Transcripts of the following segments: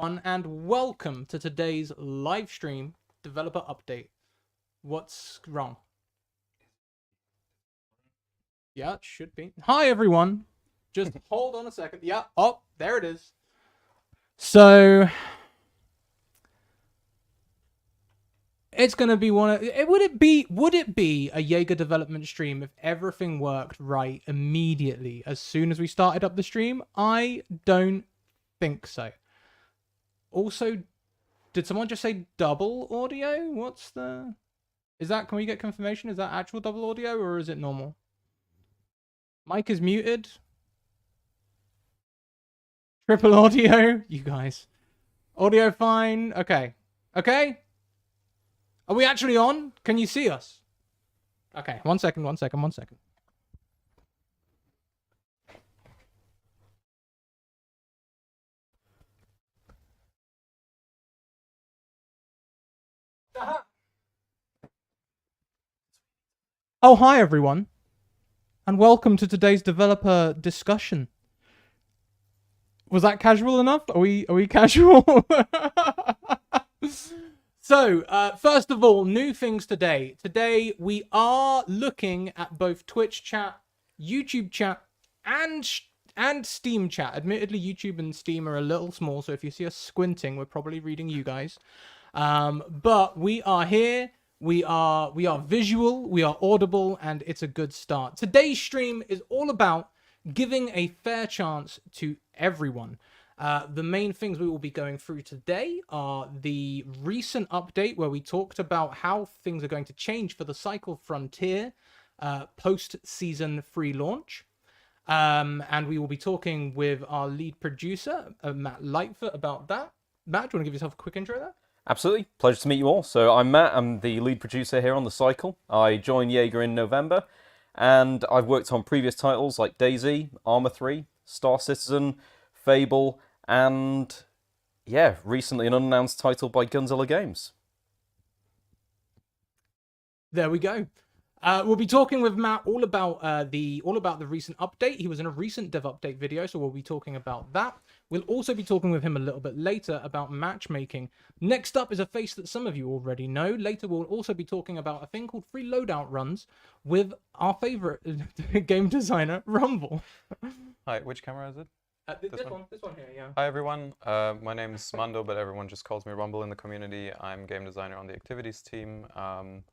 And welcome to today's live stream developer update. What's wrong? Yeah, it should be. Hi, everyone. Just hold on a second. Yeah. Oh, there it is. So it's gonna be one of it. Would it be a Jaeger development stream if everything worked right immediately as soon as we started up the stream? I don't think so. Also, did someone just say double audio? What's the... Is that... Can we get confirmation? Is that actual double audio or is it normal? Mic is muted. Triple audio? You guys. Audio fine. Okay. Okay? Are we actually on? Can you see us? Okay. One second. Oh, hi everyone, and welcome to today's developer discussion. Was that casual enough? Are we casual? So, first of all, new things today. Today we are looking at both Twitch chat, YouTube chat, and Steam chat. Admittedly, YouTube and Steam are a little small, so if you see us squinting, we're probably reading you guys. But we are here. We are visual, we are audible, and it's a good start. Today's stream is all about giving a fair chance to everyone. The main things we will be going through today are the recent update where we talked about how things are going to change for the Cycle Frontier post-season 3 launch. And we will be talking with our lead producer, Matt Lightfoot, about that. Matt, do you want to give yourself a quick intro there? Absolutely. Pleasure to meet you all. So I'm Matt, I'm the lead producer here on The Cycle. I joined Jaeger in November, and I've worked on previous titles like DayZ, Arma 3, Star Citizen, Fable, and yeah, recently an unannounced title by Gunzilla Games. There we go. We'll be talking with Matt all about the recent update. He was in a recent dev update video, so we'll be talking about that. We'll also be talking with him a little bit later about matchmaking. Next up is a face that some of you already know. Later we'll also be talking about a thing called free loadout runs with our favorite game designer, Rumble. Hi, which camera is it? This one here, yeah. Hi everyone, my name is Mando, but everyone just calls me Rumble in the community. I'm game designer on the activities team. I'm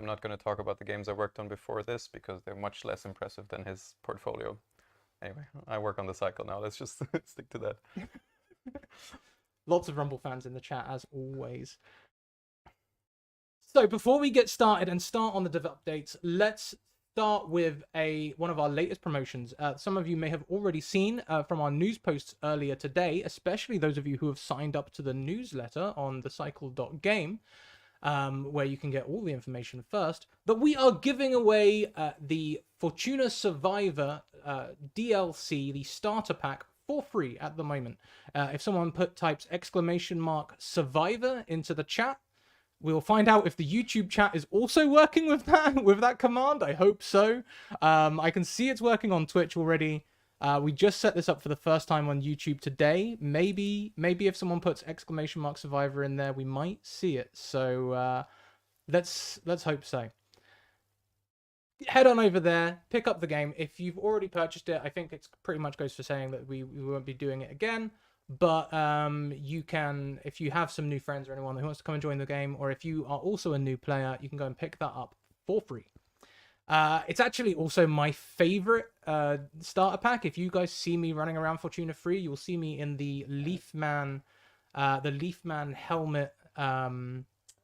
not going to talk about the games I worked on before this because they're much less impressive than his portfolio. Anyway, I work on The Cycle now. Let's just stick to that. Lots of Rumble fans in the chat, as always. So before we get started and start on the dev updates, let's start with one of our latest promotions. Some of you may have already seen from our news posts earlier today, especially those of you who have signed up to the newsletter on thecycle.game. Where you can get all the information first, but we are giving away the Fortuna Survivor DLC, the starter pack, for free at the moment. If someone types !Survivor into the chat, we'll find out if the YouTube chat is also working with that command. I hope so. I can see it's working on Twitch already. We just set this up for the first time on YouTube today. Maybe if someone puts !Survivor in there, we might see it. So let's hope so. Head on over there, pick up the game. If you've already purchased it, I think it pretty much goes for saying that we won't be doing it again. But you can, if you have some new friends or anyone who wants to come and join the game, or if you are also a new player, you can go and pick that up for free. It's actually also my favorite starter pack. If you guys see me running around Fortuna 3, you'll see me in the Leafman helmet.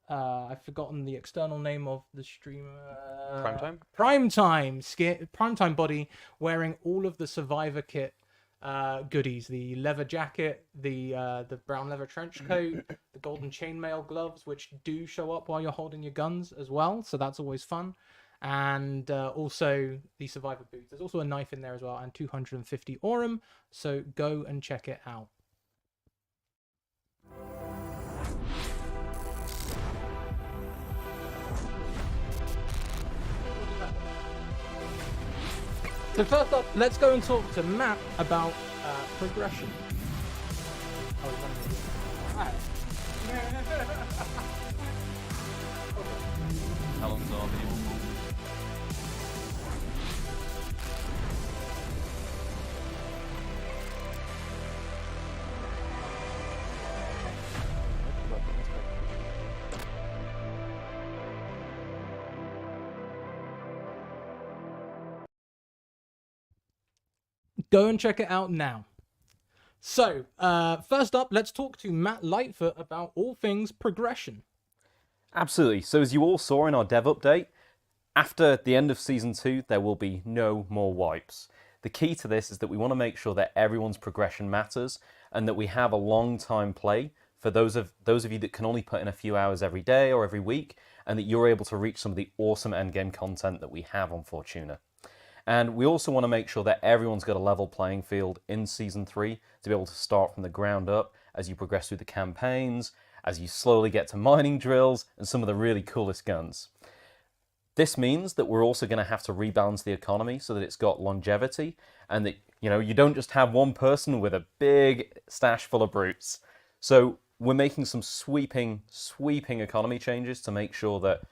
I've forgotten the external name of the streamer. Primetime body, wearing all of the Survivor kit goodies: the leather jacket, the brown leather trench coat, the golden chainmail gloves, which do show up while you're holding your guns as well. So that's always fun. And also the Survivor boots. There's also a knife in there as well, and 250 Aurum, so go and check it out. So first up, let's go and talk to Matt about progression. that? Talon's army. Go and check it out now. So, first up, let's talk to Matt Lightfoot about all things progression. Absolutely. So as you all saw in our dev update, after the end of Season 2, there will be no more wipes. The key to this is that we want to make sure that everyone's progression matters and that we have a long time play for those of you that can only put in a few hours every day or every week, and that you're able to reach some of the awesome endgame content that we have on Fortuna. And we also want to make sure that everyone's got a level playing field in Season 3 to be able to start from the ground up as you progress through the campaigns, as you slowly get to mining drills and some of the really coolest guns. This means that we're also going to have to rebalance the economy so that it's got longevity and that, you don't just have one person with a big stash full of brutes. So we're making some sweeping economy changes to make sure that,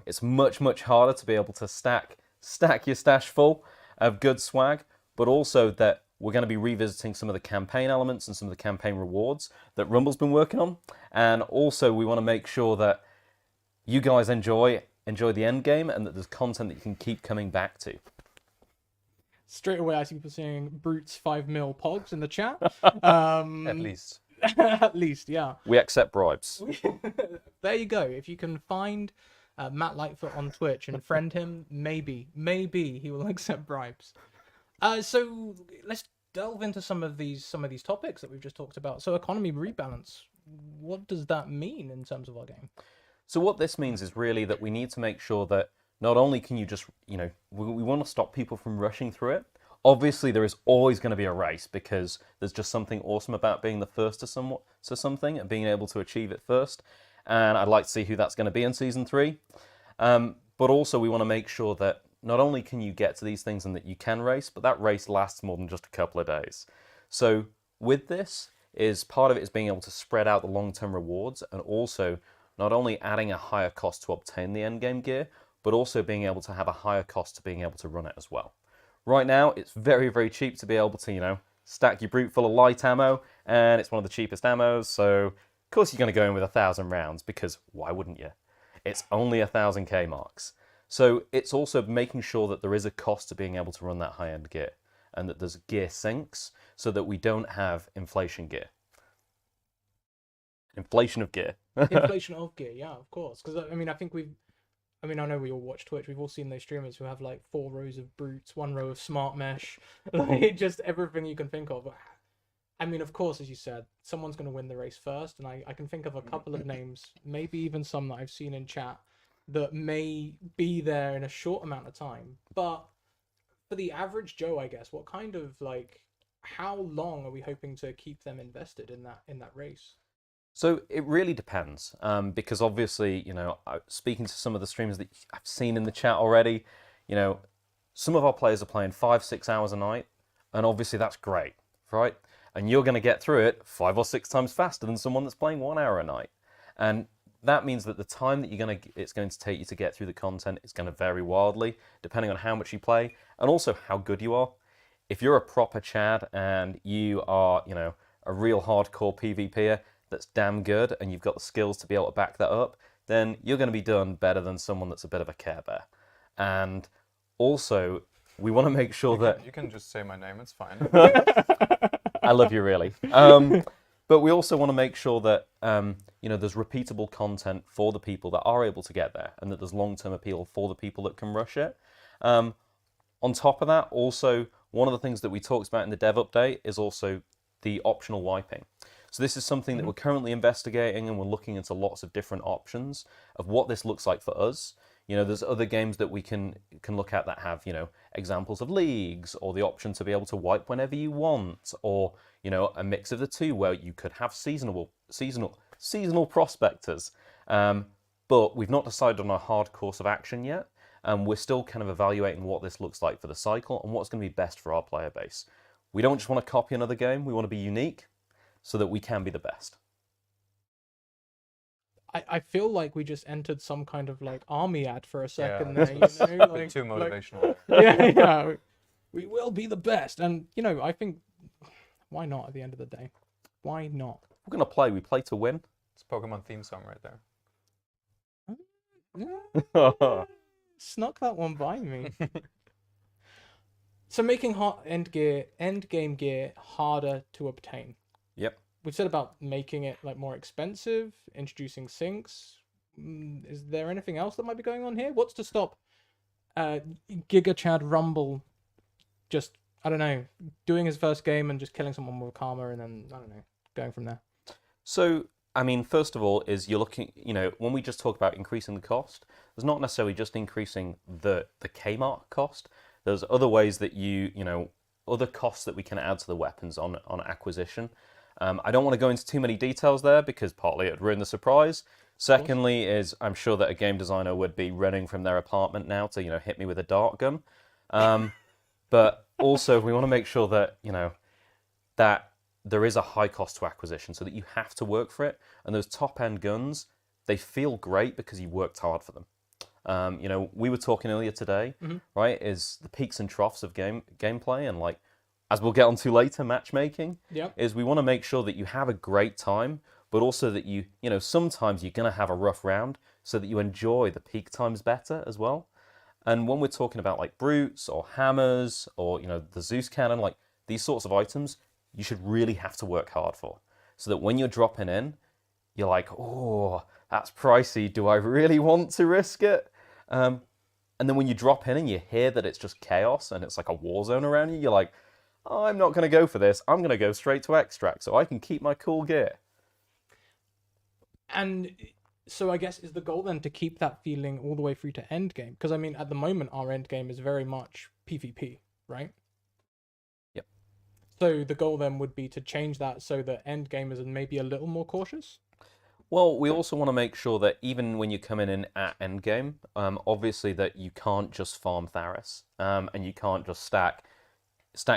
it's much, much harder to be able to stack your stash full of good swag, but also that we're going to be revisiting some of the campaign elements and some of the campaign rewards that Rumble's been working on. And also we want to make sure that you guys enjoy the end game and that there's content that you can keep coming back to. Straight away, I see people saying Brutes 5 mil pogs in the chat. At least. At least, yeah. We accept bribes. There you go. If you can find Matt Lightfoot on Twitch and friend him, maybe he will accept bribes. So let's delve into some of these topics that we've just talked about. So economy rebalance, what does that mean in terms of our game? So what this means is really that we need to make sure that not only can you just, we want to stop people from rushing through it. Obviously, there is always going to be a race because there's just something awesome about being the first to something and being able to achieve it first. And I'd like to see who that's going to be in Season 3. But also we want to make sure that not only can you get to these things and that you can race, but that race lasts more than just a couple of days. So with this, part of it is being able to spread out the long-term rewards and also not only adding a higher cost to obtain the endgame gear, but also being able to have a higher cost to being able to run it as well. Right now, it's very, very cheap to be able to, stack your brute full of light ammo, and it's one of the cheapest ammos, so of course you're going to go in with 1,000 rounds, because why wouldn't you? It's only 1,000k marks. So it's also making sure that there is a cost to being able to run that high-end gear, and that there's gear sinks, so that we don't have inflation gear. Inflation of gear. Inflation of gear, yeah, of course. Because I know we all watch Twitch. We've all seen those streamers who have like 4 rows of brutes, 1 row of smart mesh, like just everything you can think of. I mean, of course, as you said, someone's going to win the race first, and I can think of a couple of names, maybe even some that I've seen in chat, that may be there in a short amount of time. But for the average Joe, I guess, what kind of how long are we hoping to keep them invested in that race? So it really depends, because obviously, speaking to some of the streamers that I've seen in the chat already, some of our players are playing 5-6 hours a night, and obviously that's great, right? And you're going to get through it 5 or 6 times faster than someone that's playing 1 hour a night. And that means that the time that it's going to take you to get through the content is going to vary wildly, depending on how much you play, and also how good you are. If you're a proper Chad and you are, a real hardcore PvPer, that's damn good and you've got the skills to be able to back that up, then you're going to be done better than someone that's a bit of a Care Bear. And also, we want to make sure that... You can just say my name, it's fine. I love you, really. But we also want to make sure that there's repeatable content for the people that are able to get there and that there's long-term appeal for the people that can rush it. On top of that, also, one of the things that we talked about in the dev update is also the optional wiping. So this is something that we're currently investigating, and we're looking into lots of different options of what this looks like for us. There's other games that we can look at that have, examples of leagues, or the option to be able to wipe whenever you want, or, a mix of the two where you could have seasonal prospectors. But we've not decided on a hard course of action yet. We're still kind of evaluating what this looks like for the cycle and what's going to be best for our player base. We don't just want to copy another game, we want to be unique, so that we can be the best. I feel like we just entered some kind of like army ad for a second Yeah, there, you know, a bit like too like motivational. yeah, yeah. We will be the best, and you know, I think why not at the end of the day? Why not? We're gonna play. We play to win. It's Pokemon theme song right there. Snuck that one by me. So making end game gear harder to obtain. Yep. We've said about making it like more expensive, introducing syncs. Is there anything else that might be going on here? What's to stop Giga Chad Rumble just, I don't know, doing his first game and just killing someone with a karma and then, I don't know, going from there? So, I mean, first of all, is you're looking, you know, when we just talk about increasing the cost, there's not necessarily just increasing the Kmart cost. There's other ways that you know, other costs that we can add to the weapons on acquisition. I don't want to go into too many details there because partly it'd ruin the surprise. Secondly, is I'm sure that a game designer would be running from their apartment now to, you know, hit me with a dart gun. But also, we want to make sure that, you know, that there is a high cost to acquisition so that you have to work for it. And those top end guns, they feel great because you worked hard for them. You know, we were talking earlier today, right, is the peaks and troughs of gameplay and like, as we'll get onto later, matchmaking, is we want to make sure that you have a great time, but also that you know, sometimes you're going to have a rough round so that you enjoy the peak times better as well. And when we're talking about like brutes or hammers or, you know, the Zeus cannon, like these sorts of items, you should really have to work hard for. So that when you're dropping in, you're like, oh, that's pricey. Do I really want to risk it? And then when you drop in and you hear that it's just chaos and it's like a war zone around you, you're like, oh, I'm not going to go for this. I'm going to go straight to extract so I can keep my cool gear. And so I guess is the goal then to keep that feeling all the way through to end game? Because I mean, at the moment, our end game is very much PvP, right? Yep. So the goal then would be to change that so that end gamers are maybe a little more cautious. Well, we also want to make sure that even when you're coming in at endgame, obviously that you can't just farm Tharis, and you can't just stack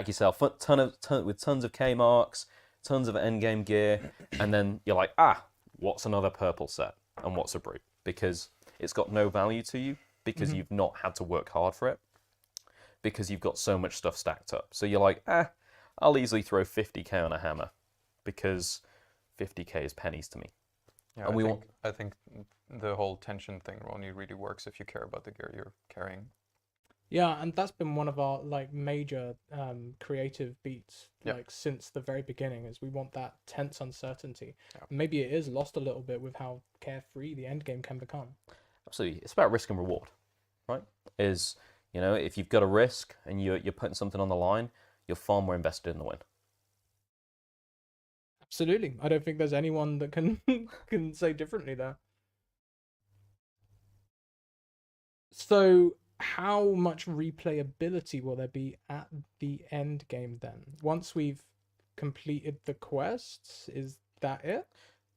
yourself with tons of K marks, tons of endgame gear, and then you're like, what's another purple set and what's a brute? Because it's got no value to you because you've not had to work hard for it because you've got so much stuff stacked up. So you're like, I'll easily throw 50k on a hammer because 50k is pennies to me. Yeah, And I think the whole tension thing only really works if you care about the gear you're carrying. Yeah, and that's been one of our like major creative beats Yep. like since the very beginning is we want that tense uncertainty. Yeah. Maybe it is lost a little bit with how carefree the end game can become. Absolutely, it's about risk and reward, right? Is, you know, if you've got a risk and you're putting something on the line, you're far more invested in the win. Absolutely. I don't think there's anyone that can can say differently there. So how much replayability will there be at the end game then? Once we've completed the quests, is that it?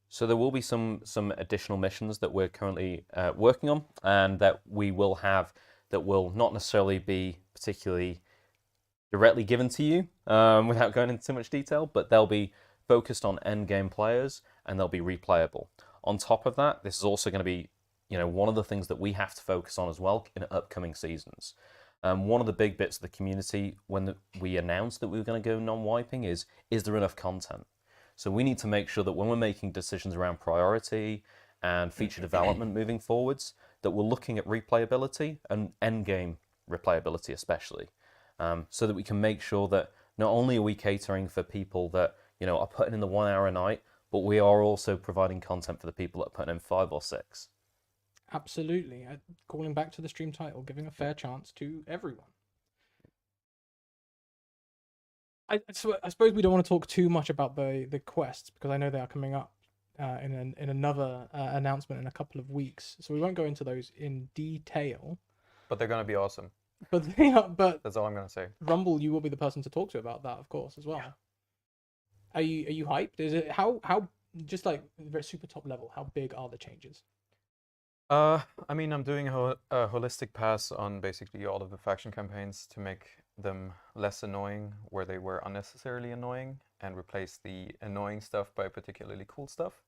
So there will be some additional missions that we're currently working on, and that we will have that will not necessarily be particularly directly given to you without going into too much detail, but they'll be focused on end game players and they'll be replayable. On top of that, this is also going to be, you know, one of the things that we have to focus on as well in upcoming seasons. One of the big bits of the community when we announced that we were going to go non-wiping is there enough content? So we need to make sure that when we're making decisions around priority and feature development moving forwards, that we're looking at replayability and endgame replayability especially, so that we can make sure that not only are we catering for people that, you know, are putting in the 1 hour a night, but we are also providing content for the people that are putting in 5 or 6. Absolutely. Calling back to the stream title, giving a fair chance to everyone. I suppose we don't want to talk too much about the quests because I know they are coming up in another announcement in a couple of weeks, so we won't go into those in detail. But they're gonna be awesome. But they are, but That's all I'm gonna say. Rumble, you will be the person to talk to about that, of course, as well. Yeah. Are you hyped? Is it how just like very super top level? How big are the changes? I mean, I'm doing a holistic pass on basically all of the faction campaigns to make them less annoying where they were unnecessarily annoying and replace the annoying stuff by particularly cool stuff.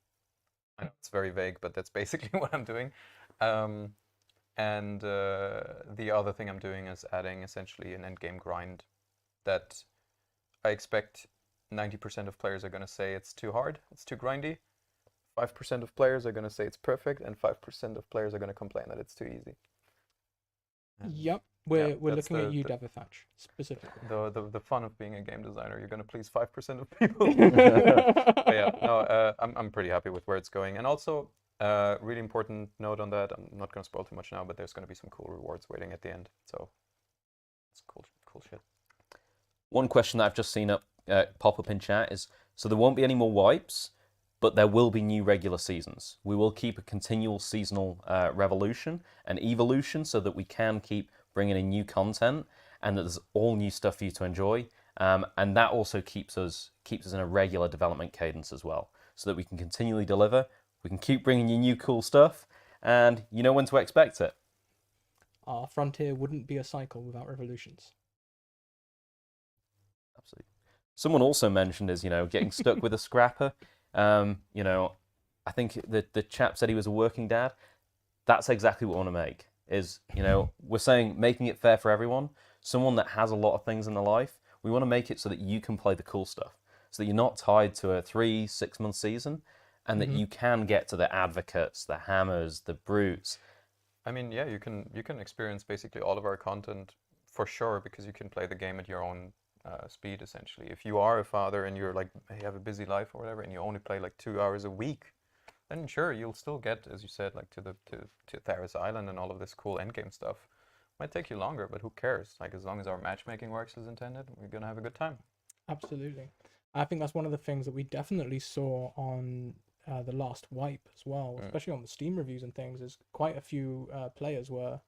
I know it's very vague, but that's basically what I'm doing. Um, and the other thing I'm doing is adding essentially an endgame grind that I expect 90% of players are going to say it's too hard, it's too grindy. 5% of players are going to say it's perfect, and 5% of players are going to complain that it's too easy. And Yep, yeah, we're that's looking at you, Devathatch, specifically. the fun of being a game designer. You're going to please 5% of people. But yeah, no, I'm pretty happy with where it's going. And also, really important note on that. I'm not going to spoil too much now, but there's going to be some cool rewards waiting at the end. So it's cool shit. One question that I've just seen pop up in chat is, so there won't be any more wipes, but there will be new regular seasons. We will keep a continual seasonal revolution and evolution so that we can keep bringing in new content and that there's all new stuff for you to enjoy. And that also keeps us in a regular development cadence as well, so that we can continually deliver. We can keep bringing you new cool stuff, and you know when to expect it. Our frontier wouldn't be a cycle without revolutions. Absolutely. Someone also mentioned is, getting stuck with a scrapper. I think the chap said he was a working dad. That's exactly what we want to make. Is, we're saying making it fair for everyone. Someone that has a lot of things in their life, we want to make it so that you can play the cool stuff, so that you're not tied to a 3-6 month season, and that you can get to the advocates, the hammers, the brutes. I mean, yeah, you can experience basically all of our content for sure, because you can play the game at your own speed, essentially. If you are a father and you're like, you have a busy life or whatever, and you only play like 2 hours a week, then sure, you'll still get, as you said, like to Theris Island and all of this cool endgame stuff. Might take you longer, but who cares? Like, as long as our matchmaking works as intended, we're gonna have a good time. Absolutely. I think that's one of the things that we definitely saw on the last wipe as well, especially on the Steam reviews and things, is quite a few players were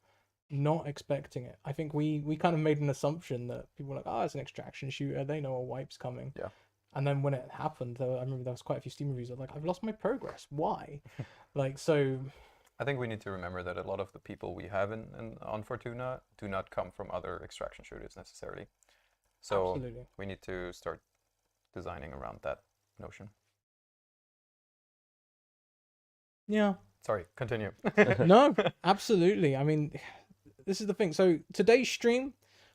not expecting it. I think we kind of made an assumption that people were like, oh, it's an extraction shooter, they know a wipe's coming. Yeah. And then when it happened, I remember there was quite a few Steam reviews that were like, I've lost my progress. Why? Like, so... I think we need to remember that a lot of the people we have on Fortuna do not come from other extraction shooters necessarily. So Absolutely. we need to start designing around that notion. Yeah. Sorry, continue. No, absolutely. I mean, this is the thing. So today's stream,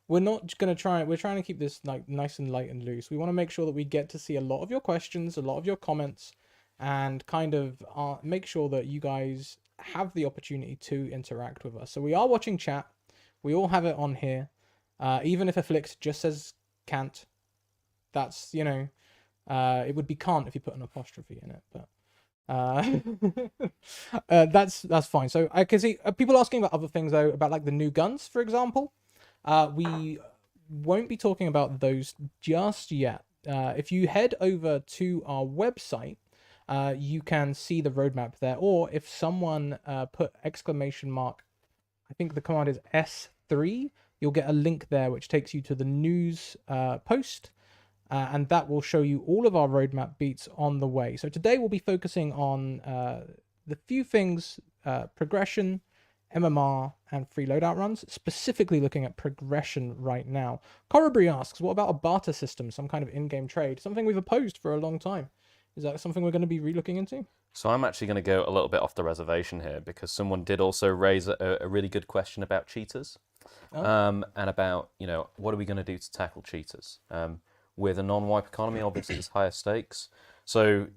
we're not going to try. We're trying to keep this like nice and light and loose. We want to make sure that we get to see a lot of your questions, a lot of your comments, and kind of make sure that you guys have the opportunity to interact with us. So we are watching chat. We all have it on here. Even if Afflict just says can't, that's, it would be can't if you put an apostrophe in it, but that's fine. So I can see people asking about other things though, about like the new guns, for example. We won't be talking about those just yet. If you head over to our website, you can see the roadmap there, or if someone put exclamation mark, I think the command is S3, you'll get a link there which takes you to the news post, and that will show you all of our roadmap beats on the way. So today we'll be focusing on the few things, progression, MMR, and free loadout runs, specifically looking at progression right now. Corabry asks, what about a barter system, some kind of in-game trade? Something we've opposed for a long time. Is that something we're going to be relooking into? So I'm actually going to go a little bit off the reservation here, because someone did also raise a really good question about cheaters. And about, what are we going to do to tackle cheaters? With a non-wipe economy, obviously there's higher stakes. So,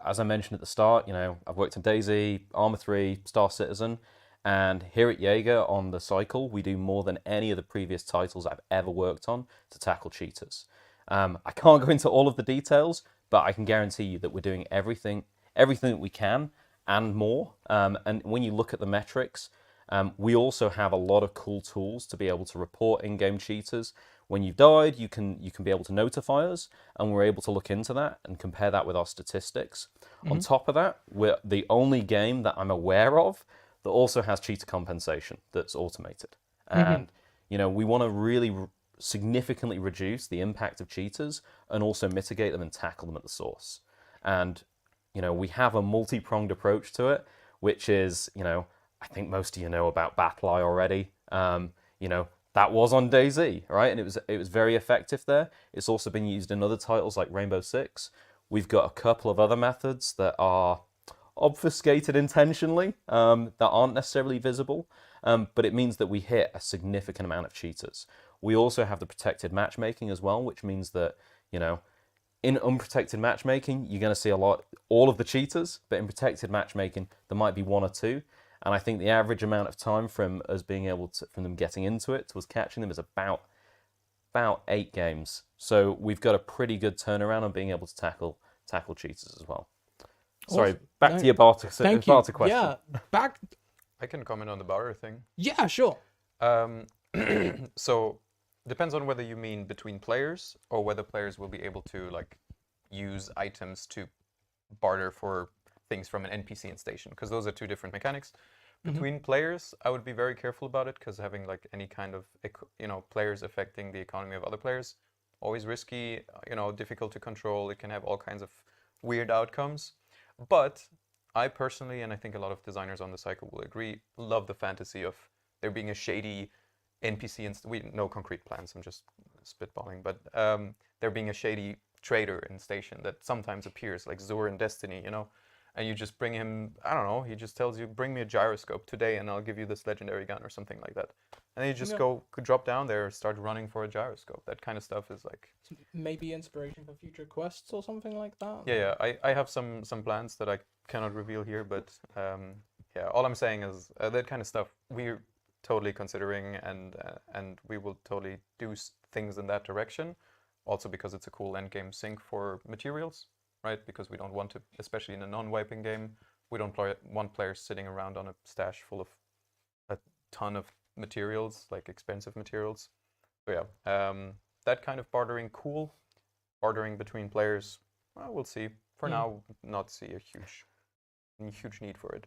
as I mentioned at the start, I've worked in DayZ, Arma 3, Star Citizen, and here at Jaeger on the cycle, we do more than any of the previous titles I've ever worked on to tackle cheaters. I can't go into all of the details, but I can guarantee you that we're doing everything that we can and more. And when you look at the metrics, we also have a lot of cool tools to be able to report in-game cheaters. When you've died, you can be able to notify us, and we're able to look into that and compare that with our statistics. On top of that, we're the only game that I'm aware of that also has cheater compensation that's automated. And, we want to really significantly reduce the impact of cheaters and also mitigate them and tackle them at the source. And, we have a multi-pronged approach to it, which is, I think most of you know about Battleye already. That was on DayZ, right? And it was very effective there. It's also been used in other titles like Rainbow Six, We've got a couple of other methods that are obfuscated intentionally, that aren't necessarily visible, but it means that we hit a significant amount of cheaters. We also have the protected matchmaking as well, which means that, you know, in unprotected matchmaking, you're going to see all of the cheaters, but in protected matchmaking, there might be one or two. And I think the average amount of time from them getting into it to us catching them is about 8 games. So we've got a pretty good turnaround on being able to tackle cheaters as well. Sorry, Awesome. back No, to your barter question. Yeah, back. I can comment on the barter thing. Yeah, sure. So depends on whether you mean between players or whether players will be able to like use items to barter for things from an NPC in station, because those are two different mechanics. Between players, I would be very careful about it, because having like any kind of players affecting the economy of other players, always risky, difficult to control. It can have all kinds of weird outcomes. But I personally, and I think a lot of designers on the cycle will agree, love the fantasy of there being a shady NPC, and no concrete plans, I'm just spitballing, but there being a shady trader in station that sometimes appears, like Zur in Destiny, and you just bring him, I don't know, he just tells you, bring me a gyroscope today and I'll give you this legendary gun or something like that. And then you just could drop down there, start running for a gyroscope. That kind of stuff is like... Maybe inspiration for future quests or something like that? Yeah, I have some plans that I cannot reveal here, but yeah, all I'm saying is that kind of stuff we're totally considering, and we will totally do things in that direction. Also because it's a cool endgame sync for materials, right? Because we don't want to, especially in a non-wiping game, we don't want players sitting around on a stash full of a ton of materials, like expensive materials. So yeah, that kind of bartering, cool. Bartering between players, well, we'll see. For now, not see a huge need for it.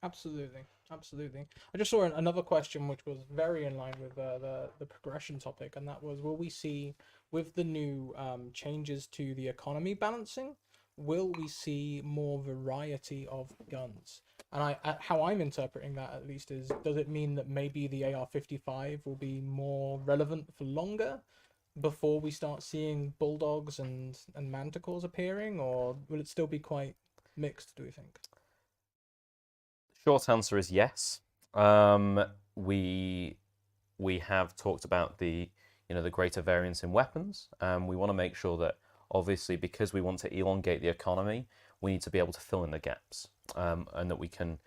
Absolutely. I just saw another question which was very in line with the progression topic, and that was, will we see, with the new changes to the economy balancing, will we see more variety of guns? And how I'm interpreting that, at least, is, does it mean that maybe the AR-55 will be more relevant for longer before we start seeing bulldogs and manticores appearing, or will it still be quite mixed, do we think? Short answer is yes. We have talked about the greater variance in weapons. We want to make sure that, obviously, because we want to elongate the economy, we need to be able to fill in the gaps, and that we can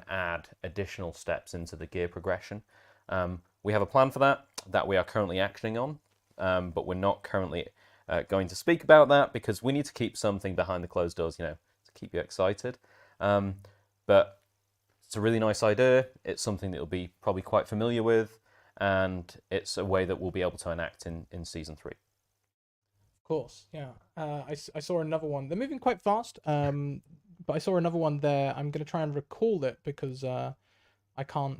add additional steps into the gear progression. We have a plan for that we are currently actioning on, but we're not currently going to speak about that, because we need to keep something behind the closed doors, to keep you excited. But it's a really nice idea. It's something that you'll be probably quite familiar with, and it's a way that we'll be able to enact in Season 3. Of course, yeah. I saw another one. They're moving quite fast, but I saw another one there. I'm going to try and recall it, because I can't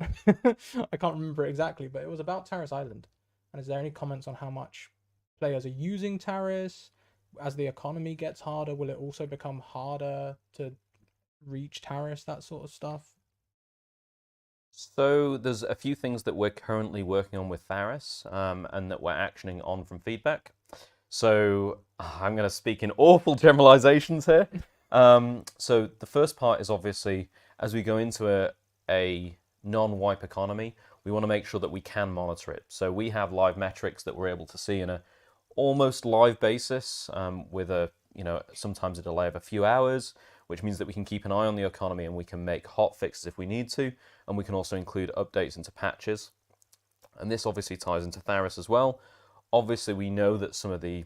I can't remember it exactly, but it was about Taris Island. And is there any comments on how much players are using Taris? As the economy gets harder, will it also become harder to reach Taris, that sort of stuff? So there's a few things that we're currently working on with Tharis, and that we're actioning on from feedback. So I'm going to speak in awful generalizations here. So the first part is, obviously, as we go into a non-wipe economy, we want to make sure that we can monitor it. So we have live metrics that we're able to see in a almost live basis, with sometimes a delay of a few hours, which means that we can keep an eye on the economy and we can make hot fixes if we need to, and we can also include updates into patches. And this obviously ties into Tharis as well. Obviously, we know that some of the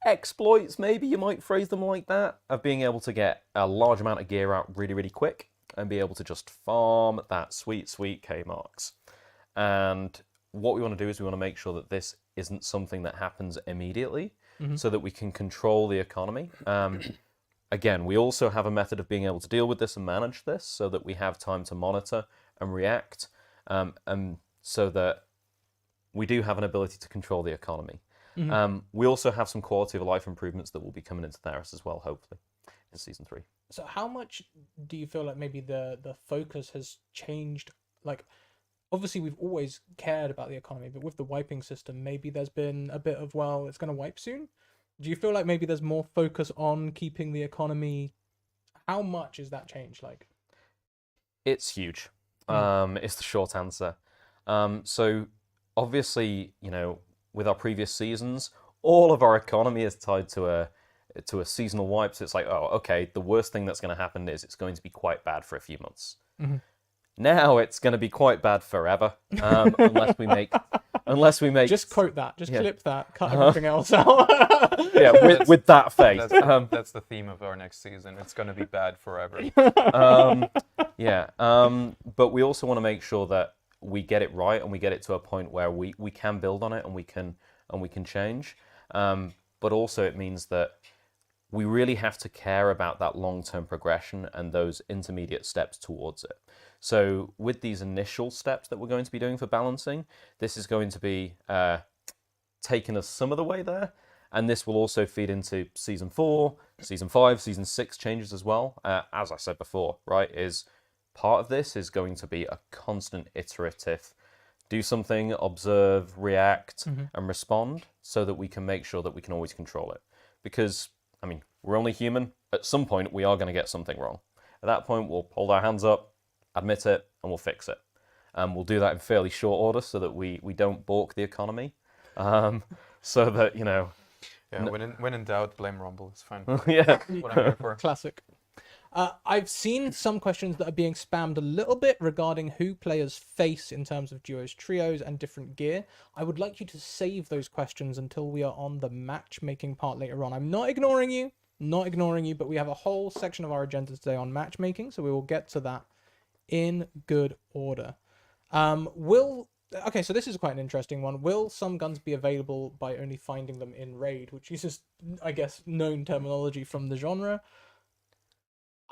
exploits, maybe you might phrase them like that, of being able to get a large amount of gear out really, really quick and be able to just farm that sweet, sweet K-marks. And what we want to do is we want to make sure that this isn't something that happens immediately, so that we can control the economy. Again, we also have a method of being able to deal with this and manage this so that we have time to monitor and react, and so that we do have an ability to control the economy. We also have some quality of life improvements that will be coming into Tharis as well, hopefully, in Season 3. So how much do you feel like maybe the focus has changed? Like, obviously we've always cared about the economy, but with the wiping system, maybe there's been a bit of, well, it's going to wipe soon. Do you feel like maybe there's more focus on keeping the economy? How much is that change like? It's huge. Mm. Is the short answer. So obviously, with our previous seasons, all of our economy is tied to a seasonal wipe. So it's like, oh, okay, the worst thing that's going to happen is it's going to be quite bad for a few months. Mm-hmm. Now it's going to be quite bad forever, unless we make. Just quote that. Just Yeah. clip that. Cut everything else out. Yeah, with that face. That's the theme of our next season. It's going to be bad forever. Yeah. But we also want to make sure that we get it right and we get it to a point where we can build on it and we can change. But also it means that we really have to care about that long-term progression and those intermediate steps towards it. So with these initial steps that we're going to be doing for balancing, this is going to be taking us some of the way there. And this will also feed into Season 4, Season 5, Season 6 changes as well. As I said before, right, is part of this is going to be a constant iterative do something, observe, react, and respond so that we can make sure that we can always control it. Because, I mean, we're only human. At some point, we are going to get something wrong. At that point, we'll hold our hands up, admit it, and we'll fix it. We'll do that in fairly short order so that we don't balk the economy. So that, Yeah, when in doubt, blame Rumble. It's fine. yeah. That's what I'm here for. Classic. I've seen some questions that are being spammed a little bit regarding who players face in terms of duos, trios, and different gear. I would like you to save those questions until we are on the matchmaking part later on. I'm not ignoring you, but we have a whole section of our agenda today on matchmaking, so we will get to that in good order. Okay, so this is quite an interesting one. Will some guns be available by only finding them in raid, which is just, I guess, known terminology from the genre?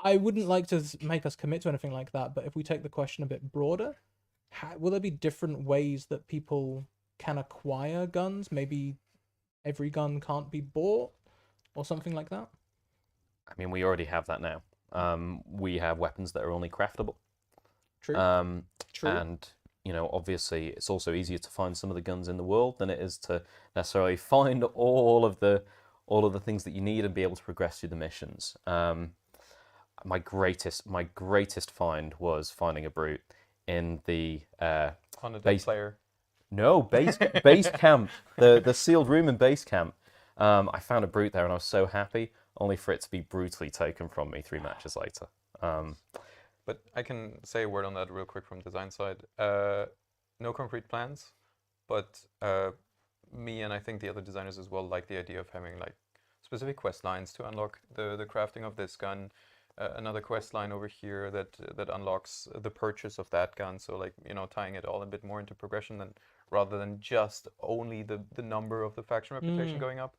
I wouldn't like to make us commit to anything like that, but if we take the question a bit broader, will there be different ways that people can acquire guns? Maybe every gun can't be bought or something like that? I mean, we already have that now. We have weapons that are only craftable. True. True. And, obviously it's also easier to find some of the guns in the world than it is to necessarily find all of the things that you need and be able to progress through the missions. My greatest find was finding a brute in the On a base player. No, base camp, the sealed room in base camp. I found a brute there and I was so happy, only for it to be brutally taken from me 3 matches later. But I can say a word on that real quick from design side. No concrete plans, but me and I think the other designers as well like the idea of having like specific quest lines to unlock the crafting of this gun. Another quest line over here that unlocks the purchase of that gun. So like, tying it all a bit more into progression rather than just only the number of the faction reputation going up.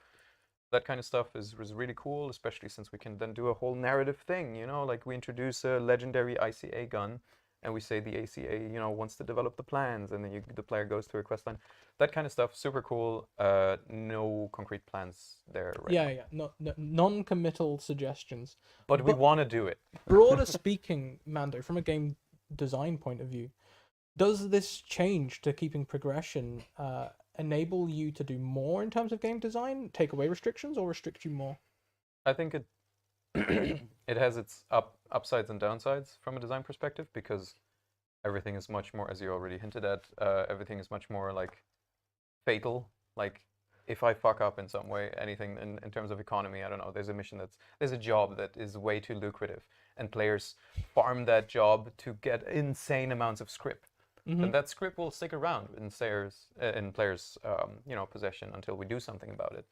That kind of stuff is really cool, especially since we can then do a whole narrative thing, like we introduce a legendary ICA gun and we say the ACA, wants to develop the plans and then the player goes through a quest line. That kind of stuff, super cool. No concrete plans there right now. Yeah. No, non-committal suggestions. But we want to do it. Broader speaking, Mando, from a game design point of view, does this change to keeping progression enable you to do more in terms of game design, take away restrictions, or restrict you more? I think it it has its upsides and downsides from a design perspective because everything is much more, as you already hinted at, everything is much more like fatal. Like if I fuck up in some way, anything in terms of economy, I don't know, there's a job that is way too lucrative and players farm that job to get insane amounts of script. And that script will stick around in players' possession until we do something about it.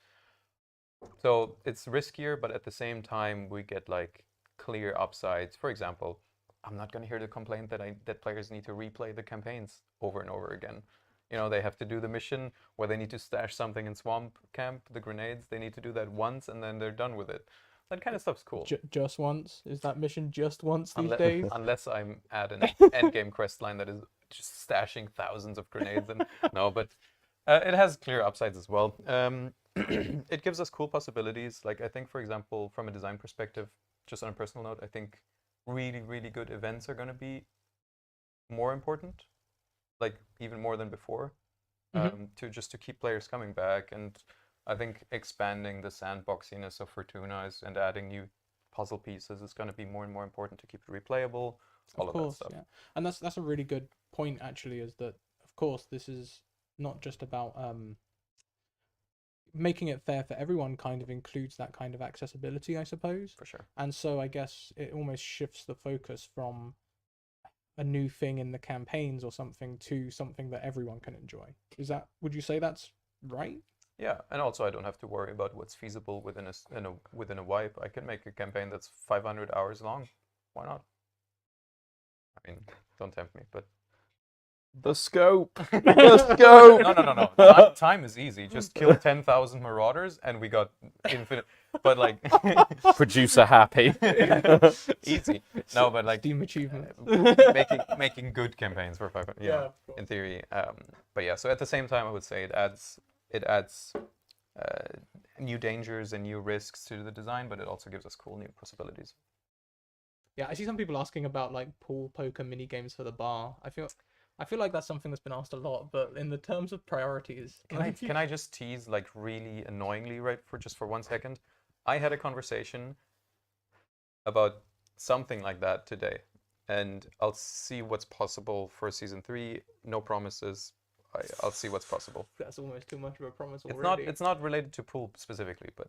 So it's riskier, but at the same time we get like clear upsides. For example, I'm not going to hear the complaint that players need to replay the campaigns over and over again. They have to do the mission where they need to stash something in swamp camp, the grenades. They need to do that once and then they're done with it. That kind of stuff's cool. Just once? Is that mission just once these days? Unless I'm at an endgame quest line that is just stashing thousands of grenades. And no, but it has clear upsides as well. It gives us cool possibilities. Like I think, for example, from a design perspective, just on a personal note, I think really, really good events are going to be more important, like even more than before, to keep players coming back. And I think expanding the sandboxiness of Fortuna and adding new puzzle pieces is going to be more and more important to keep it replayable. All of that stuff. Yeah, and that's a really good point actually. Is that of course this is not just about making it fair for everyone. Kind of includes that kind of accessibility, I suppose. For sure. And so I guess it almost shifts the focus from a new thing in the campaigns or something to something that everyone can enjoy. Would you say that's right? Yeah, and also I don't have to worry about what's feasible within a wipe. I can make a campaign that's 500 hours long. Why not? I mean, don't tempt me, but The scope. The scope. No. Time is easy. Just kill 10,000 marauders, and we got infinite. But like, Producer happy. easy. No, but like Steam achievement. making good campaigns for 500. Yeah, of course. in theory. But yeah. So at the same time, I would say it adds new dangers and new risks to the design, but it also gives us cool new possibilities. Yeah, I see some people asking about like pool poker mini games for the bar. I feel like that's something that's been asked a lot, but in the terms of priorities, Can I just tease like really annoyingly for 1 second? I had a conversation about something like that today, and I'll see what's possible for season 3. No promises. I'll see what's possible. That's almost too much of a promise already. It's not related to pool specifically, but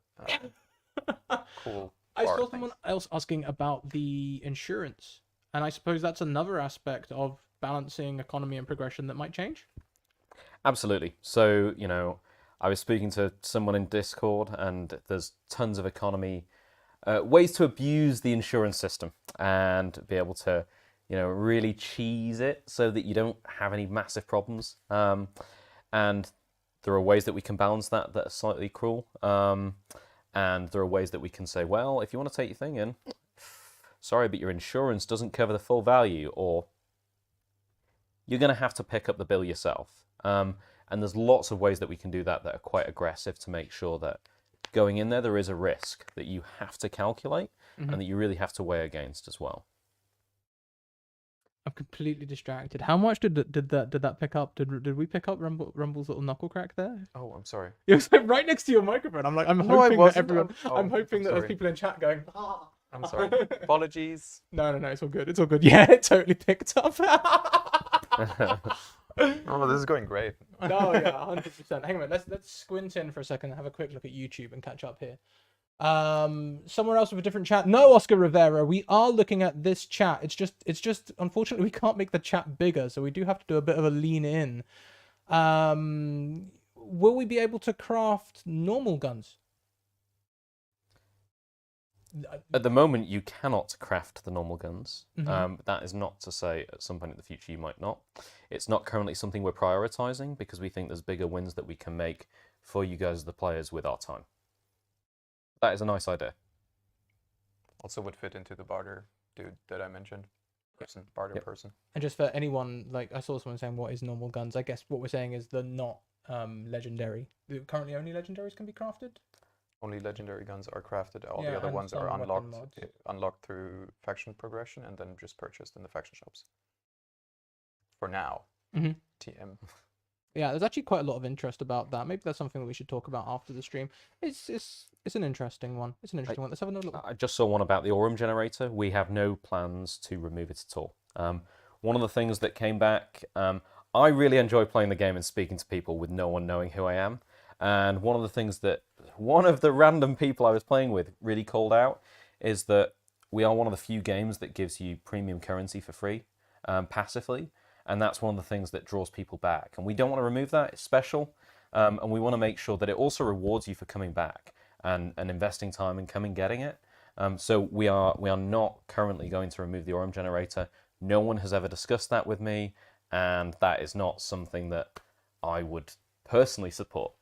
cool. I saw things. someone else asking about the insurance, and I suppose that's another aspect of balancing economy and progression that might change. Absolutely. So, I was speaking to someone in Discord, and there's tons of economy ways to abuse the insurance system and be able to, really cheese it so that you don't have any massive problems. And there are ways that we can balance that are slightly cruel. And there are ways that we can say, well, if you want to take your thing in, sorry, but your insurance doesn't cover the full value, or you're going to have to pick up the bill yourself. And there's lots of ways that we can do that are quite aggressive to make sure that going in there is a risk that you have to calculate and that you really have to weigh against as well. I'm completely distracted. How much did that pick up? Did we pick up Rumble's little knuckle crack there? Oh, I'm sorry. It was like right next to your microphone. I'm hoping that everyone. I'm hoping that there's people in chat going. I'm sorry. Apologies. No, it's all good. It's all good. Yeah, it totally picked up. Oh, this is going great. No, yeah, 100%. Hang on a minute. Let's squint in for a second and have a quick look at YouTube and catch up here. Somewhere else with a different chat. No, Oscar Rivera. We are looking at this chat. It's just unfortunately we can't make the chat bigger, so we do have to do a bit of a lean in. Will we be able to craft normal guns? At the moment, you cannot craft the normal guns. Mm-hmm. That is not to say at some point in the future you might not. It's not currently something we're prioritizing because we think there's bigger wins that we can make for you guys, the players, with our time. That is a nice idea. Also would fit into the barter dude that I mentioned. Barter person. And just for anyone, like I saw someone saying, what is normal guns? I guess what we're saying is they're not legendary. Currently only legendaries can be crafted? Only legendary guns are crafted. All the other ones are unlocked through faction progression and then just purchased in the faction shops. For now. Mm-hmm. TM. Yeah, there's actually quite a lot of interest about that. Maybe that's something that we should talk about after the stream. It's an interesting one. It's an interesting one. Let's have another look. I just saw one about the Aurum generator. We have no plans to remove it at all. One of the things that came back, I really enjoy playing the game and speaking to people with no one knowing who I am. And one of the things that one of the random people I was playing with really called out is that we are one of the few games that gives you premium currency for free, passively. And that's one of the things that draws people back. And we don't want to remove that. It's special. And we want to make sure that it also rewards you for coming back and investing time and coming getting it. So we are not currently going to remove the Aurum generator. No one has ever discussed that with me. And that is not something that I would personally support.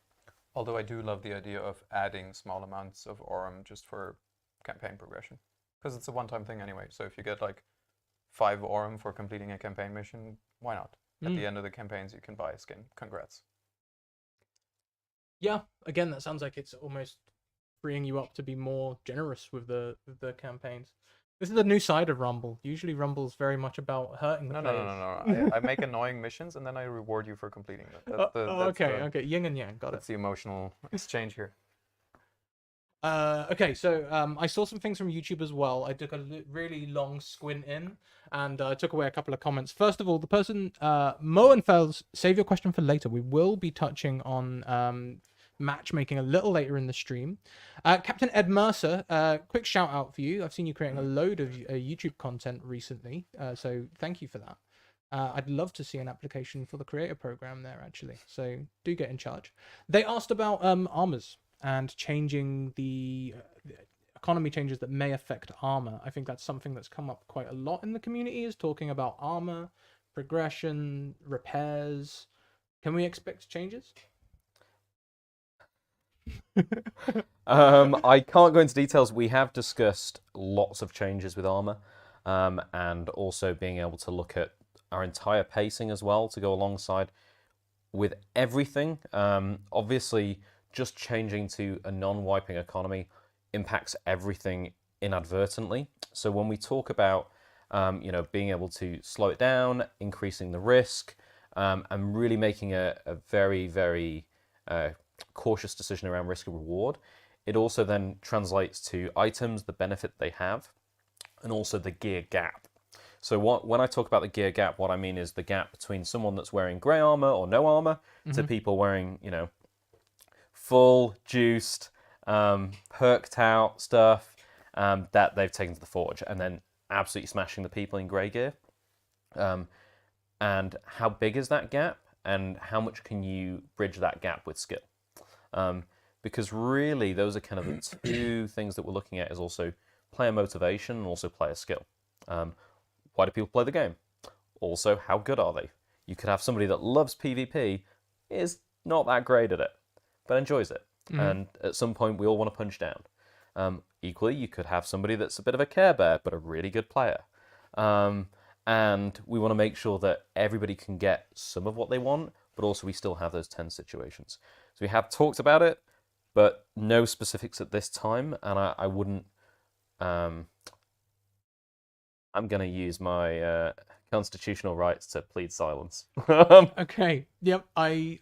Although I do love the idea of adding small amounts of Aurum just for campaign progression. Because it's a one-time thing anyway. So if you get like 5 Aurum for completing a campaign mission, why not? At the end of the campaigns, you can buy a skin. Congrats. Yeah, again, that sounds like it's almost freeing you up to be more generous with the campaigns. This is a new side of Rumble. Usually Rumble's very much about hurting the No, players. I make annoying missions and then I reward you for completing them. Okay, yin and yang, got it. That's the emotional exchange here. Okay, so I saw some things from YouTube as well. I took a really long squint in and took away a couple of comments. First of all, the person, Moenfels, save your question for later. We will be touching on matchmaking a little later in the stream. Captain Ed Mercer, quick shout out for you. I've seen you creating a load of YouTube content recently, so thank you for that. I'd love to see an application for the creator program there, actually. So do get in charge. They asked about armors and changing the economy changes that may affect armor. I think that's something that's come up quite a lot in the community, is talking about armor, progression, repairs. Can we expect changes? I can't go into details. We have discussed lots of changes with armor, and also being able to look at our entire pacing as well to go alongside with everything. Obviously, just changing to a non-wiping economy impacts everything inadvertently. So when we talk about being able to slow it down, increasing the risk, and really making a very, very cautious decision around risk and reward, it also then translates to items, the benefit they have, and also the gear gap. So when I talk about the gear gap, what I mean is the gap between someone that's wearing grey armor or no armor to people wearing, full juiced, perked out stuff that they've taken to the forge, and then absolutely smashing the people in grey gear. And how big is that gap, and how much can you bridge that gap with skill? Because really, those are kind of the two things that we're looking at, is also player motivation and also player skill. Why do people play the game? Also, how good are they? You could have somebody that loves PvP, is not that great at it, but enjoys it. And at some point, we all want to punch down. Equally, you could have somebody that's a bit of a Care Bear, but a really good player. And we want to make sure that everybody can get some of what they want, but also we still have those tense situations. So we have talked about it, but no specifics at this time, and I wouldn't... I'm going to use my constitutional rights to plead silence. Okay. Yep. One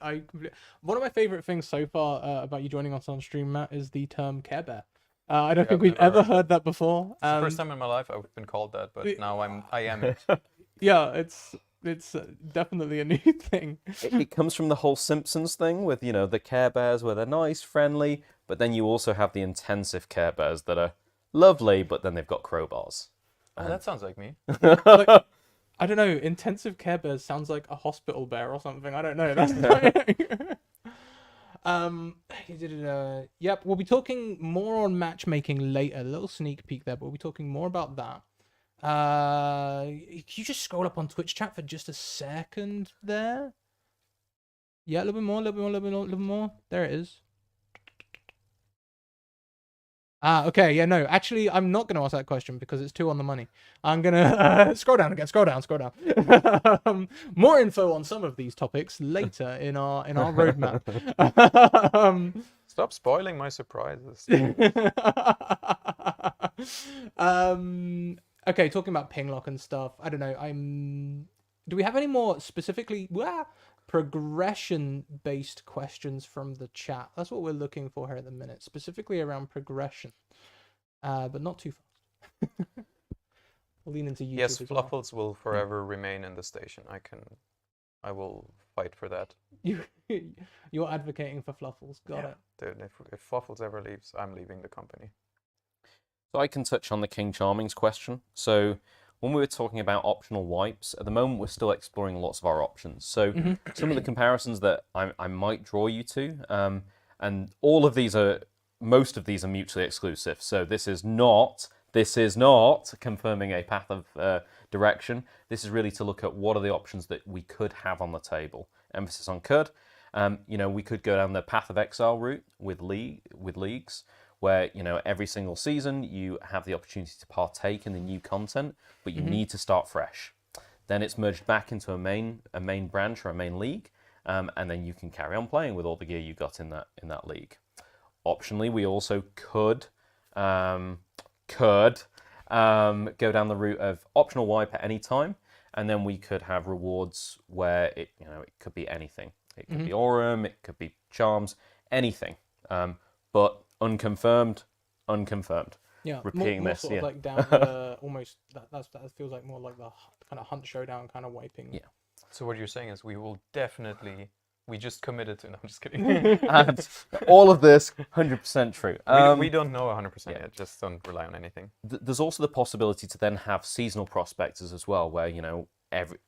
of my favorite things so far about you joining us on stream, Matt, is the term Care Bear. I don't think we've ever heard that before. It's the first time in my life I've been called that, but now I am it. Yeah, it's definitely a new thing. It comes from the whole Simpsons thing with, the Care Bears where they're nice, friendly, but then you also have the intensive Care Bears that are lovely, but then they've got crowbars. Oh, that sounds like me. Like, I don't know. Intensive Care Bears sounds like a hospital bear or something. I don't know. That's yep. We'll be talking more on matchmaking later. A little sneak peek there, but we'll be talking more about that. Can you just scroll up on Twitch chat for just a second there? Yeah, a little bit more, a little bit more. There it is. Okay, yeah, no, actually, I'm not going to ask that question because it's too on the money. I'm going to scroll down again, scroll down. More info on some of these topics later in our roadmap. Stop spoiling my surprises. Okay, talking about ping lock and stuff, I don't know, do we have any more specifically progression-based questions from the chat? That's what we're looking for here at the minute, specifically around progression, but not too fast. We'll lean into YouTube. Yes, as well. Fluffles will forever remain in the station. I will fight for that. You're advocating for Fluffles. Got it. Dude, if Fluffles ever leaves, I'm leaving the company. So I can touch on the King Charming's question. So when we were talking about optional wipes, at the moment we're still exploring lots of our options. So some of the comparisons that I might draw you to, and most of these are mutually exclusive. So this is not confirming a path of direction. This is really to look at what are the options that we could have on the table. Emphasis on could. We could go down the Path of Exile route with leagues, where every single season you have the opportunity to partake in the new content, but you need to start fresh. Then it's merged back into a main branch or a main league, and then you can carry on playing with all the gear you got in that league. Optionally, we also could go down the route of optional wipe at any time, and then we could have rewards where it could be anything. It could be Aurum, it could be charms, anything. But unconfirmed. Yeah, Repeating more this, sort of yeah. like down the almost that feels like more like the kind of hunt showdown kind of wiping. Yeah. So what you're saying is we will definitely. We just committed to. No, I'm just kidding. And all of this, 100% true. We don't know 100% yeah. yet. Just don't rely on anything. There's also the possibility to then have seasonal prospectors as well, where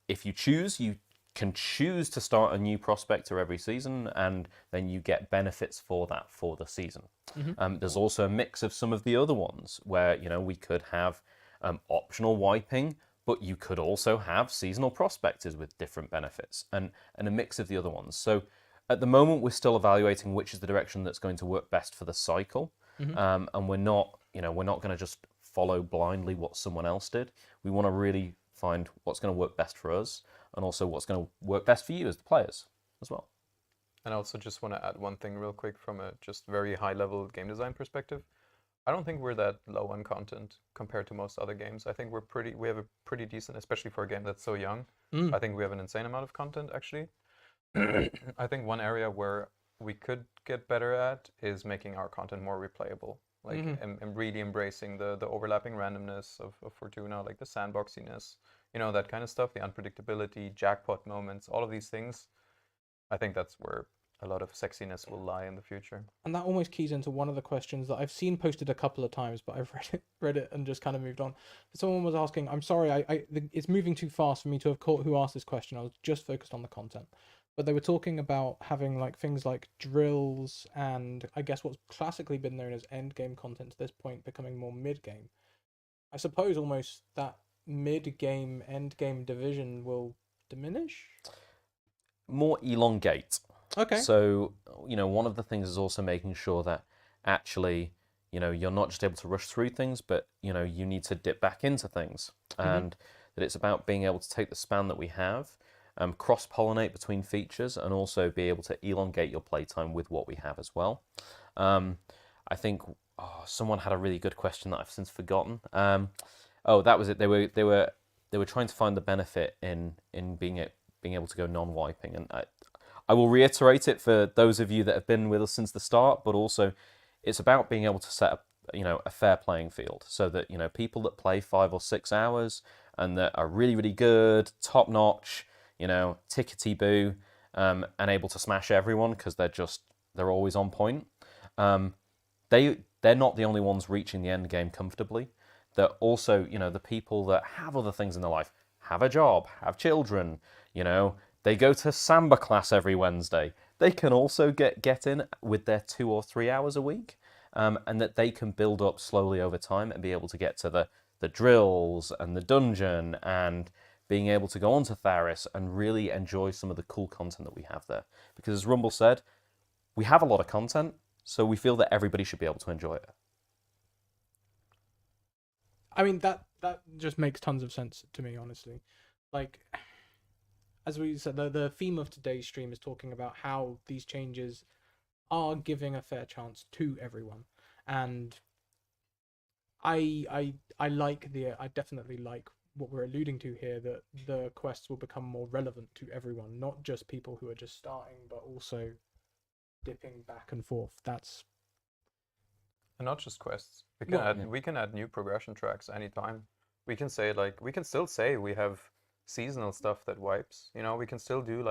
if you choose, you can choose to start a new prospector every season, and then you get benefits for that for the season. There's also a mix of some of the other ones where we could have optional wiping, but you could also have seasonal prospectors with different benefits, and a mix of the other ones. So at the moment, we're still evaluating which is the direction that's going to work best for the cycle, and we're not going to just follow blindly what someone else did. We want to really find what's going to work best for us, and also what's going to work best for you as the players as well. And I also just want to add one thing real quick from a just very high level game design perspective. I don't think we're that low on content compared to most other games. I think we have a pretty decent, especially for a game that's so young. I think we have an insane amount of content actually. I think one area where we could get better at is making our content more replayable. Like and really embracing the overlapping randomness of Fortuna, like the sandboxiness, that kind of stuff, the unpredictability, jackpot moments, all of these things. I think that's where a lot of sexiness will lie in the future. And that almost keys into one of the questions that I've seen posted a couple of times, but I've read it and just kind of moved on. Someone was asking, I'm sorry, it's moving too fast for me to have caught who asked this question. I was just focused on the content. But they were talking about having like things like drills and I guess what's classically been known as end game content to this point becoming more mid game. I suppose almost that mid game, end game division will diminish. More elongate. Okay. So, one of the things is also making sure that actually, you're not just able to rush through things, but, you need to dip back into things. And that it's about being able to take the span that we have, cross-pollinate between features, and also be able to elongate your playtime with what we have as well. I think someone had a really good question that I've since forgotten. That was it. They were trying to find the benefit in being able to go non-wiping, and I will reiterate it for those of you that have been with us since the start, but also it's about being able to set up a fair playing field so that people that play 5 or 6 hours and that are really, really good, top notch, tickety boo, and able to smash everyone because they're always on point. They're not the only ones reaching the end game comfortably. They're also the people that have other things in their life, have a job, have children, they go to Samba class every Wednesday. They can also get in with their 2 or 3 hours a week, and that they can build up slowly over time and be able to get to the drills and the dungeon and being able to go on to Tharis and really enjoy some of the cool content that we have there. Because as Rumble said, we have a lot of content, so we feel that everybody should be able to enjoy it. I mean, that just makes tons of sense to me, honestly. Like, as we said, the theme of today's stream is talking about how these changes are giving a fair chance to everyone. And I definitely like what we're alluding to here, that the quests will become more relevant to everyone, not just people who are just starting, but also dipping back and forth. And not just quests. We can add new progression tracks anytime. We can still say we have seasonal stuff that wipes. We can still do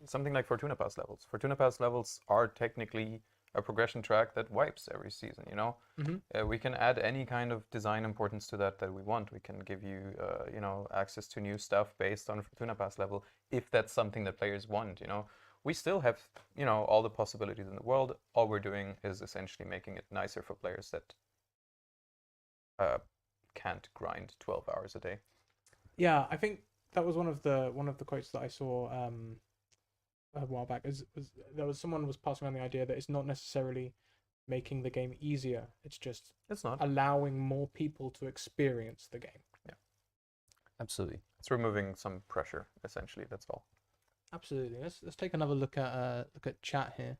something like Fortuna Pass levels. Fortuna Pass levels are technically a progression track that wipes every season. We can add any kind of design importance to that we want. We can give you access to new stuff based on Fortuna Pass level if that's something that players want. We still have, all the possibilities in the world. All we're doing is essentially making it nicer for players that can't grind 12 hours a day. Yeah, I think that was one of the quotes that I saw a while back. Someone was passing on the idea that it's not necessarily making the game easier. It's not allowing more people to experience the game. Yeah, absolutely. It's removing some pressure. Essentially, that's all. Absolutely. Let's take another look at chat here.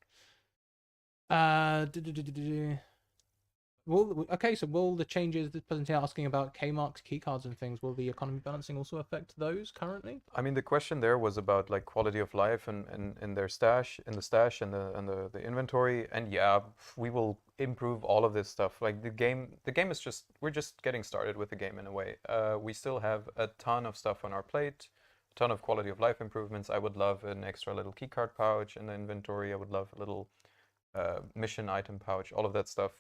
Okay, so will the changes this person here asking about K marks, key cards, and things? Will the economy balancing also affect those currently? I mean, the question there was about like quality of life and their stash, in the stash and the inventory. And yeah, we will improve all of this stuff. Like the game is just we're just getting started with the game in a way. We still have a ton of stuff on our plate, a ton of quality of life improvements. I would love an extra little keycard pouch in the inventory. I would love a little mission item pouch. All of that stuff.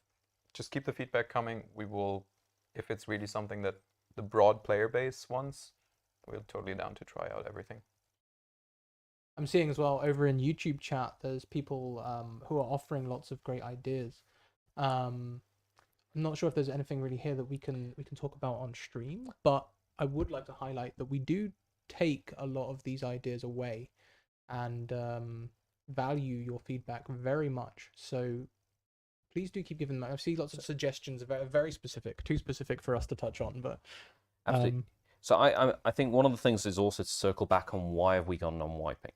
Just keep the feedback coming. We will, if it's really something that the broad player base wants, we're totally down to try out everything. I'm seeing as well over in YouTube chat, there's people who are offering lots of great ideas. I'm not sure if there's anything really here that we can talk about on stream, but I would like to highlight that we do take a lot of these ideas away and value your feedback very much. So please do keep giving them. I see lots of suggestions, very specific, too specific for us to touch on, but Absolutely. So I think one of the things is also to circle back on why have we gone non-wiping.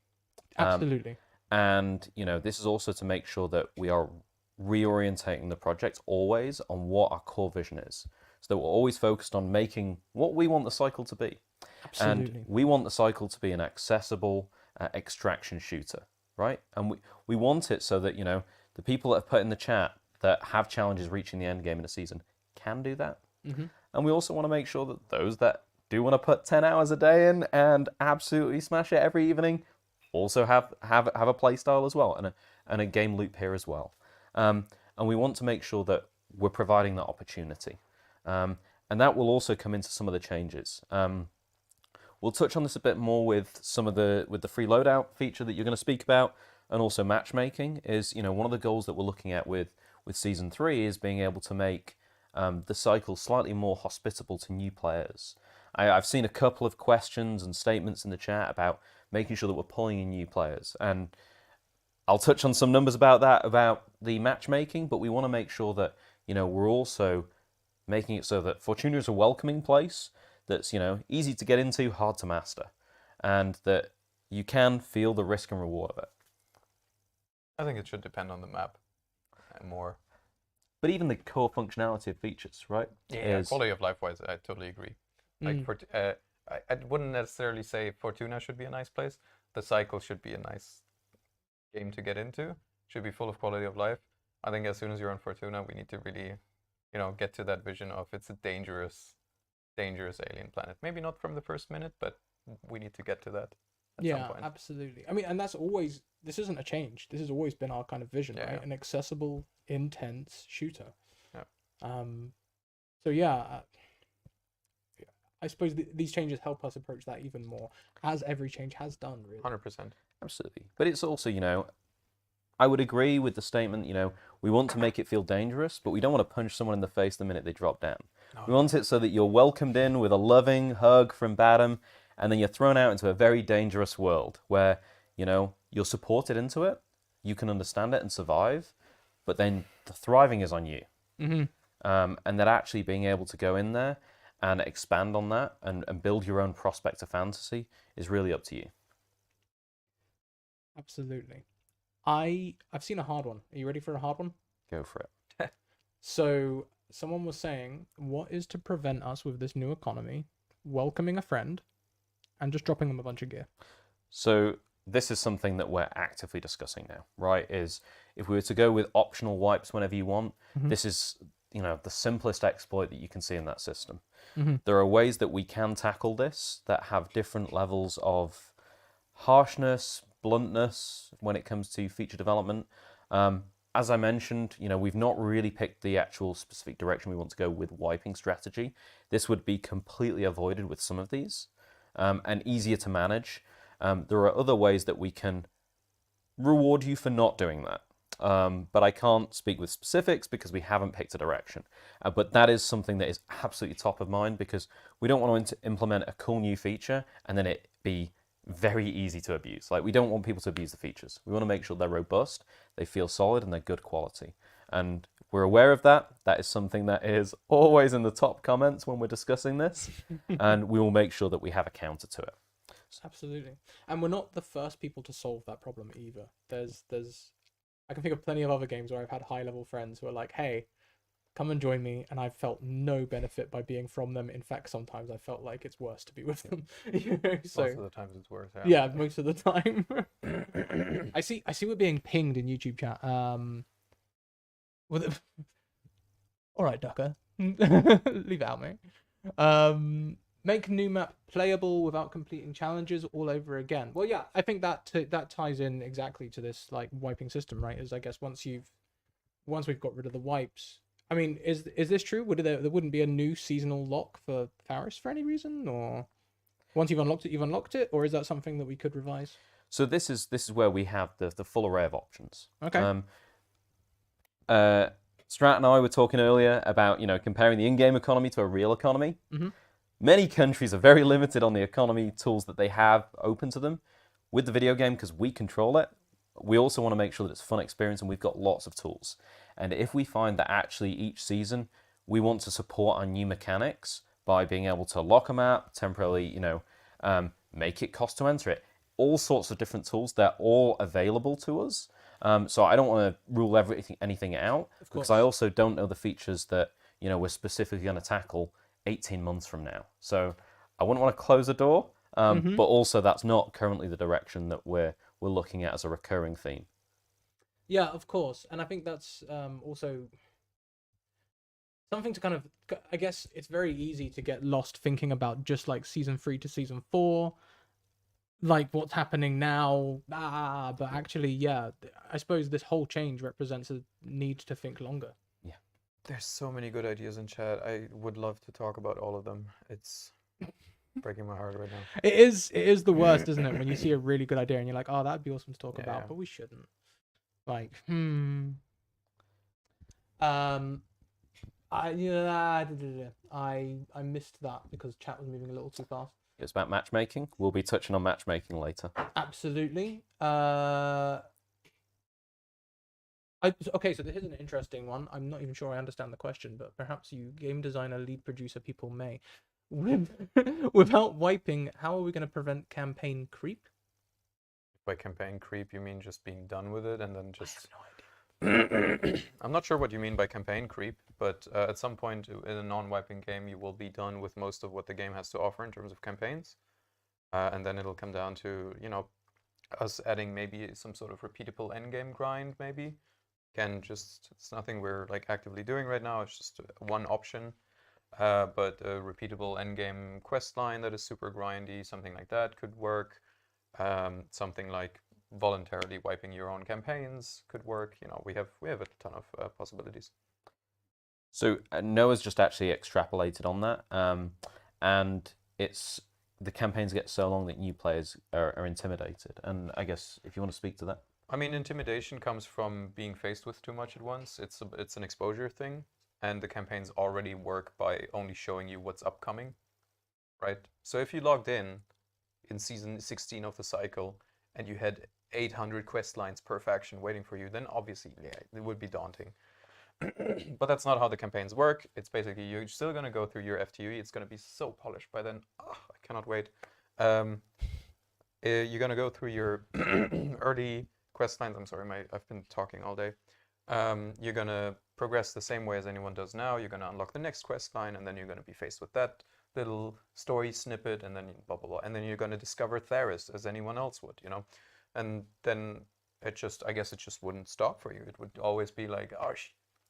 absolutely. And, this is also to make sure that we are reorientating the project always on what our core vision is. So that we're always focused on making what we want the cycle to be. Absolutely. And we want the cycle to be an accessible extraction shooter, right? And we want it so that, the people that have put in the chat that have challenges reaching the end game in a season can do that. Mm-hmm. And we also want to make sure that those that do want to put 10 hours a day in and absolutely smash it every evening also have a play style as well and a game loop here as well. And we want to make sure that we're providing that opportunity. And that will also come into some of the changes. We'll touch on this a bit more with the free loadout feature that you're going to speak about, and also matchmaking is one of the goals that we're looking at with season 3 is being able to make the cycle slightly more hospitable to new players. I've seen a couple of questions and statements in the chat about making sure that we're pulling in new players, and I'll touch on some numbers about that, about the matchmaking, but we want to make sure that we're also making it so that Fortuna is a welcoming place that's easy to get into, hard to master, and that you can feel the risk and reward of it. I think it should depend on the map more. But even the core functionality of features, right? Yeah, quality of life wise, I totally agree. Like I wouldn't necessarily say Fortuna should be a nice place. The cycle should be a nice game to get into. Should be full of quality of life. I think as soon as you're on Fortuna, we need to really, get to that vision of it's a dangerous alien planet. Maybe not from the first minute, but we need to get to that at some point. Absolutely. I mean, and this isn't a change. This has always been our kind of vision, right? An accessible, intense shooter. Yeah. So yeah, I suppose these changes help us approach that even more, as every change has done, really. 100%. Absolutely. But it's also, I would agree with the statement, we want to make it feel dangerous, but we don't want to punch someone in the face the minute they drop down. No. We want it so that you're welcomed in with a loving hug from Badham, and then you're thrown out into a very dangerous world where, you're supported into it, you can understand it and survive, but then the thriving is on you. Mm-hmm. And that actually being able to go in there and expand on that and build your own Prospector fantasy is really up to you. Absolutely. I've seen a hard one. Are you ready for a hard one? Go for it. So someone was saying, what is to prevent us with this new economy welcoming a friend and just dropping them a bunch of gear? So this is something that we're actively discussing now, right? Is if we were to go with optional wipes whenever you want, this is, the simplest exploit that you can see in that system. Mm-hmm. There are ways that we can tackle this that have different levels of harshness, bluntness when it comes to feature development. As I mentioned, we've not really picked the actual specific direction we want to go with wiping strategy. This would be completely avoided with some of these and easier to manage. There are other ways that we can reward you for not doing that. But I can't speak with specifics because we haven't picked a direction. But that is something that is absolutely top of mind because we don't want to implement a cool new feature and then it be very easy to abuse. Like, we don't want people to abuse the features. We want to make sure they're robust, they feel solid, and they're good quality. And we're aware of that. That is something that is always in the top comments when we're discussing this. And we will make sure that we have a counter to it. Absolutely. And we're not the first people to solve that problem either. I can think of plenty of other games where I've had high-level friends who are like, hey, come and join me, and I felt no benefit by being from them. In fact, sometimes I felt like it's worse to be with them. So Most of the times it's worse. yeah, most of the time. I see we're being pinged in YouTube chat. With all right, Ducker. Leave it out, mate. Make new map playable without completing challenges all over again. Well, yeah, I think that that ties in exactly to this like wiping system, right? Is I guess once we've got rid of the wipes. I mean, is this true? Would there wouldn't be a new seasonal lock for Faris for any reason, or once you've unlocked it, or is that something that we could revise? So this is where we have the full array of options. Okay. Strat and I were talking earlier about comparing the in-game economy to a real economy. Mm-hmm. Many countries are very limited on the economy tools that they have open to them with the video game because we control it. We also want to make sure that it's a fun experience and we've got lots of tools. And if we find that actually each season we want to support our new mechanics by being able to lock a map, temporarily, make it cost to enter it, all sorts of different tools, they're all available to us. So I don't want to rule anything out because I also don't know the features that we're specifically going to tackle 18 months from now. So I wouldn't want to close the door, but also that's not currently the direction that we're looking at as a recurring theme. Yeah, of course, and I think that's also something to kind of. I guess it's very easy to get lost thinking about just like season 3 to season 4. Like what's happening now, but actually, yeah, I suppose this whole change represents a need to think longer. Yeah, there's so many good ideas in chat. I would love to talk about all of them. It's breaking my heart right now. It is the worst, isn't it? When you see a really good idea and you're like, oh, that'd be awesome to talk about, but we shouldn't. Like, I missed that because chat was moving a little too fast. It's about matchmaking. We'll be touching on matchmaking later. Absolutely. Okay, so here's an interesting one. I'm not even sure I understand the question, but perhaps you game designer, lead producer people may. Without wiping, how are we going to prevent campaign creep? By campaign creep, you mean just being done with it and then just... I have no idea. I'm not sure what you mean by campaign creep, but at some point in a non-wiping game, you will be done with most of what the game has to offer in terms of campaigns. And then it'll come down to, us adding maybe some sort of repeatable endgame grind, maybe. It's nothing we're like actively doing right now, it's just one option. But a repeatable endgame quest line that is super grindy, something like that could work. Something like voluntarily wiping your own campaigns could work. We have a ton of possibilities. So Noah's just actually extrapolated on that, and it's the campaigns get so long that new players are intimidated. And I guess if you want to speak to that. I mean, intimidation comes from being faced with too much at once. It's an exposure thing, and the campaigns already work by only showing you what's upcoming, right? So if you logged in season 16 of the cycle and you had 800 quest lines per faction waiting for you, then obviously, yeah, it would be daunting. But that's not how the campaigns work. It's basically you're still going to go through your FTE. It's going to be so polished by then. Oh, I cannot wait. You're going to go through your early quest lines. I'm sorry, I've been talking all day. You're going to progress the same way as anyone does now. You're going to unlock the next quest line, and then you're going to be faced with that little story snippet, and then blah, blah, blah. And then you're going to discover Theris as anyone else would, And then I guess it just wouldn't stop for you. It would always be like, oh,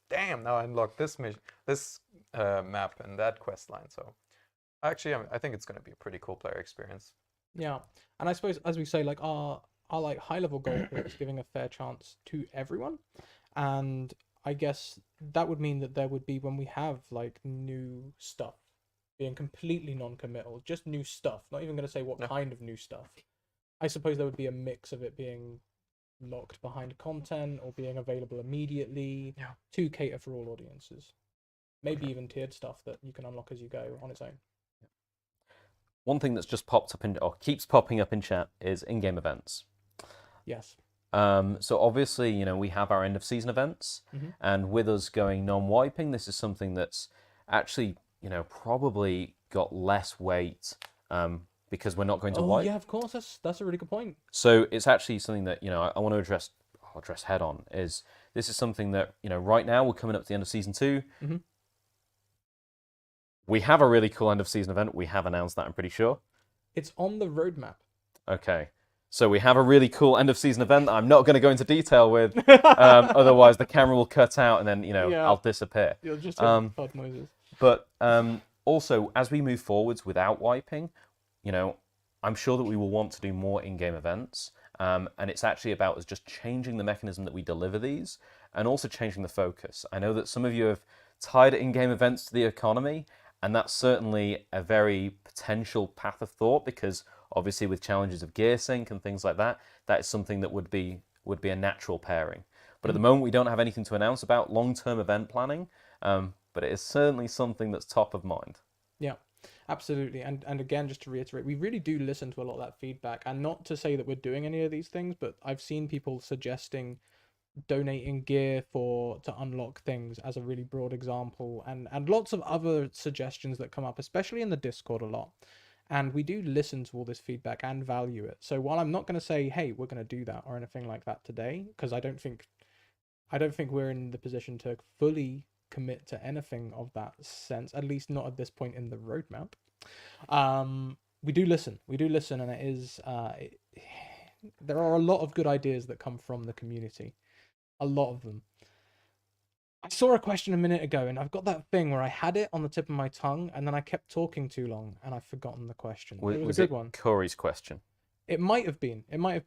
damn, now I unlocked this map and that quest line. So actually, I think it's going to be a pretty cool player experience. Yeah, and I suppose as we say, like our like high level goal here is giving a fair chance to everyone, and I guess that would mean that there would be, when we have like new stuff, being completely non-committal, just new stuff. Not even going to say what kind of new stuff. I suppose there would be a mix of it being locked behind content or being available immediately to cater for all audiences. Maybe even tiered stuff that you can unlock as you go on its own. One thing that's just popped up or keeps popping up in chat is in-game events. Yes. So obviously, we have our end of season events, and with us going non-wiping, this is something that's actually, probably got less weight because we're not going to wipe. Yeah, of course. That's a really good point. So it's actually something that I want to address head on is This is something that, right now we're coming up to the end of Season 2. Mm-hmm. We have a really cool end of season event. We have announced that, I'm pretty sure. It's on the roadmap. Okay. So we have a really cool end of season event that I'm not going to go into detail with. Otherwise, the camera will cut out and then, Yeah. I'll disappear. You'll just hear thud noises. But also, as we move forwards without wiping, I'm sure that we will want to do more in-game events. And it's actually about us just changing the mechanism that we deliver these and also changing the focus. I know that some of you have tied in-game events to the economy, and that's certainly a very potential path of thought because obviously with challenges of gear sync and things like that, that is something that would be a natural pairing. But at the moment, we don't have anything to announce about long-term event planning, but it is certainly something that's top of mind. Yeah, absolutely. And again, just to reiterate, we really do listen to a lot of that feedback. And not to say that we're doing any of these things, but I've seen people suggesting donating gear to unlock things as a really broad example, and lots of other suggestions that come up, especially in the Discord a lot. And we do listen to all this feedback and value it. So while I'm not going to say, hey, we're going to do that or anything like that today, because I don't think we're in the position to fully commit to anything of that sense, at least not at this point in the roadmap. We do listen, and it is there are a lot of good ideas that come from the community. A lot of them. I saw a question a minute ago, and I've got that thing where I had it on the tip of my tongue, and then I kept talking too long, and I've forgotten the question. It was a good one. Corey's question? It might have been. I mean,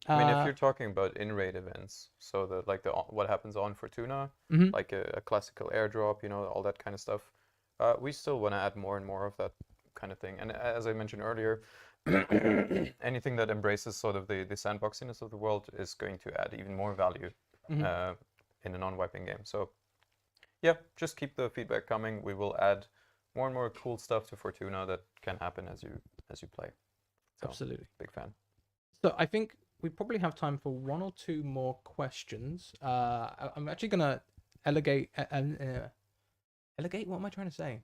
if you're talking about in-raid events, so what happens on Fortuna, like a classical airdrop, all that kind of stuff, we still want to add more and more of that kind of thing. And as I mentioned earlier, anything that embraces sort of the sandboxiness of the world is going to add even more value in a non-wiping game. So yeah, just keep the feedback coming. We will add more and more cool stuff to Fortuna that can happen as you play. So, absolutely. Big fan. So I think we probably have time for one or two more questions. I'm actually gonna elegate. Elegate? What am I trying to say?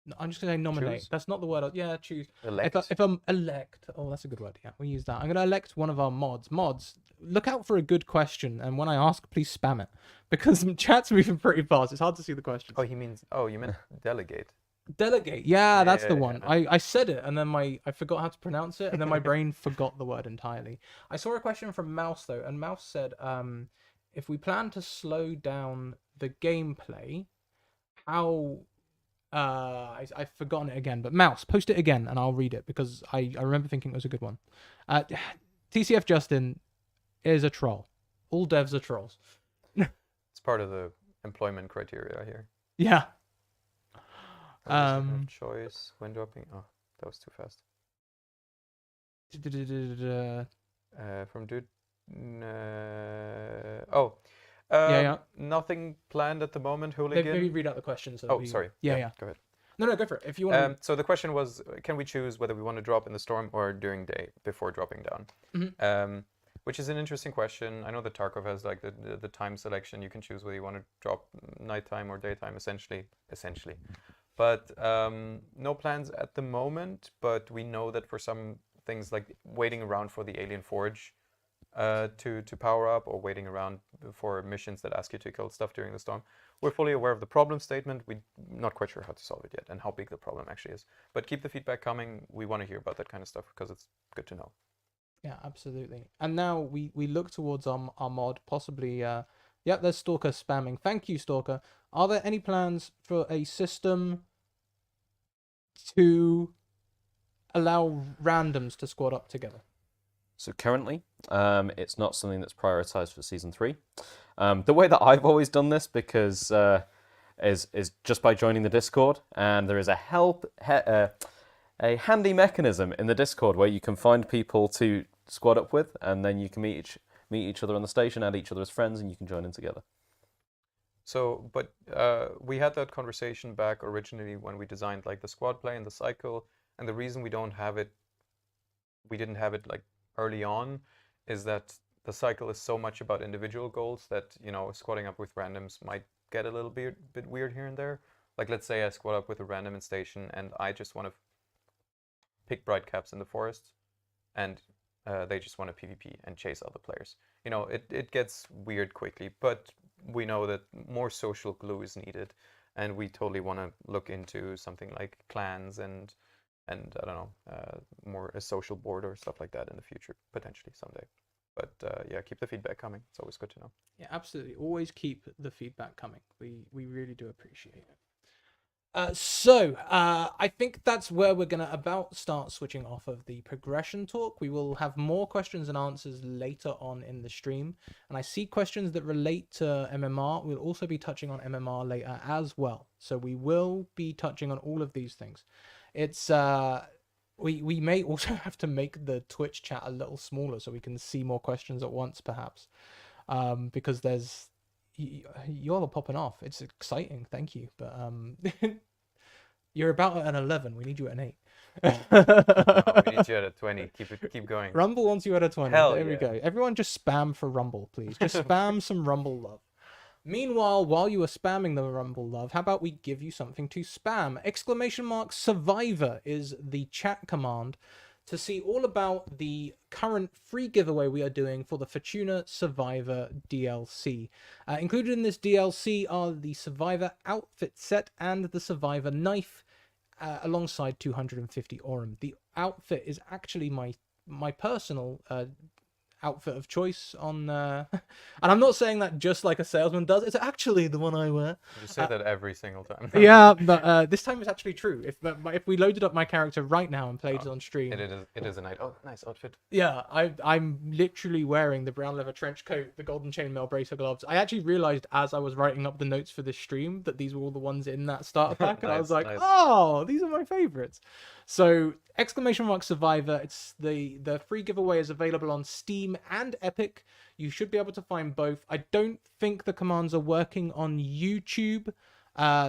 No, I'm just gonna say nominate. Choose? That's not the word. Yeah, choose. Elect. If I'm elect, oh, that's a good word. Yeah, we'll use that. I'm gonna elect one of our mods. Mods, look out for a good question, and when I ask, please spam it because chat's moving pretty fast. It's hard to see the questions. You meant delegate. Delegate. Yeah, that's the yeah, one. yeah. I said it, and then I forgot how to pronounce it, and then my brain forgot the word entirely. I saw a question from Mouse though, and Mouse said, if we plan to slow down the gameplay, how I've forgotten it again, but Mouse, post it again and I'll read it because I remember thinking it was a good one. TCF Justin is a troll. All devs are trolls. It's part of the employment criteria here. Yeah. Choice when dropping. Oh, that was too fast. From dude. Yeah. Nothing planned at the moment, Hooligan. Maybe read out the question. Sorry. Yeah. Go ahead. No, go for it. If you want. So the question was, can we choose whether we want to drop in the storm or during day before dropping down? Which is an interesting question. I know that Tarkov has like the time selection. You can choose whether you want to drop nighttime or daytime, essentially. But no plans at the moment. But we know that for some things like waiting around for the Alien Forge to power up, or waiting around for missions that ask you to kill stuff during the storm, we're fully aware of the problem statement. We're not quite sure how to solve it yet and how big the problem actually is. But keep the feedback coming. We want to hear about that kind of stuff because it's good to know. Yeah, absolutely. And now we look towards our mod, possibly. Yep, there's Stalker spamming. Thank you, Stalker. Are there any plans for a system to allow randoms to squad up together? So currently, it's not something that's prioritized for Season 3. The way that I've always done this, because is just by joining the Discord, and there is a handy mechanism in the Discord where you can find people to squad up with, and then you can meet each other on the station, add each other as friends, and you can join in together. So, but we had that conversation back originally when we designed like the squad play and the cycle, and the reason we didn't have it like early on is that the cycle is so much about individual goals that, squatting up with randoms might get a little bit weird here and there. Like, let's say I squat up with a random in station and I just want to pick bright caps in the forest, and they just want to PvP and chase other players. You know, it gets weird quickly, but we know that more social glue is needed, and we totally want to look into something like clans and I don't know, more a social board or stuff like that in the future, potentially someday. But yeah, keep the feedback coming. It's always good to know. Yeah, absolutely. Always keep the feedback coming. We really do appreciate it. I think that's where we're going to about start switching off of the progression talk. We will have more questions and answers later on in the stream. And I see questions that relate to MMR. We'll also be touching on MMR later as well. So we will be touching on all of these things. It's we may also have to make the Twitch chat a little smaller so we can see more questions at once, perhaps. Because there's you're all popping off. It's exciting, thank you. But you're about at an 11. We need you at an 8. No, we need you at a 20. Keep going. Rumble wants you at a 20. Hell there we yeah. go. Everyone just spam for Rumble, please. Just spam some Rumble love. Meanwhile, while you are spamming the Rumble love, how about we give you something to spam? !Survivor is the chat command to see all about the current free giveaway we are doing for the Fortuna Survivor DLC. Included in this DLC are the Survivor outfit set and the Survivor knife, alongside 250 Aurum. The outfit is actually my personal outfit of choice on and I'm not saying that just like a salesman does. It's actually the one I wear. You say that every single time. Yeah, but this time it's actually true. If we loaded up my character right now and played it on stream, it is a night. Oh, nice outfit. yeah, I'm literally wearing the brown leather trench coat, the golden chainmail bracer gloves. I actually realized as I was writing up the notes for this stream that these were all the ones in that starter pack, and I was like, nice. oh, these are my favorites. So !Survivor, it's the free giveaway is available on Steam and Epic. You should be able to find both. I don't think the commands are working on YouTube.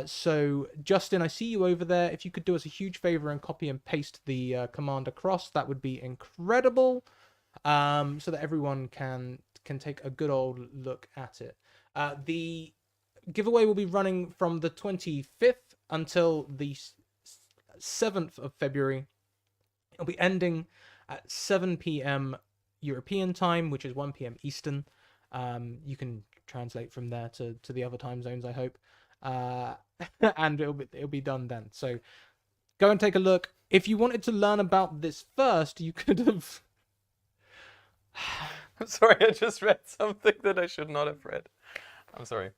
So Justin, I see you over there. If you could do us a huge favor and copy and paste the command across, that would be incredible. So that everyone can take a good old look at it. The giveaway will be running from the 25th until the 7th of February. It'll be ending at 7 p.m. European time, which is 1 p.m. Eastern. You can translate from there to the other time zones, I hope. And it'll be done then. So go and take a look. If you wanted to learn about this first, you could have. I'm sorry, I just read something that I should not have read. I'm sorry.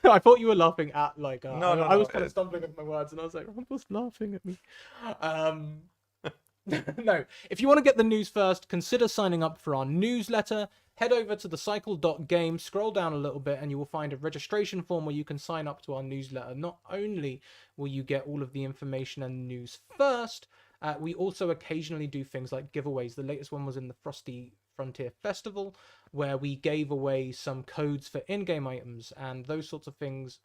I thought you were laughing at like No, I was no, kind of stumbling at my words and I was like, Rumble's laughing at me. No, if you want to get the news first, consider signing up for our newsletter. Head over to thecycle.game, scroll down a little bit, and you will find a registration form where you can sign up to our newsletter. Not only will you get all of the information and news first, we also occasionally do things like giveaways. The latest one was in the Frosty Frontier Festival, where we gave away some codes for in-game items, and those sorts of things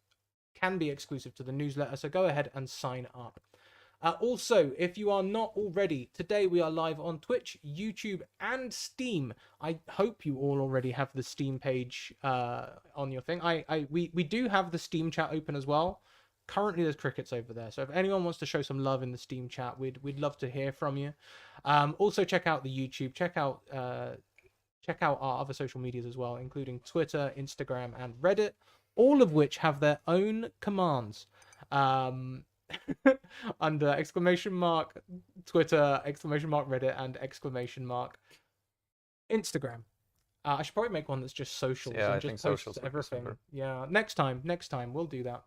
can be exclusive to the newsletter, so go ahead and sign up. Also, if you are not already, today we are live on Twitch, YouTube, and Steam. I hope you all already have the Steam page on your thing. We do have the Steam chat open as well. Currently, there's crickets over there, so if anyone wants to show some love in the Steam chat, we'd love to hear from you. Also, check out the YouTube. Check out our other social medias as well, including Twitter, Instagram, and Reddit, all of which have their own commands. Under ! Twitter, ! Reddit, and ! Instagram. I should probably make one that's just socials. Yeah, and I just think posts socials would be everything. super. Yeah, next time we'll do that.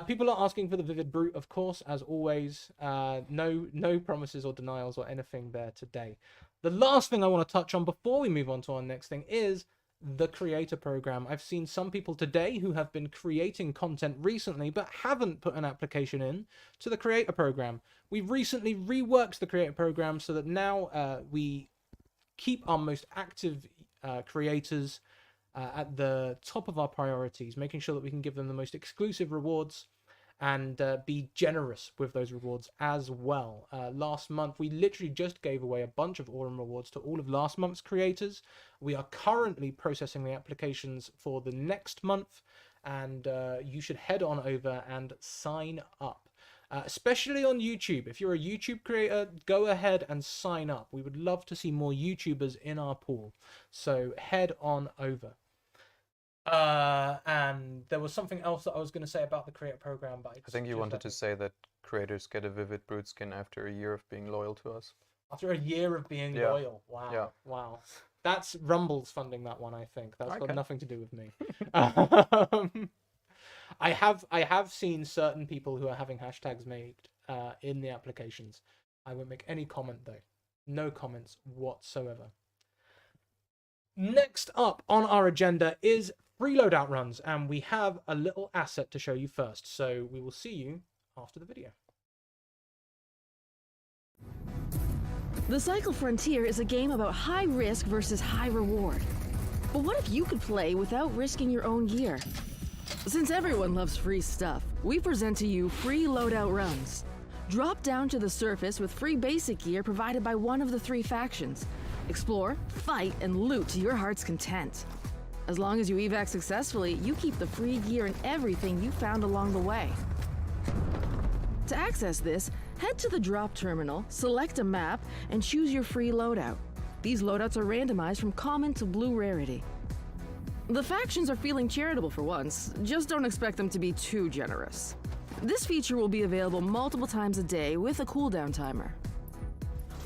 People are asking for the Vivid Brute, of course, as always. No promises or denials or anything there today. The last thing I want to touch on before we move on to our next thing is the creator program. I've seen some people today who have been creating content recently but haven't put an application in to the creator program. We've recently reworked the creator program so that now we keep our most active creators at the top of our priorities, making sure that we can give them the most exclusive rewards and be generous with those rewards as well. Last month, we literally just gave away a bunch of Aurum rewards to all of last month's creators. We are currently processing the applications for the next month, and you should head on over and sign up. especially on YouTube. If you're a YouTube creator, go ahead and sign up. We would love to see more YouTubers in our pool. So head on over. And there was something else that I was going to say about the creator program, but I think you wanted to say that creators get a vivid brute skin after a year of being loyal to us. After a year of being Yeah. loyal. Wow. Yeah. Wow. That's Rumble's funding that one, I think. That's got Okay. nothing to do with me. I have seen certain people who are having hashtags made in the applications. I won't make any comment though. No comments whatsoever. Next up on our agenda is free loadout runs, and we have a little asset to show you first. So we will see you after the video. The Cycle Frontier is a game about high risk versus high reward. But what if you could play without risking your own gear? Since everyone loves free stuff, we present to you free loadout runs. Drop down to the surface with free basic gear provided by one of the 3 factions. Explore, fight, and loot to your heart's content. As long as you evac successfully, you keep the free gear and everything you found along the way. To access this, head to the drop terminal, select a map, and choose your free loadout. These loadouts are randomized from common to blue rarity. The factions are feeling charitable for once, just don't expect them to be too generous. This feature will be available multiple times a day with a cooldown timer.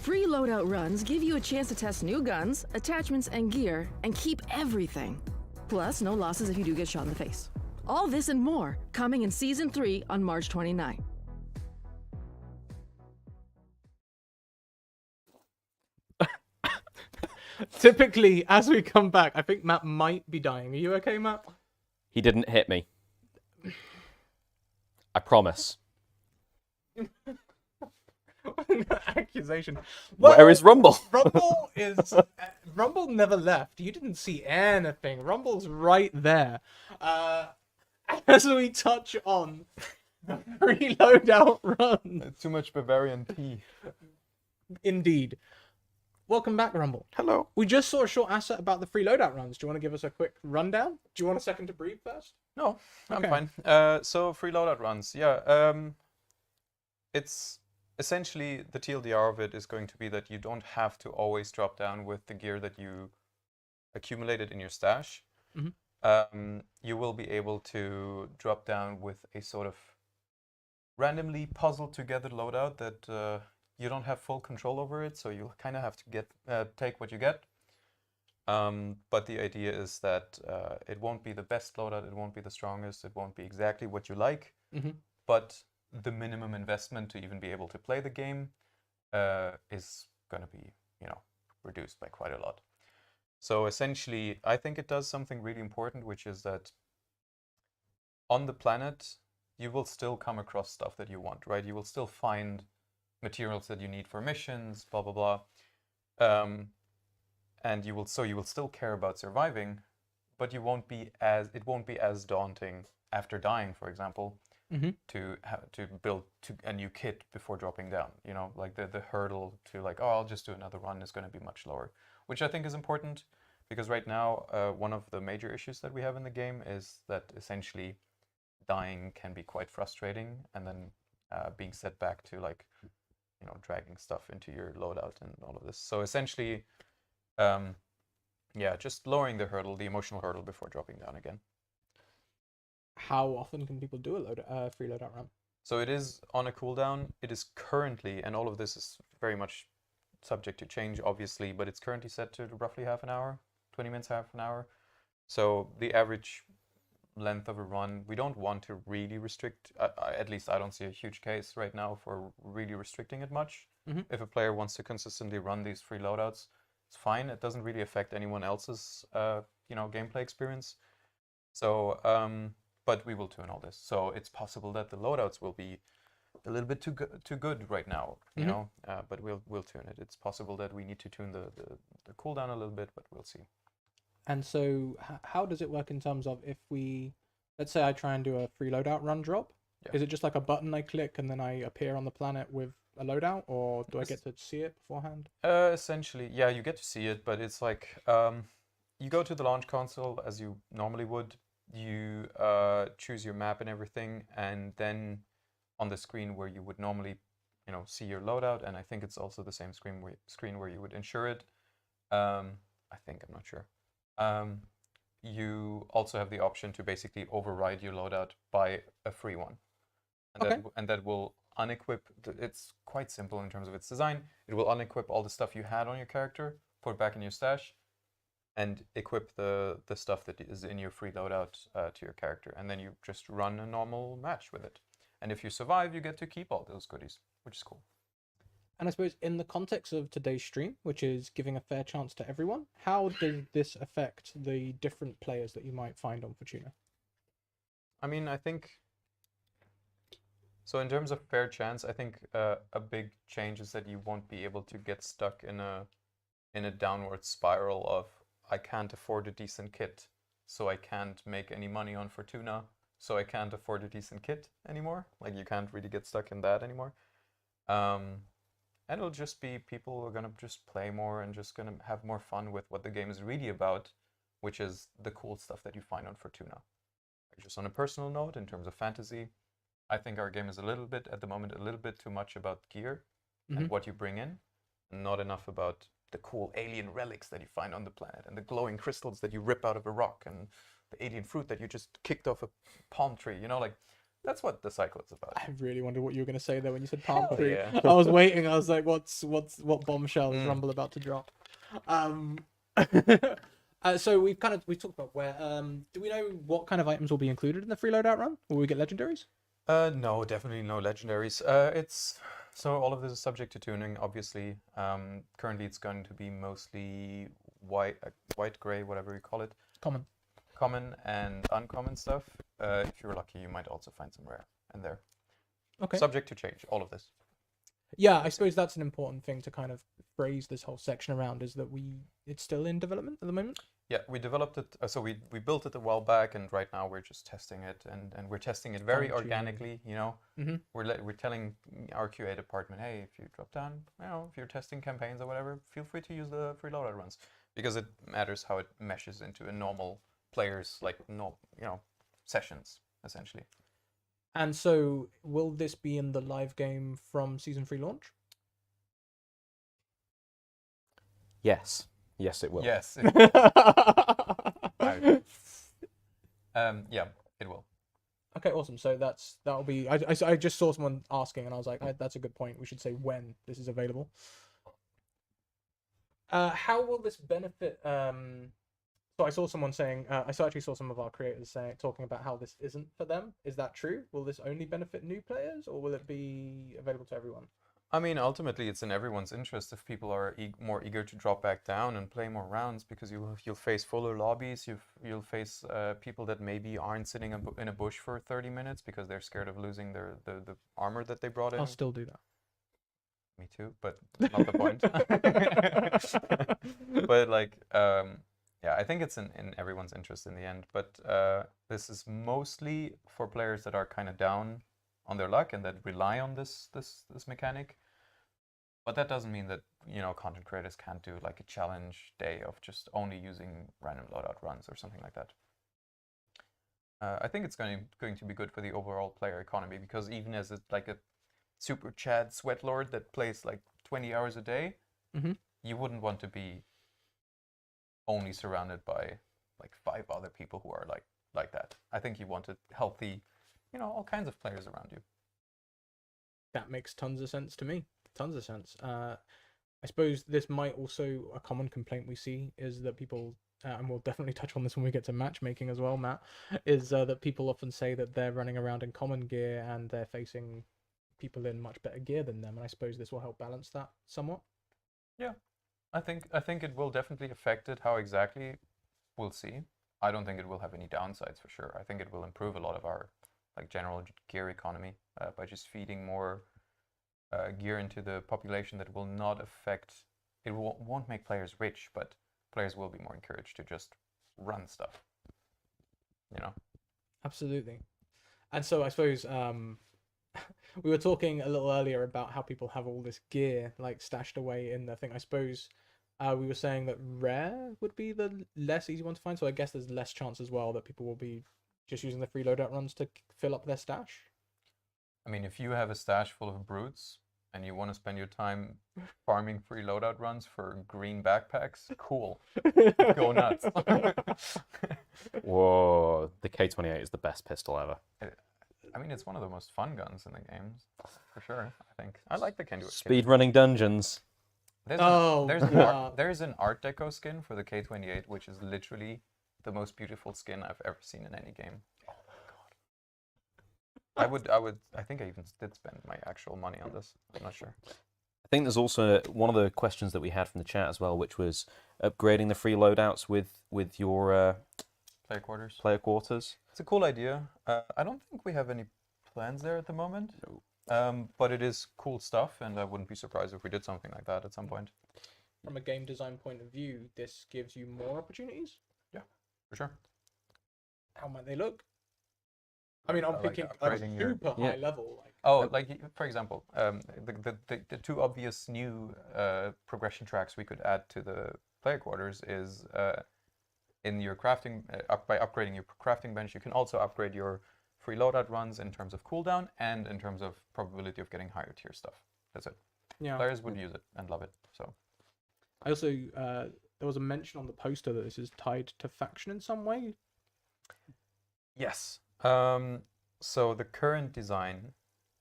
Free loadout runs give you a chance to test new guns, attachments, and gear, and keep everything. Plus, no losses if you do get shot in the face. All this and more, coming in Season 3 on March 29. Typically, as we come back, I think Matt might be dying. Are you okay, Matt? He didn't hit me. I promise. Accusation. Where is Rumble? Rumble is Rumble never left. You didn't see anything. Rumble's right there. As we touch on the free loadout run. Too much Bavarian tea. Indeed. Welcome back, Rumble. Hello. We just saw a short asset about the free loadout runs. Do you want to give us a quick rundown? Do you want a second to breathe first? No, I'm Okay. fine. So free loadout runs. Yeah. It's essentially the TLDR of it is going to be that you don't have to always drop down with the gear that you accumulated in your stash. You will be able to drop down with a sort of randomly puzzled together loadout that you don't have full control over it, so you kind of have to take what you get. But the idea is that it won't be the best loadout, it won't be the strongest, it won't be exactly what you like, but the minimum investment to even be able to play the game is going to be, reduced by quite a lot. So essentially, I think it does something really important, which is that on the planet, you will still come across stuff that you want, right? You will still find materials that you need for missions, blah, blah, blah. And you will still care about surviving, but it won't be as daunting after dying, for example, to build a new kit before dropping down. Like the hurdle to like, oh, I'll just do another run is going to be much lower, which I think is important because right now one of the major issues that we have in the game is that essentially dying can be quite frustrating, and then being set back to like, dragging stuff into your loadout and all of this. So essentially, just lowering the hurdle, the emotional hurdle before dropping down again. How often can people do a free loadout run? So it is on a cooldown. It is currently, and all of this is very much subject to change, obviously, but it's currently set to roughly half an hour, 20 minutes, half an hour. So the average length of a run, we don't want to really restrict, at least I don't see a huge case right now for really restricting it much. If a player wants to consistently run these free loadouts, it's fine. It doesn't really affect anyone else's gameplay experience. So but we will tune all this, so it's possible that the loadouts will be a little bit too good right now, but we'll tune it. It's possible that we need to tune the cooldown a little bit, but we'll see. And so how does it work in terms of if let's say I try and do a free loadout run drop, is it just like a button I click and then I appear on the planet with a loadout, or do I get to see it beforehand? Essentially, yeah, you get to see it, but it's like you go to the launch console as you normally would, you choose your map and everything, and then on the screen where you would normally, see your loadout, and I think it's also the same screen where you would insure it. I think, I'm not sure. You also have the option to basically override your loadout by a free one, and that will unequip. It's quite simple in terms of its design. It will unequip all the stuff you had on your character, put it back in your stash, and equip the stuff that is in your free loadout to your character, and then you just run a normal match with it. And if you survive, you get to keep all those goodies, which is cool. And I suppose in the context of today's stream, which is giving a fair chance to everyone, how does this affect the different players that you might find on Fortuna? I mean, I think, so in terms of fair chance, I think a big change is that you won't be able to get stuck in a downward spiral of, I can't afford a decent kit, so I can't make any money on Fortuna, so I can't afford a decent kit anymore. Like, you can't really get stuck in that anymore. And it'll just be people who are going to just play more and just going to have more fun with what the game is really about, which is the cool stuff that you find on Fortuna. Just on a personal note, in terms of fantasy, I think our game is at the moment, a little bit too much about gear and what you bring in, and not enough about the cool alien relics that you find on the planet, and the glowing crystals that you rip out of a rock, and the alien fruit that you just kicked off a palm tree. Like, that's what the cycle is about. I really wondered what you were going to say there when you said palm tree. Yeah. I was waiting. I was like, what bombshell is Rumble about to drop? So we've talked about where. Do we know what kind of items will be included in the free loadout run? Will we get legendaries? No, definitely no legendaries. So all of this is subject to tuning, obviously. Currently, it's going to be mostly white, gray, whatever you call it. Common and uncommon stuff. If you're lucky, you might also find some rare in there. Okay. Subject to change, all of this. Yeah, I suppose that's an important thing to kind of phrase this whole section around, is that it's still in development at the moment. Yeah, we developed it. So we built it a while back, and right now we're just testing it, and we're testing it very organically. We're telling our QA department, hey, if you drop down, if you're testing campaigns or whatever, feel free to use the free loadout runs, because it matters how it meshes into a normal player's sessions, essentially. And so, will this be in the live game from Season 3 launch? Yes, it will. Yes. Yeah, it will. Okay, awesome. So that'll be. I just saw someone asking, and I was like, that's a good point. We should say when this is available. How will this benefit? So I saw someone saying, I actually saw some of our creators talking about how this isn't for them. Is that true? Will this only benefit new players, or will it be available to everyone? I mean, ultimately, it's in everyone's interest if people are more eager to drop back down and play more rounds, because you'll face fuller lobbies. You'll face people that maybe aren't sitting in a bush for 30 minutes because they're scared of losing the armor that they brought in. I'll still do that. Me too, but not the point. But yeah, I think it's in everyone's interest in the end. But this is mostly for players that are kind of down on their luck and that rely on this mechanic. But that doesn't mean that content creators can't do like a challenge day of just only using random loadout runs or something like that. I think it's going to be good for the overall player economy, because even as like a super Chad sweatlord that plays like 20 hours a day, you wouldn't want to be only surrounded by like 5 other people who are like that. I think you want a healthy, all kinds of players around you. That makes tons of sense to me. Tons of sense. I suppose this might also, a common complaint we see is that people, and we'll definitely touch on this when we get to matchmaking as well, Matt, is that people often say that they're running around in common gear and they're facing people in much better gear than them. And I suppose this will help balance that somewhat. Yeah. I think it will definitely affect it. How exactly, we'll see. I don't think it will have any downsides for sure. I think it will improve a lot of our general gear economy by just feeding more gear into the population that will not affect. It won't make players rich, but players will be more encouraged to just run stuff. Absolutely. And so I suppose we were talking a little earlier about how people have all this gear stashed away in the thing. I suppose we were saying that rare would be the less easy one to find. So I guess there's less chance as well that people will be just using the free loadout runs to fill up their stash. I mean, if you have a stash full of brutes and you want to spend your time farming free loadout runs for green backpacks, cool. Go nuts. Whoa, the K28 is the best pistol ever. I mean, it's one of the most fun guns in the games, for sure, I think. I like the K28. Speed running dungeons. There's there's an Art Deco skin for the K28, which is literally the most beautiful skin I've ever seen in any game. Oh my god. I think I even did spend my actual money on this. I'm not sure. I think there's also one of the questions that we had from the chat as well, which was upgrading the free loadouts with your Player quarters. quarters. It's a cool idea. I don't think we have any plans there at the moment. No. But it is cool stuff, and I wouldn't be surprised if we did something like that at some point. From a game design point of view, this gives you more opportunities? Yeah, for sure. How might they look? I mean, I'm Like thinking upgrading your- super high level. For example, the two obvious new progression tracks we could add to the player quarters is in your crafting, by upgrading your crafting bench, you can also upgrade your free loadout runs in terms of cooldown and in terms of probability of getting higher tier stuff. That's it. Yeah. Players would use it and love it. So I also there was a mention on the poster that this is tied to faction in some way. yes. So the current design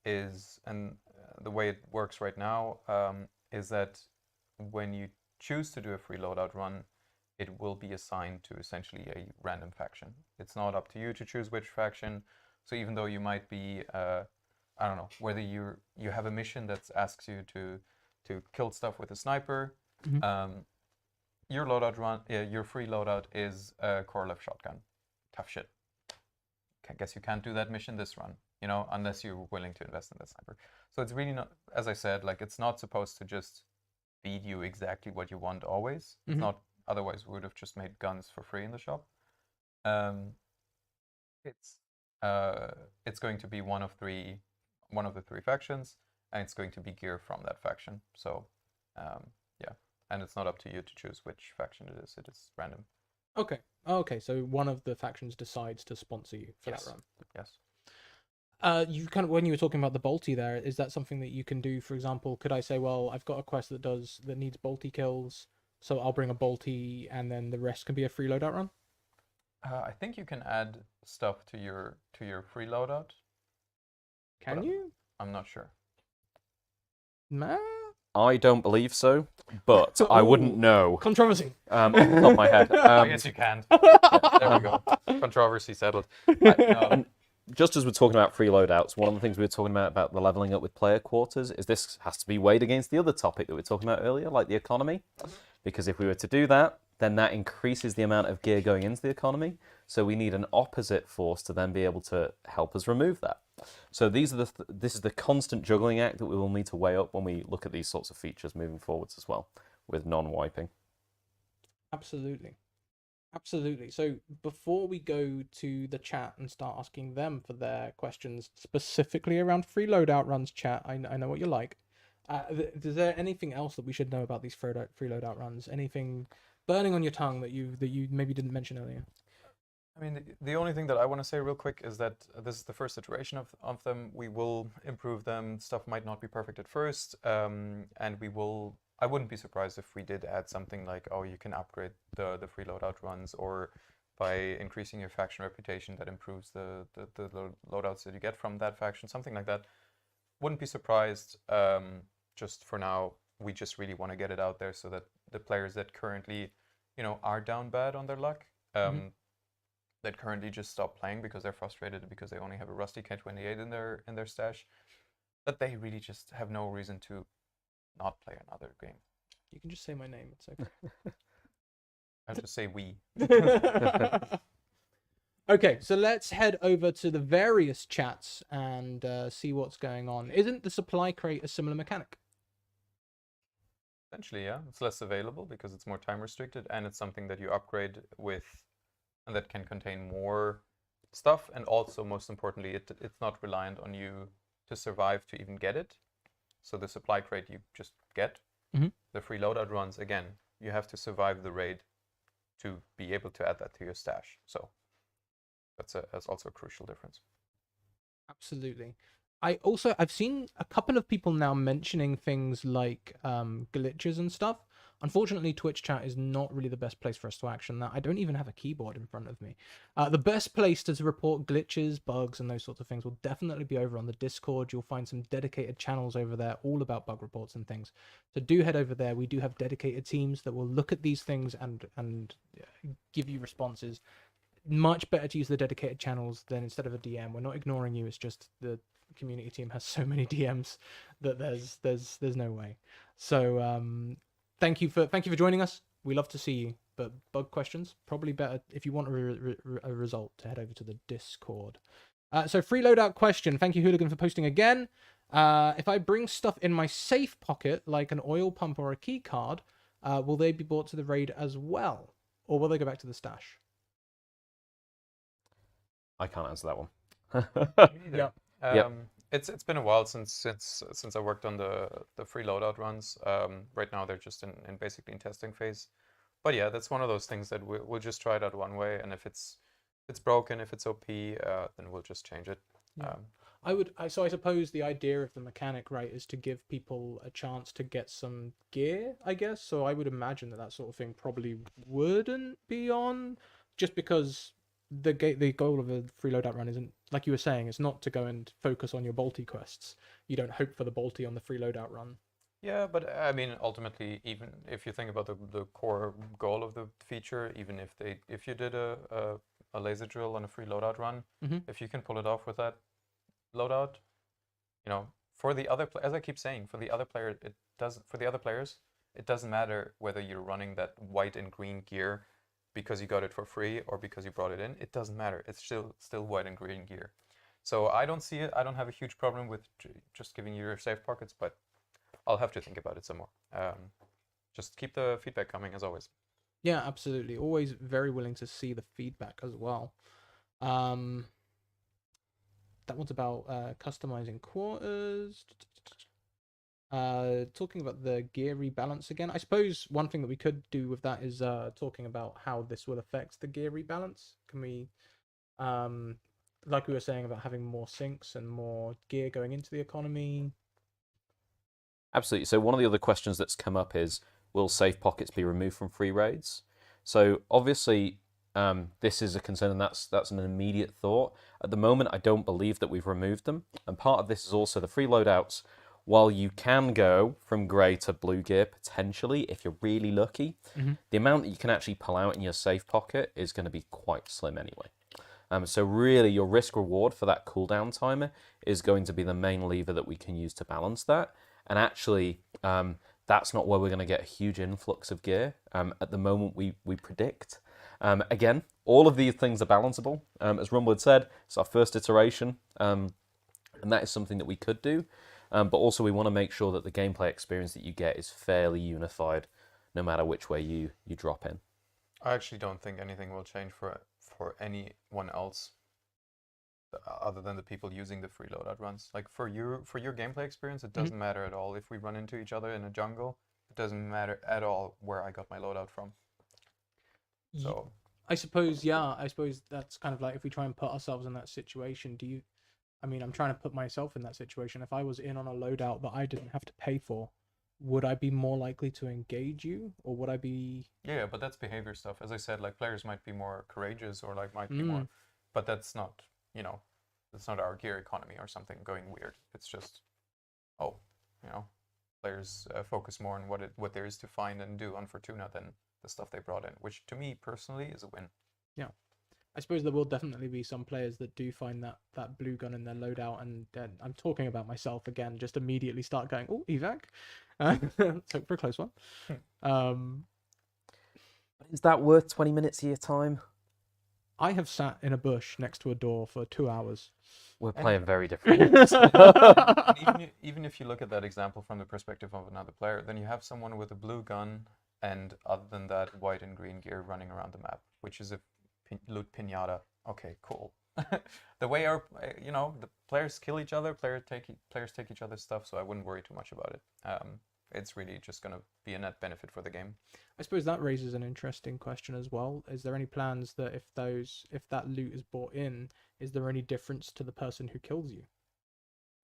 is, and the way it works right now, is that when you choose to do a free loadout run, it will be assigned to essentially a random faction. It's not up to you to choose which faction. So even though you might be, I don't know, whether you have a mission that asks you to kill stuff with a sniper, your loadout run, your free loadout is a Korolev shotgun. Tough shit. I guess you can't do that mission this run, you know, unless you're willing to invest in that sniper. So it's really not, as I said, like it's not supposed to just feed you exactly what you want always. It's not. Otherwise, we would have just made guns for free in the shop. It's going to be one of the three factions, and it's going to be gear from that faction. So, yeah, and it's not up to you to choose which faction it is. It is random. Okay. Okay. So one of the factions decides to sponsor you for that run. Yes. You kind of, when you were talking about the bolty there, is that something that you can do? For example, could I say, well, I've got a quest that needs bolty kills, so I'll bring a bolty, and then the rest can be a free loadout run? I think you can add stuff to your free loadout. Can you? I'm not sure. Nah. I don't believe so, but I wouldn't know. Controversy. Off the top of my head. I guess you can. There we go. Controversy settled. Just as we're talking about free loadouts, one of the things we were talking about the leveling up with player quarters is this has to be weighed against the other topic that we were talking about earlier, like the economy. Because if we were to do that, then that increases the amount of gear going into the economy. So we need an opposite force to then be able to help us remove that. So this is the constant juggling act that we will need to weigh up when we look at these sorts of features moving forwards as well, with non-wiping. Absolutely. Absolutely. So before we go to the chat and start asking them for their questions specifically around free loadout runs, chat, I know what you like. Is there anything else that we should know about these free loadout runs? Anything burning on your tongue that you maybe didn't mention earlier? I mean, the only thing that I want to say real quick is that this is the first iteration of them. We will improve them. Stuff might not be perfect at first, and I wouldn't be surprised if we did add something like, oh, you can upgrade the free loadout runs, or by increasing your faction reputation that improves the loadouts that you get from that faction, something like that. Wouldn't be surprised. Just for now, we just really want to get it out there so that the players that currently, are down bad on their luck, that currently just stop playing because they're frustrated because they only have a rusty K28 in their stash, that they really just have no reason to not play another game. You can just say my name. It's okay. I'll just say we. Okay, so let's head over to the various chats and see what's going on. Isn't the supply crate a similar mechanic? Essentially, yeah. It's less available because it's more time restricted, and it's something that you upgrade with, and that can contain more stuff. And also, most importantly, it's not reliant on you to survive to even get it. So the supply crate you just get. The free loadout runs, again, you have to survive the raid to be able to add that to your stash. So that's also a crucial difference. Absolutely. I've seen a couple of people now mentioning things like glitches and stuff. Unfortunately, Twitch chat is not really the best place for us to action that. I don't even have a keyboard in front of me. The best place to report glitches, bugs, and those sorts of things will definitely be over on the Discord. You'll find some dedicated channels over there all about bug reports and things. So do head over there. We do have dedicated teams that will look at these things and give you responses. Much better to use the dedicated channels than instead of a DM. We're not ignoring you. It's just the community team has so many DMs that there's no way. So thank you for joining us. We love to see you, but bug questions probably better if you want a result to head over to the Discord. So free loadout question. Thank you, Hooligan, for posting again. If I bring stuff in my safe pocket like an oil pump or a key card, will they be brought to the raid as well, or will they go back to the stash? I can't answer that one. Yeah. Yep. It's been a while since I worked on the free loadout runs. Right now they're just in basically in testing phase. But yeah, that's one of those things that we'll just try it out one way, and if it's broken, if it's OP, then we'll just change it. Yeah. I suppose the idea of the mechanic, right, is to give people a chance to get some gear, I guess. So I would imagine that sort of thing probably wouldn't be on, just because the goal of a free loadout run isn't, like you were saying, it's not to go and focus on your bolty quests. You don't hope for the bolty on the free loadout run. Yeah, but I mean, ultimately, even if you think about the core goal of the feature, even if you did a laser drill on a free loadout run, if you can pull it off with that loadout, you know, for the other, as I keep saying, for the other players, it doesn't matter whether you're running that white and green gear because you got it for free or because you brought it in. It doesn't matter. It's still white and green gear. So I don't see it. I don't have a huge problem with just giving you your safe pockets, but I'll have to think about it some more. Just keep the feedback coming as always. Yeah, absolutely. Always very willing to see the feedback as well. That one's about customizing quarters. Talking about the gear rebalance again. I suppose one thing that we could do with that is talking about how this will affect the gear rebalance. Can we, like we were saying about having more sinks and more gear going into the economy? Absolutely. So one of the other questions that's come up is, will safe pockets be removed from free raids? So obviously, this is a concern, and that's an immediate thought. At the moment, I don't believe that we've removed them. And part of this is also the free loadouts. While you can go from grey to blue gear, potentially, if you're really lucky, the amount that you can actually pull out in your safe pocket is going to be quite slim anyway. So really, your risk-reward for that cooldown timer is going to be the main lever that we can use to balance that. And actually, that's not where we're going to get a huge influx of gear. At the moment, we predict. Again, all of these things are balanceable. As Rumble had said, it's our first iteration, and that is something that we could do. But also we want to make sure that the gameplay experience that you get is fairly unified, no matter which way you drop in. I actually don't think anything will change for anyone else other than the people using the free loadout runs. Like for your gameplay experience, it doesn't matter at all if we run into each other in a jungle. It doesn't matter at all where I got my loadout from. So I suppose that's kind of like, if we try and put ourselves in that situation, I mean, I'm trying to put myself in that situation. If I was in on a loadout that I didn't have to pay for, would I be more likely to engage you, or would I be... Yeah, but that's behavior stuff. As I said, like, players might be more courageous or like might be more, but that's not, you know, that's not our gear economy or something going weird. It's just, players focus more on what there is to find and do on Fortuna than the stuff they brought in, which to me personally is a win. Yeah. I suppose there will definitely be some players that do find that blue gun in their loadout, and I'm talking about myself again, just immediately start going, oh, evac. Let's hope for a close one. Is that worth 20 minutes of your time? I have sat in a bush next to a door for 2 hours. We're playing very different. Even if you look at that example from the perspective of another player, then you have someone with a blue gun and, other than that, white and green gear running around the map, which is a loot pinata. Okay, cool. The way the players kill each other, players take each other's stuff, so I wouldn't worry too much about it. It's really just going to be a net benefit for the game. I suppose that raises an interesting question as well. Is there any plans that if that loot is brought in, is there any difference to the person who kills you?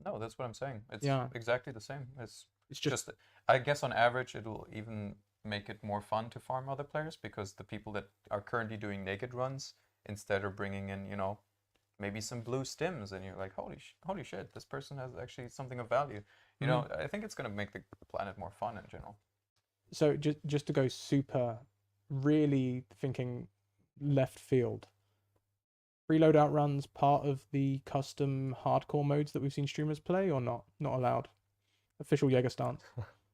No, that's what I'm saying. It's Yeah. exactly the same. It's It's just just, I guess on average, it will even make it more fun to farm other players because the people that are currently doing naked runs, instead of bringing in, maybe some blue stims, and you're like, holy shit, this person has actually something of value. I think it's gonna make the planet more fun in general. so just to go super, really thinking left field. Free loadout runs part of the custom hardcore modes that we've seen streamers play, or not? Not allowed. Official Jaeger stance.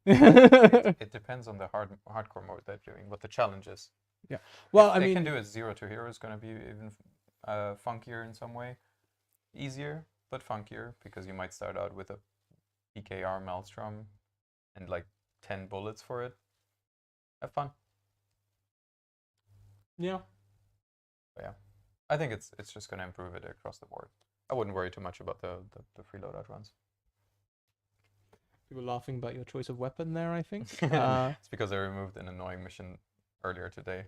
It depends on the hardcore mode they're doing, what the challenge is. Yeah. Well, If I they mean, can do it 0 to hero, is going to be even funkier in some way. Easier, but funkier, because you might start out with a PKR Maelstrom and like 10 bullets for it. Have fun. yeah. But yeah, I think it's just going to improve it across the board. I wouldn't worry too much about the free loadout runs. People laughing about your choice of weapon there, I think. It's because I removed an annoying mission earlier today.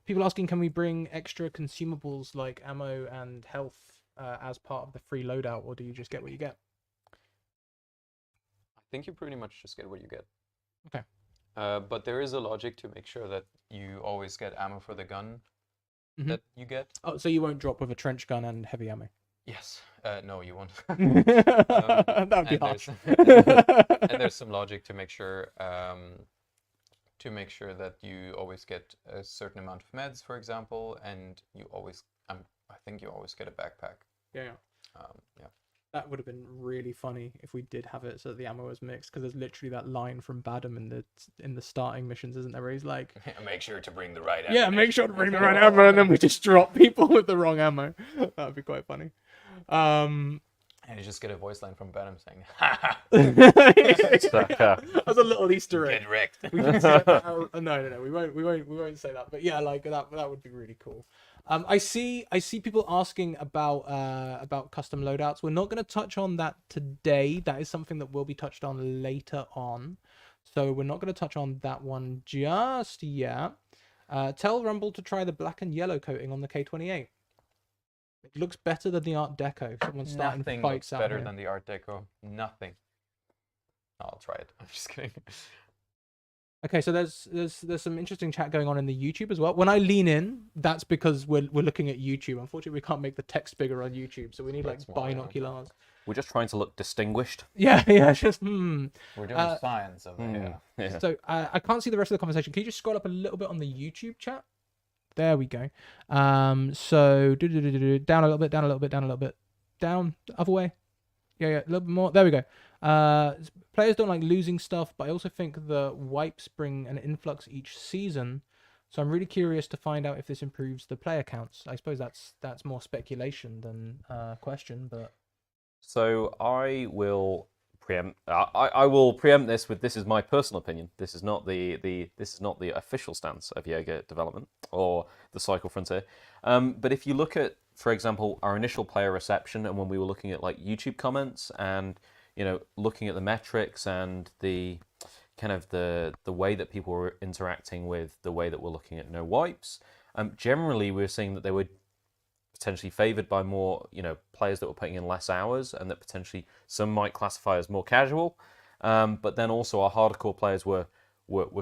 People asking, can we bring extra consumables like ammo and health as part of the free loadout, or do you just get what you get? I think you pretty much just get what you get. Okay. But there is a logic to make sure that you always get ammo for the gun that you get. Oh, so you won't drop with a trench gun and heavy ammo? Yes. No, you won't. That would be and harsh. and there's some logic to make sure that you always get a certain amount of meds, for example, and you always, I think you always get a backpack. Yeah. Yeah. That would have been really funny if we did have it so that the ammo was mixed, because there's literally that line from Badham in the starting missions, isn't there? Where he's like, Make sure to bring the right ammo. yeah, make sure to bring the right ammo, and then we just drop people with the wrong ammo. That would be quite funny. And you just get a voice line from Venom saying, As a little Easter egg. "Get wrecked." We can say that out. No, we won't say that. But yeah, like that would be really cool. I see people asking about custom loadouts. We're not going to touch on that today. That is something that will be touched on later on. So we're not going to touch on that one just yet. Tell Rumble to try the black and yellow coating on the K28. It looks better than the Art Deco. Someone's starting Nothing fights looks out better here. than the Art Deco. Nothing. I'll try it. I'm just kidding. Okay, so there's some interesting chat going on in the YouTube as well. When I lean in, that's because we're looking at YouTube. Unfortunately, we can't make the text bigger on YouTube, so we need like Smaller, yeah. binoculars. We're just trying to look distinguished. Yeah, just We're doing science over here. Yeah. So I can't see the rest of the conversation. Can you just scroll up a little bit on the YouTube chat? There we go. So down a little bit, down a little bit, down a little bit, down the other way. Yeah, a little bit more. There we go. Players don't like losing stuff, but I also think the wipes bring an influx each season. So I'm really curious to find out if this improves the player counts. I suppose that's more speculation than question, but So I will preempt. I will preempt this with, this is my personal opinion. This is not the official stance of Jaeger development or the Cycle Frontier. But if you look at, for example, our initial player reception, and when we were looking at like YouTube comments and looking at the metrics and the kind of the way that people were interacting with the way that we're looking at no wipes, generally we're seeing that they were potentially favored by more players that were putting in less hours, and that potentially some might classify as more casual, but then also our hardcore players were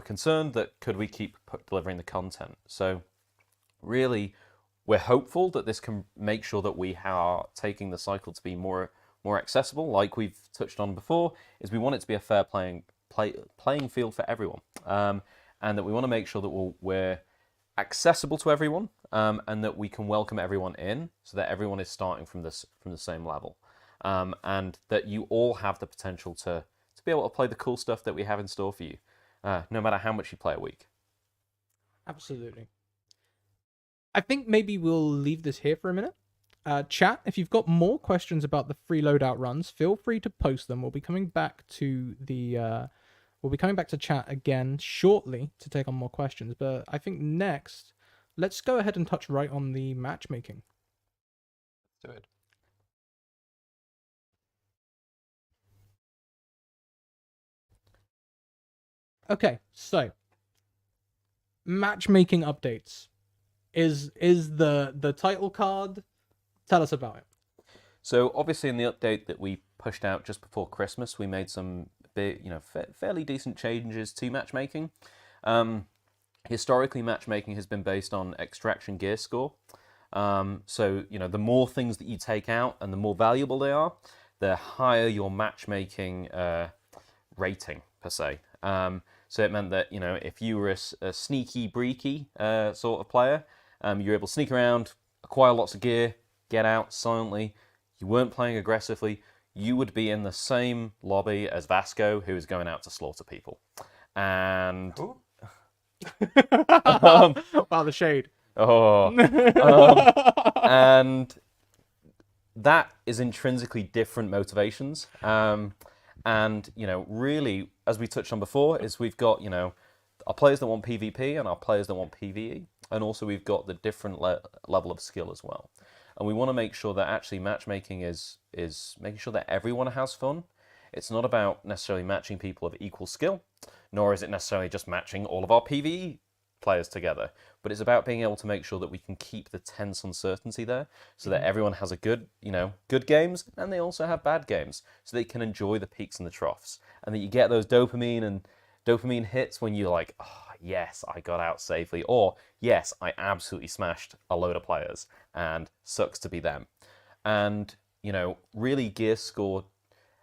concerned that could we keep delivering the content. So really we're hopeful that this can make sure that we are taking the cycle to be more accessible. Like we've touched on before, is we want it to be a fair playing field for everyone, and that we want to make sure that we're accessible to everyone, and that we can welcome everyone in, so that everyone is starting from the same level, and that you all have the potential to be able to play the cool stuff that we have in store for you, no matter how much you play a week. absolutely. I think maybe we'll leave this here for a minute. Chat, if you've got more questions about the free loadout runs, feel free to post them. We'll be coming back to chat again shortly to take on more questions. But I think next, let's go ahead and touch right on the matchmaking. Let's do it. Okay, so matchmaking updates is the title card. Tell us about it. So obviously in the update that we pushed out just before Christmas, we made some big, fairly decent changes to matchmaking. Historically, matchmaking has been based on extraction gear score. So, the more things that you take out and the more valuable they are, the higher your matchmaking rating, per se. So it meant that, if you were a sneaky, breaky sort of player, you were able to sneak around, acquire lots of gear, get out silently, you weren't playing aggressively, you would be in the same lobby as Vasco, who is going out to slaughter people. And... Who? Wow, the shade. And that is intrinsically different motivations. And, really, as we touched on before, is we've got, our players that want PvP and our players that want PvE. And also we've got the different level of skill as well. And we want to make sure that actually matchmaking is making sure that everyone has fun. It's not about necessarily matching people of equal skill, nor is it necessarily just matching all of our PvE players together. But it's about being able to make sure that we can keep the tense uncertainty there, so that everyone has a good games, and they also have bad games, so they can enjoy the peaks and the troughs, and that you get those dopamine hits when you're like, oh, yes, I got out safely, or yes, I absolutely smashed a load of players, and sucks to be them. And, really gear score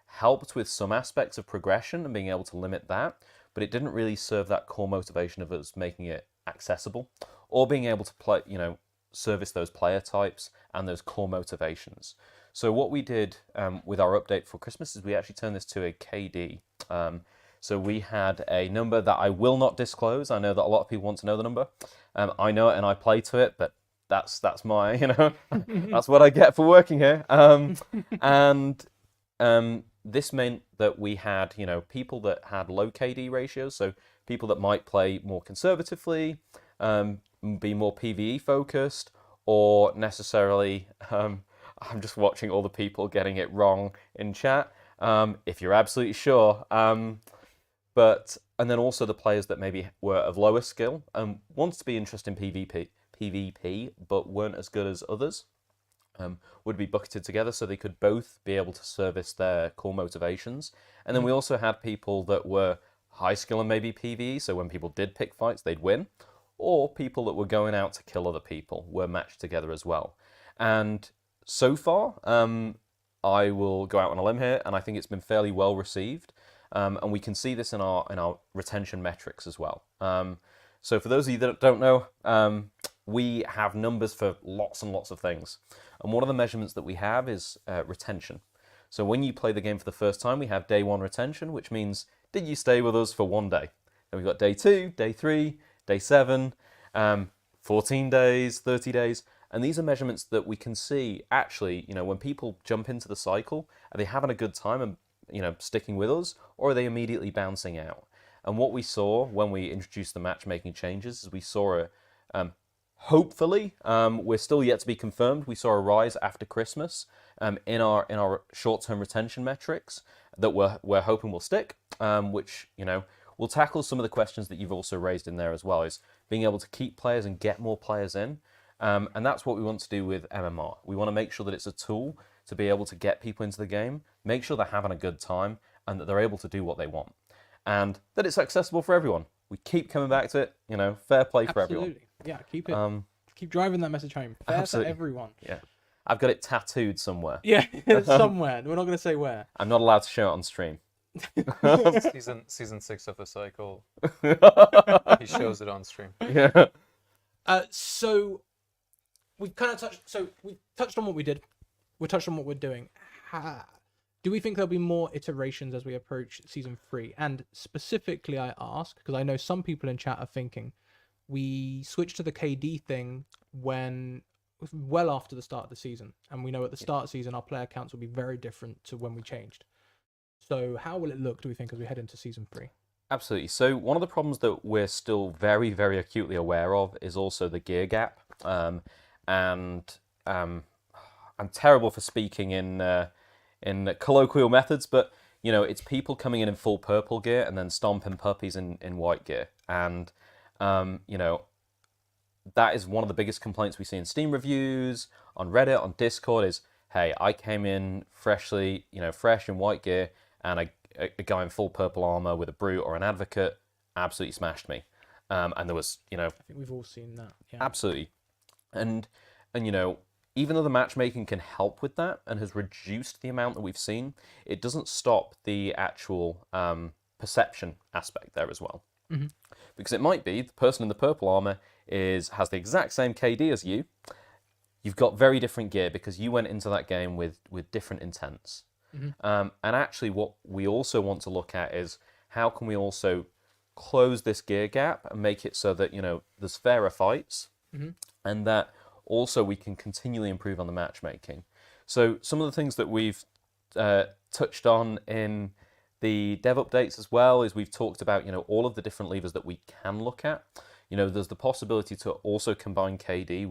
helped with some aspects of progression and being able to limit that, but it didn't really serve that core motivation of us making it accessible, or being able to play, service those player types and those core motivations. So what we did with our update for Christmas is we actually turned this to a KD. So we had a number that I will not disclose. I know that a lot of people want to know the number. I know it and I play to it, but that's my, that's what I get for working here. This meant that we had, people that had low KD ratios, so people that might play more conservatively, be more PvE focused, or necessarily, I'm just watching all the people getting it wrong in chat, if you're absolutely sure. And then also the players that maybe were of lower skill and wanted to be interested in PvP, but weren't as good as others. Would be bucketed together so they could both be able to service their core motivations. And then we also had people that were high skill and maybe PvE, so when people did pick fights, they'd win. Or people that were going out to kill other people were matched together as well. And so far, I will go out on a limb here, and I think it's been fairly well received. And we can see this in our retention metrics as well. So for those of you that don't know, we have numbers for lots and lots of things. And one of the measurements that we have is retention. So when you play the game for the first time, we have day 1 retention, which means, did you stay with us for 1 day? Then we've got day 2, day 3, day 7, 14 days, 30 days. And these are measurements that we can see actually, when people jump into the cycle, are they having a good time and, sticking with us, or are they immediately bouncing out? And what we saw when we introduced the matchmaking changes is we saw hopefully, we're still yet to be confirmed, we saw a rise after Christmas in our short-term retention metrics that we're hoping will stick, which, will tackle some of the questions that you've also raised in there as well, is being able to keep players and get more players in. And that's what we want to do with MMR. We want to make sure that it's a tool to be able to get people into the game, make sure they're having a good time, and that they're able to do what they want. And that it's accessible for everyone. We keep coming back to it, fair play for everyone. Absolutely. Yeah, keep it. Keep driving that message home. Fair absolutely. for everyone. Yeah. I've got it tattooed somewhere. Yeah, somewhere. We're not going to say where. I'm not allowed to show it on stream. Season 6 of the cycle. He shows it on stream. Yeah. So we've kind of touched. So we touched on what we did. We touched on what we're doing. Do we think there'll be more iterations as we approach season 3? And specifically, I ask because I know some people in chat are thinking we switched to the KD thing well after the start of the season, and we know at the start of the season our player counts will be very different to when we changed. So how will it look, do we think, as we head into season 3? Absolutely. So one of the problems that we're still very, very acutely aware of is also the gear gap. I'm terrible for speaking in colloquial methods, but it's people coming in full purple gear and then stomping puppies in white gear. And that is one of the biggest complaints we see in Steam reviews, on Reddit, on Discord is, hey, I came in freshly, fresh in white gear, and a guy in full purple armor with a brute or an advocate absolutely smashed me. And there was, I think we've all seen that. Yeah. absolutely. And even though the matchmaking can help with that and has reduced the amount that we've seen, it doesn't stop the actual perception aspect there as well. Mm-hmm. Because it might be the person in the purple armor has the exact same KD as you. You've got very different gear because you went into that game with different intents. Mm-hmm. And actually what we also want to look at is how can we also close this gear gap and make it so that, there's fairer fights, mm-hmm. and that also we can continually improve on the matchmaking. So some of the things that we've touched on in the dev updates as well is we've talked about, all of the different levers that we can look at. There's the possibility to also combine KD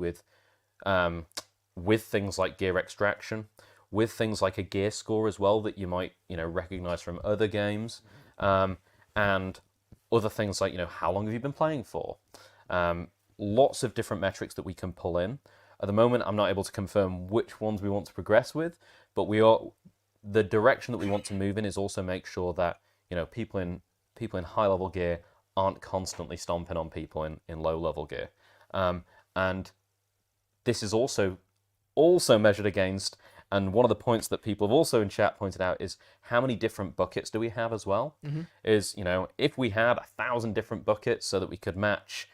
with things like gear extraction, with things like a gear score as well that you might, recognize from other games, and other things like, how long have you been playing for? Lots of different metrics that we can pull in. At the moment, I'm not able to confirm which ones we want to progress with, but the direction that we want to move in is also make sure that, people in high level gear aren't constantly stomping on people in low level gear. And this is also measured against, and one of the points that people have also in chat pointed out is how many different buckets do we have as well? Mm-hmm. Is, if we had 1,000 different buckets so that we could match,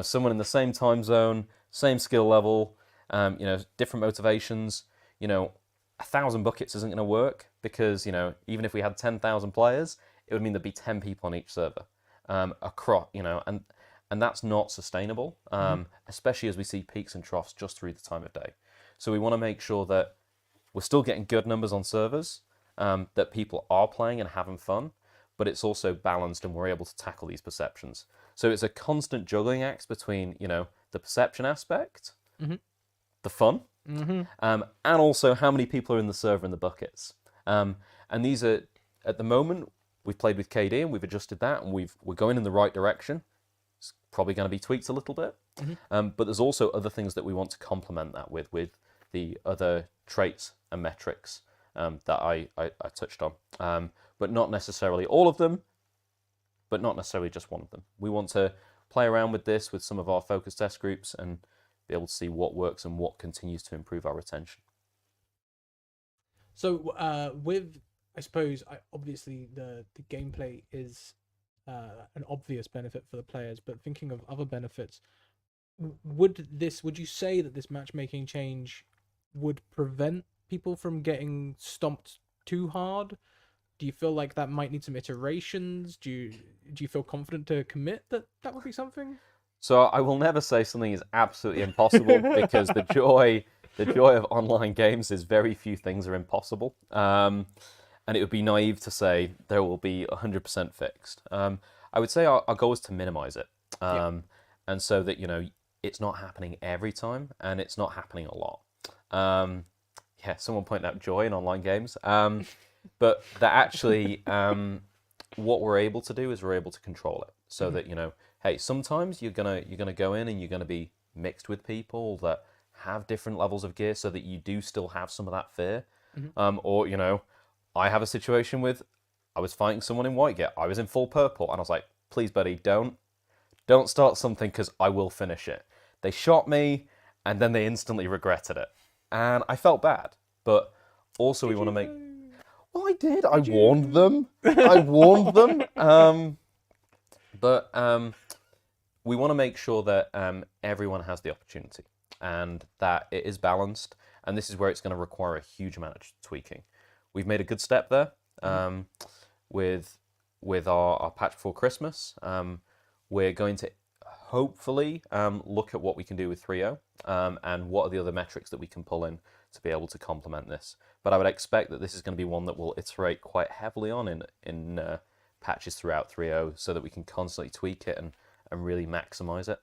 someone in the same time zone, same skill level, different motivations, 1,000 buckets isn't going to work because, even if we had 10,000 players, it would mean there'd be 10 people on each server across, and that's not sustainable, especially as we see peaks and troughs just through the time of day. So we want to make sure that we're still getting good numbers on servers, that people are playing and having fun, but it's also balanced and we're able to tackle these perceptions. So it's a constant juggling act between, the perception aspect, mm-hmm. the fun, mm-hmm. And also how many people are in the server and the buckets. And these are, at the moment, we've played with KD and we've adjusted that and we're going in the right direction. It's probably going to be tweaked a little bit. Mm-hmm. But there's also other things that we want to complement that with the other traits and metrics that I touched on. But not necessarily all of them, but not necessarily just one of them. We want to play around with this with some of our focus test groups and be able to see what works and what continues to improve our retention. So I suppose, obviously the gameplay is an obvious benefit for the players, but thinking of other benefits, would you say that this matchmaking change would prevent people from getting stomped too hard? Do you feel like that might need some iterations? Do you feel confident to commit that would be something? So I will never say something is absolutely impossible because the joy of online games is very few things are impossible. And it would be naive to say there will be 100% fixed. I would say our goal is to minimize it. And so that, it's not happening every time and it's not happening a lot. Someone pointed out joy in online games. But that actually, what we're able to do is we're able to control it. So that, hey, sometimes you're gonna go in and you're gonna be mixed with people that have different levels of gear so that you do still have some of that fear. Or, I have a situation with, I was fighting someone in white gear. I was in full purple and I was like, please, buddy, don't start something because I will finish it. They shot me and then they instantly regretted it. And I felt bad. But also we want to make... Well, I did. I warned them. But we want to make sure that everyone has the opportunity and that it is balanced. And this is where it's going to require a huge amount of tweaking. We've made a good step there with our patch before Christmas. We're going to hopefully look at what we can do with 3.0 and what are the other metrics that we can pull in to be able to complement this. But I would expect that this is going to be one that we'll iterate quite heavily on in patches throughout 3.0 so that we can constantly tweak it and really maximize it.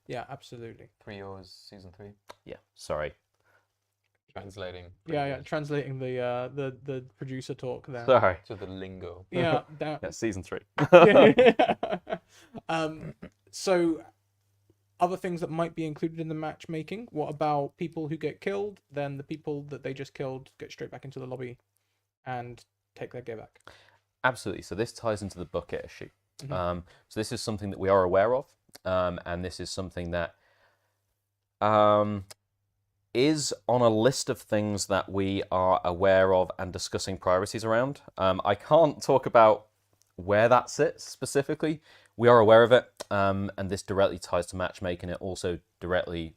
Yeah, absolutely. 3.0 is season 3. Yeah, sorry. Translating. Translating the producer talk there. Sorry. To the lingo. Yeah, season 3. So other things that might be included in the matchmaking? What about people who get killed? Then the people that they just killed get straight back into the lobby and take their gear back. Absolutely. So this ties into the bucket issue. Mm-hmm. So this is something that we are aware of, and this is something that is on a list of things that we are aware of and discussing priorities around. I can't talk about where that sits specifically. We are aware of it, and this directly ties to matchmaking. It also directly,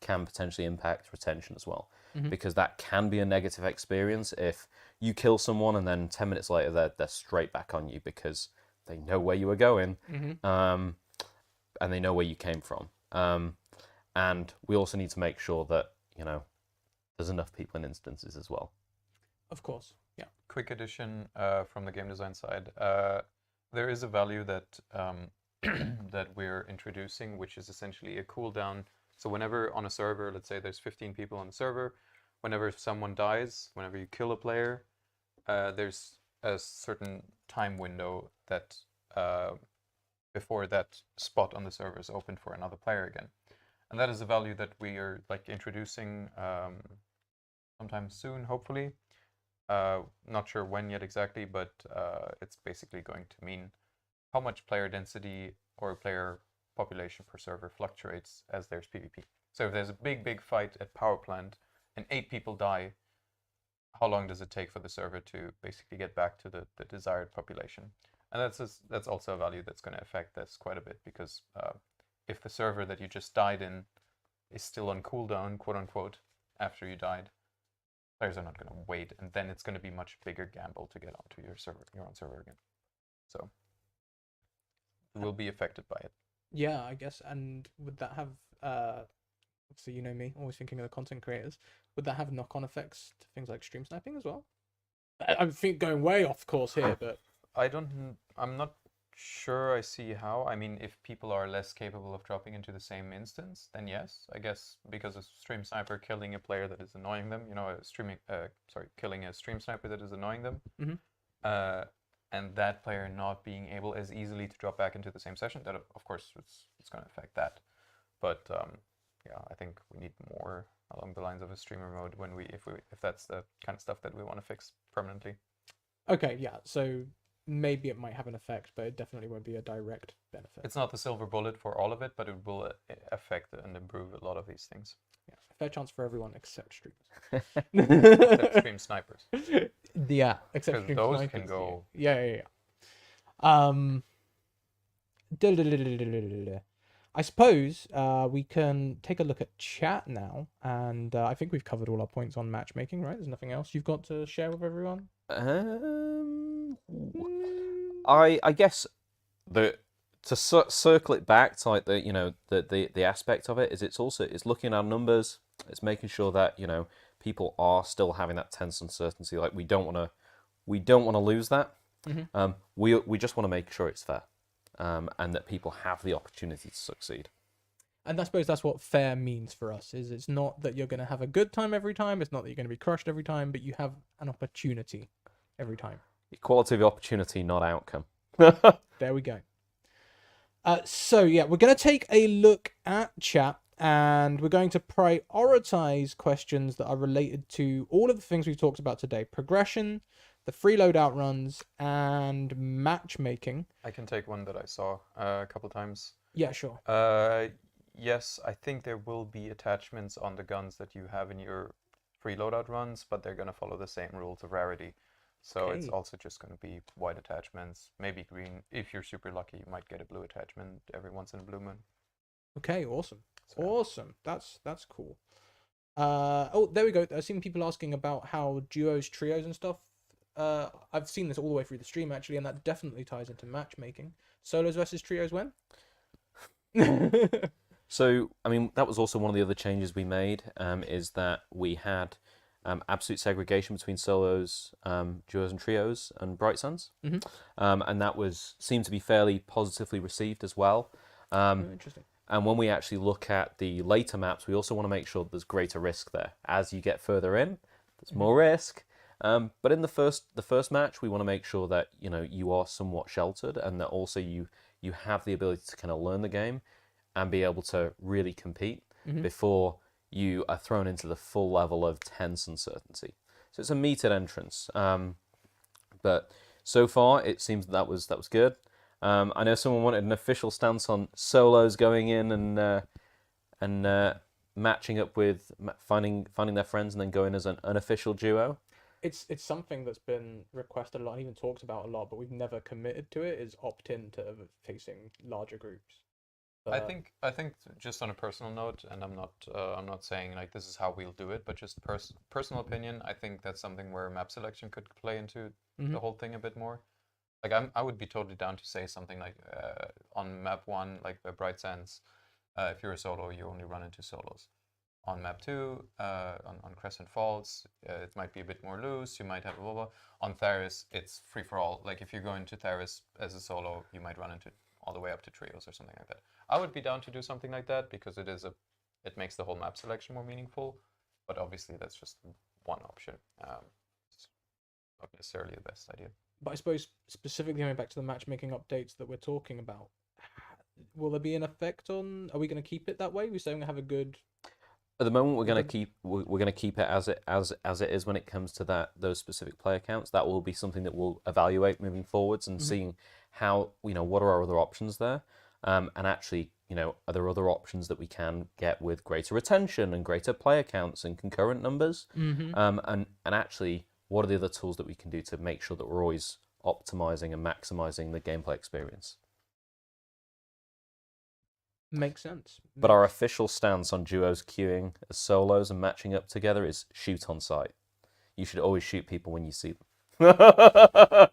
can potentially impact retention as well, because that can be a negative experience if you kill someone and then 10 minutes later they're straight back on you because they know where you were going, and they know where you came from. And we also need to make sure that, there's enough people in instances as well. Of course, yeah. Quick addition from the game design side. There is a value that that we're introducing, which is essentially a cooldown. So whenever on a server, let's say there's 15 people on the server, whenever someone dies, whenever you kill a player, there's a certain time window that before that spot on the server is open for another player again. And that is a value that we are introducing sometime soon, hopefully. Not sure when yet exactly, but it's basically going to mean how much player density or player population per server fluctuates as there's PvP. So if there's a big fight at power plant and 8 people die, how long does it take for the server to basically get back to the desired population? And that's also a value that's going to affect this quite a bit, because if the server that you just died in is still on cooldown, quote unquote, after you died, players are not going to wait, and then it's going to be much bigger gamble to get onto your own server again. So it will be affected by it. Yeah, I guess. And would that have, so you know me, always thinking of the content creators, would that have knock-on effects to things like stream sniping as well? I think going way off course here, but I'm not sure I see how. I mean, if people are less capable of dropping into the same instance, then yes, I guess, because a stream sniper killing a player that is annoying them, killing a stream sniper that is annoying them, and that player not being able as easily to drop back into the same session, that of course it's going to affect that. But yeah, I think we need more along the lines of a streamer mode if that's the kind of stuff that we want to fix permanently. Okay, yeah. So maybe it might have an effect, but it definitely won't be a direct benefit. It's not the silver bullet for all of it, but it will affect and improve a lot of these things. Yeah, fair chance for everyone except streamers. Except stream snipers. Yeah, except stream those snipers. Can go. Yeah. I suppose we can take a look at chat now, and I think we've covered all our points on matchmaking, right? There's nothing else you've got to share with everyone? I guess to circle it back to like the aspect of it is it's looking at our numbers. It's making sure that people are still having that tense uncertainty. Like we don't want to lose that. We just want to make sure it's fair, and that people have the opportunity to succeed. And I suppose that's what fair means for us. Is it's not that you're going to have a good time every time. It's not that you're going to be crushed every time, but you have an opportunity every time. Equality of opportunity, not outcome. There we go. So yeah, we're going to take a look at chat, and we're going to prioritize questions that are related to all of the things we've talked about today: progression, the free loadout runs, and matchmaking. I can take one that I saw a couple times. Yeah, sure. Yes, I think there will be attachments on the guns that you have in your free loadout runs, but they're going to follow the same rules of rarity. So It's also just going to be white attachments, maybe green. If you're super lucky, you might get a blue attachment every once in a blue moon. Okay, awesome. So. Awesome. That's cool. Oh, there we go. I've seen people asking about how duos, trios, and stuff. I've seen this all the way through the stream actually, and that definitely ties into matchmaking. Solos versus trios when? So, I mean, that was also one of the other changes we made, is that we had absolute segregation between solos, duos and trios, and Bright Suns. And that seemed to be fairly positively received as well. Interesting. And when we actually look at the later maps, we also want to make sure that there's greater risk there. As you get further in, there's more risk. But in the first match, we want to make sure that you are somewhat sheltered, and that also you have the ability to kind of learn the game. and be able to really compete before you are thrown into the full level of tense uncertainty. So it's a metered entrance. But so far, it seems that was good. I know someone wanted an official stance on solos going in and matching up with finding their friends and then going as an unofficial duo. It's something that's been requested a lot and even talked about a lot, but we've never committed to it. Is opt in to facing larger groups. I think just on a personal note, and I'm not saying like this is how we'll do it, but just personal opinion. I think that's something where map selection could play into the whole thing a bit more. Like I would be totally down to say something like on map 1, like Bright Sands, if you're a solo, you only run into solos. On map 2, on Crescent Falls, it might be a bit more loose. You might have blah, blah, blah. On Theris, it's free for all. Like if you go into Theris as a solo, you might run into all the way up to trios or something like that. I would be down to do something like that because it makes the whole map selection more meaningful. But obviously, that's just one option. It's not necessarily the best idea. But I suppose specifically going back to the matchmaking updates that we're talking about, will there be an effect on? Are we going to keep it that way? We're saying we have a good. At the moment, we're going to keep it as it is when it comes to those specific player counts. That will be something that we'll evaluate moving forwards and seeing how what are our other options there, and actually are there other options that we can get with greater retention and greater player counts and concurrent numbers, and actually what are the other tools that we can do to make sure that we're always optimizing and maximizing the gameplay experience. Makes sense. But our official stance on duos queuing as solos and matching up together is shoot on sight. You should always shoot people when you see them.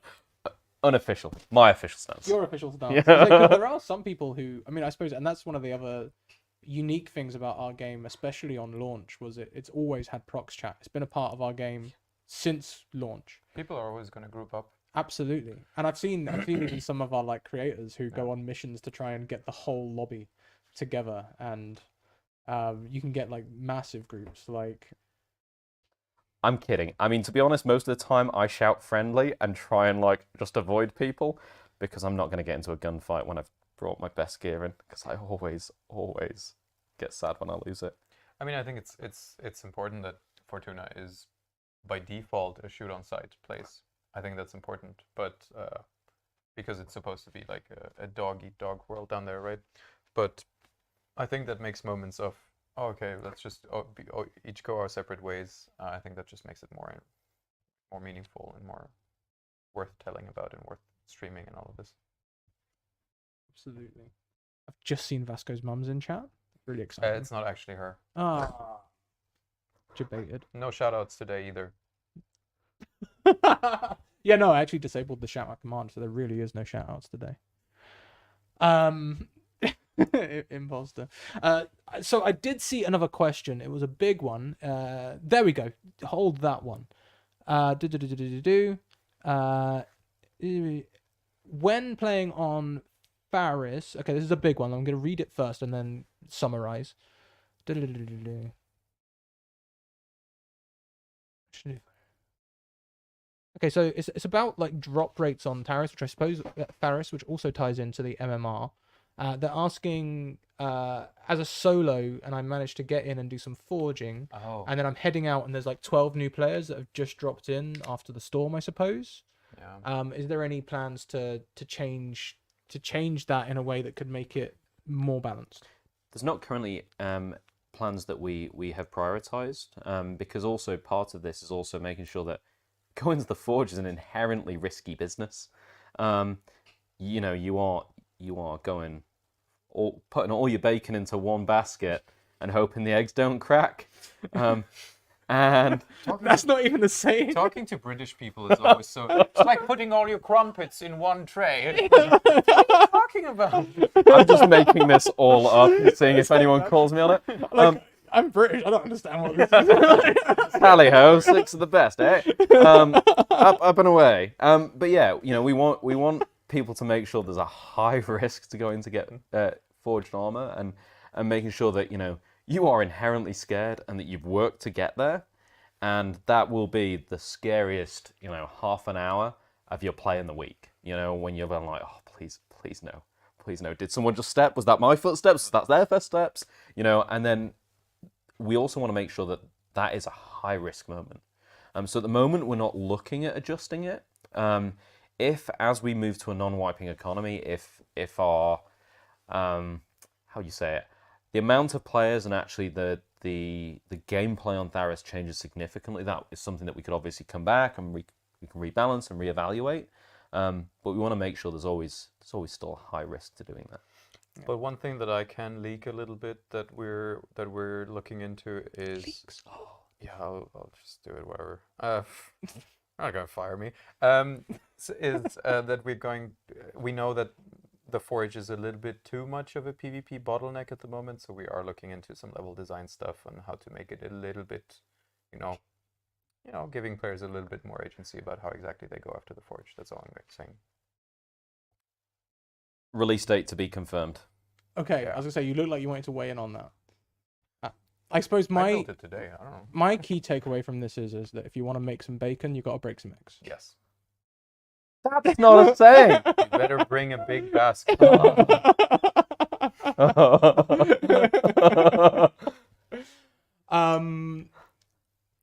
Unofficial. My official stance. Your official stance. Yeah. 'Cause there are some people who, I mean, I suppose, and that's one of the other unique things about our game, especially on launch, was it's always had prox chat. It's been a part of our game since launch. People are always going to group up. Absolutely. And I've seen even some of our creators who go on missions to try and get the whole lobby together, and you can get massive groups. I'm kidding. I mean, to be honest, most of the time I shout friendly and try and just avoid people because I'm not going to get into a gunfight when I've brought my best gear in, because I always get sad when I lose it. I mean, I think it's important that Fortuna is by default a shoot on sight place. I think that's important, but because it's supposed to be like a dog eat dog world down there, right? But I think that makes moments of okay, let's just each go our separate ways. I think that just makes it more meaningful and more worth telling about and worth streaming and all of this. Absolutely. I've just seen Vasco's mum's in chat. Really exciting. It's not actually her. Ah, debated. No shoutouts today either. Yeah, no, I actually disabled the shout out command, so there really is no shout outs today. Imposter. So I did see another question. It was a big one. There we go. Hold that one. When playing on Faris, okay, this is a big one. I'm going to read it first and then summarize. Okay, so it's about drop rates on Taris, which I suppose Faris, which also ties into the MMR. They're asking as a solo, and I managed to get in and do some forging, and then I'm heading out, and there's 12 new players that have just dropped in after the storm, I suppose. Yeah. Is there any plans to change that in a way that could make it more balanced? There's not currently plans that we have prioritized, because also part of this is also making sure that going to the forge is an inherently risky business. You are going putting all your bacon into one basket and hoping the eggs don't crack. And that's not even the same. Talking to British people is always so. It's like putting all your crumpets in one tray. What are you talking about? I'm just making this all up and seeing if anyone calls me on it. I'm British. I don't understand what this is. Tally ho, 6 of the best, eh? Up and away. But yeah, we want people to make sure there's a high risk to going to get forged armor, and making sure that you are inherently scared and that you've worked to get there, and that will be the scariest half an hour of your play in the week. When you're like, oh please no, please no, did someone just step? Was that my footsteps? Was that their footsteps? You know, and then we also want to make sure that that is a high risk moment. So at the moment, we're not looking at adjusting it. If, as we move to a non-wiping economy, if our, how you say it, the amount of players and actually the gameplay on Tharis changes significantly, that is something that we could obviously come back and we can rebalance and reevaluate. But we want to make sure there's always still a high risk to doing that. But one thing that I can leak a little bit that we're looking into is Leaks. yeah, I'll just do it, whatever. Not gonna fire me. Is that we know that the Forge is a little bit too much of a PvP bottleneck at the moment, so we are looking into some level design stuff and how to make it a little bit, giving players a little bit more agency about how exactly they go after the Forge. That's all I'm saying. Release date to be confirmed. Okay, Yeah. I was gonna say you look like you wanted to weigh in on that. I suppose I my built it today. I don't know. my key takeaway from this is that if you want to make some bacon, you got to break some eggs. Yes. That's not a saying. You better bring a big basket.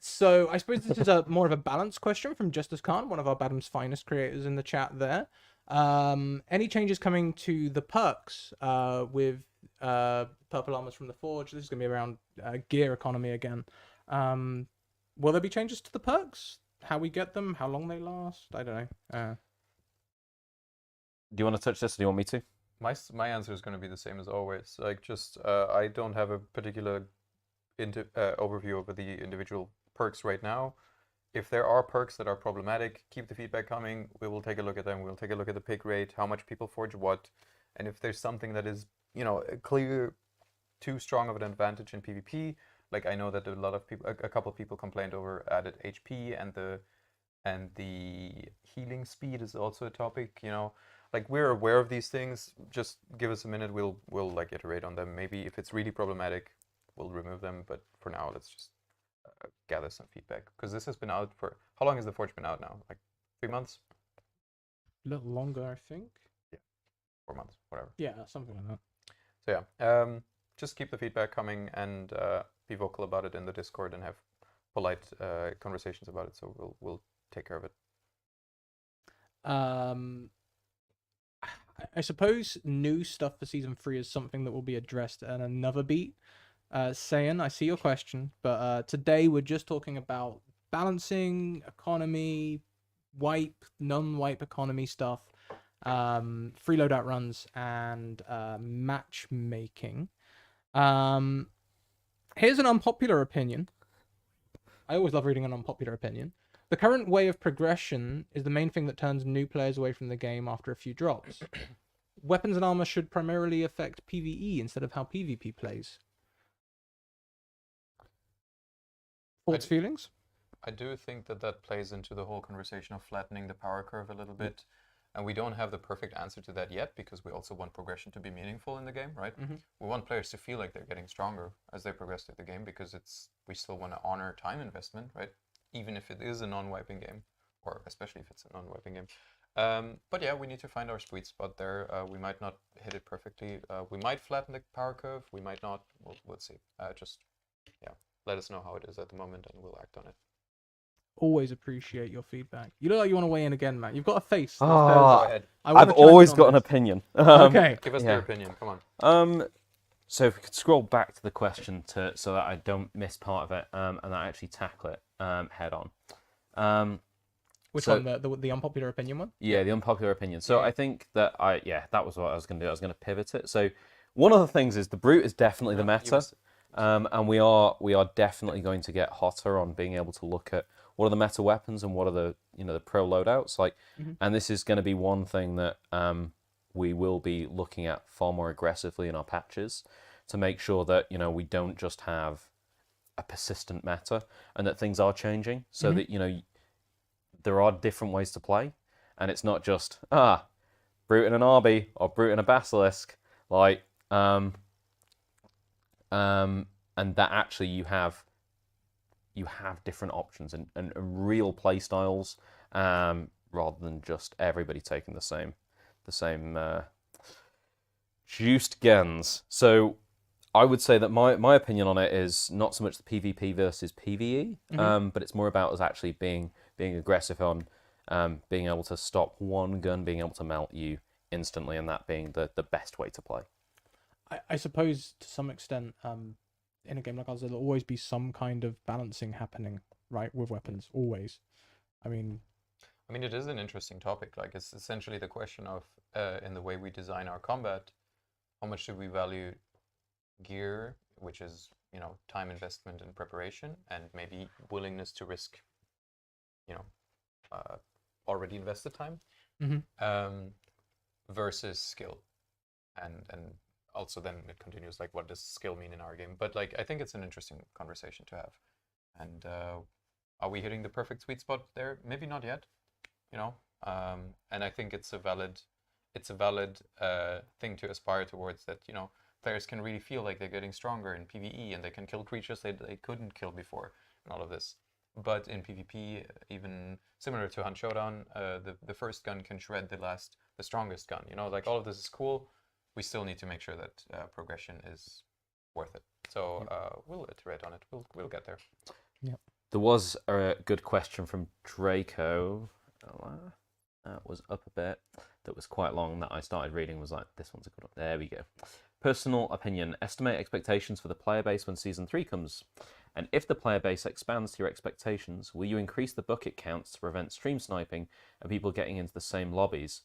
So I suppose this is more of a balanced question from Justice Khan, one of our Badham's finest creators in the chat there. Any changes coming to the perks with purple armors from the Forge? This is going to be around gear economy again. Will there be changes to the perks? How we get them? How long they last? I don't know. Do you want to touch this or do you want me to? My answer is going to be the same as always. Like, just I don't have a particular overview over the individual perks right now. If there are perks that are problematic, keep the feedback coming. We will take a look at them. We'll take a look at the pick rate, how much people forge what, and if there's something that is, a clear too strong of an advantage in PvP. Like, I know that a couple of people complained over added HP and the healing speed is also a topic. Like, we're aware of these things. Just give us a minute. We'll like iterate on them. Maybe if it's really problematic, we'll remove them. But for now, let's just gather some feedback, because this has been out for, how long has the Forge been out now? Like 3 months? A little longer, I think. 4 months, whatever. Yeah, something like that. So yeah, just keep the feedback coming and be vocal about it in the Discord and have polite conversations about it. So we'll take care of it. I suppose new stuff for season 3 is something that will be addressed in another beat. Sayan, I see your question, but today we're just talking about balancing, economy, wipe, non-wipe economy stuff, free loadout runs, and matchmaking. Here's an unpopular opinion. I always love reading an unpopular opinion. The current way of progression is the main thing that turns new players away from the game after a few drops. Weapons and armor should primarily affect PvE instead of how PvP plays. Thoughts, feelings? I do think that plays into the whole conversation of flattening the power curve a little bit. And we don't have the perfect answer to that yet, because we also want progression to be meaningful in the game, right? Mm-hmm. We want players to feel like they're getting stronger as they progress through the game, because we still want to honor time investment, right? Even if it is a non-wiping game, or especially if it's a non-wiping game. But yeah, we need to find our sweet spot there. We might not hit it perfectly. We might flatten the power curve. We might not. We'll see. Let us know how it is at the moment, and we'll act on it. Always appreciate your feedback. You look like you want to weigh in again, Matt. You've got a face. that Ah, says, Go ahead. I wanna I've chime in always on got an this. opinion. Okay. Give us yeah. your opinion. Come on. So if we could scroll back to the question so that I don't miss part of it, and that I actually tackle it head on. Which so- one? The unpopular opinion one? Yeah, the unpopular opinion. So Yeah. I think that that was what I was going to do. I was going to pivot it. So one of the things is the brute is definitely the meta, and we are definitely going to get hotter on being able to look at what are the meta weapons and what are the the pro loadouts like, and this is going to be one thing that we will be looking at far more aggressively in our patches to make sure that we don't just have a persistent meta and that things are changing, so that there are different ways to play, and it's not just brute and an RB or brute and a basilisk, like and that actually you have different options and real play styles, rather than just everybody taking the same Juiced guns. So I would say that my opinion on it is not so much the PvP versus PvE, but it's more about us actually being aggressive on being able to stop one gun being able to melt you instantly, and that being the best way to play. I suppose to some extent, in a game like ours, there'll always be some kind of balancing happening, right, with weapons, always. I mean, it is an interesting topic. Like, it's essentially the question of, in the way we design our combat, how much do we value gear, which is, time investment and preparation, and maybe willingness to risk, already invested time, versus skill. And also then it continues, like, what does skill mean in our game? But, like, I think it's an interesting conversation to have. And are we hitting the perfect sweet spot there? Maybe not yet, and I think it's a valid thing to aspire towards, that, players can really feel like they're getting stronger in PvE, and they can kill creatures they couldn't kill before, and all of this. But in PvP, even similar to Hunt Showdown, the first gun can shred the strongest gun. Like, all of this is cool. We still need to make sure that progression is worth it. So we'll iterate on it. We'll get there. Yeah. There was a good question from Draco. That was up a bit. That was quite long. That I started reading. Was like, this one's a good one. There we go. Personal opinion. Estimate expectations for the player base when Season 3 comes. And if the player base expands to your expectations, will you increase the bucket counts to prevent stream sniping and people getting into the same lobbies?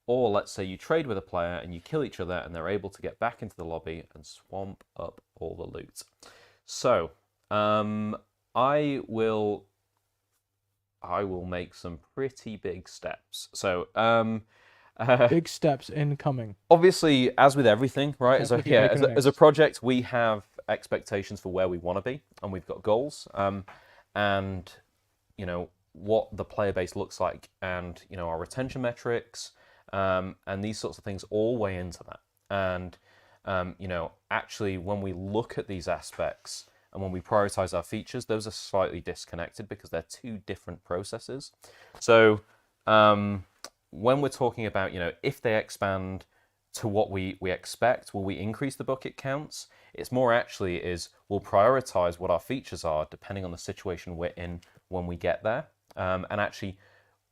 Or let's say you trade with a player and you kill each other and they're able to get back into the lobby and swamp up all the loot. So, I will make some pretty big steps. So, big steps incoming. Obviously, as with everything, right? As a project, we have expectations for where we want to be, and we've got goals. And what the player base looks like, and our retention metrics, and these sorts of things all weigh into that. And actually, when we look at these aspects and when we prioritize our features, those are slightly disconnected because they're two different processes. So when we're talking about, if they expand to what we expect, will we increase the bucket counts? It's more actually we'll prioritize what our features are depending on the situation we're in when we get there. And actually,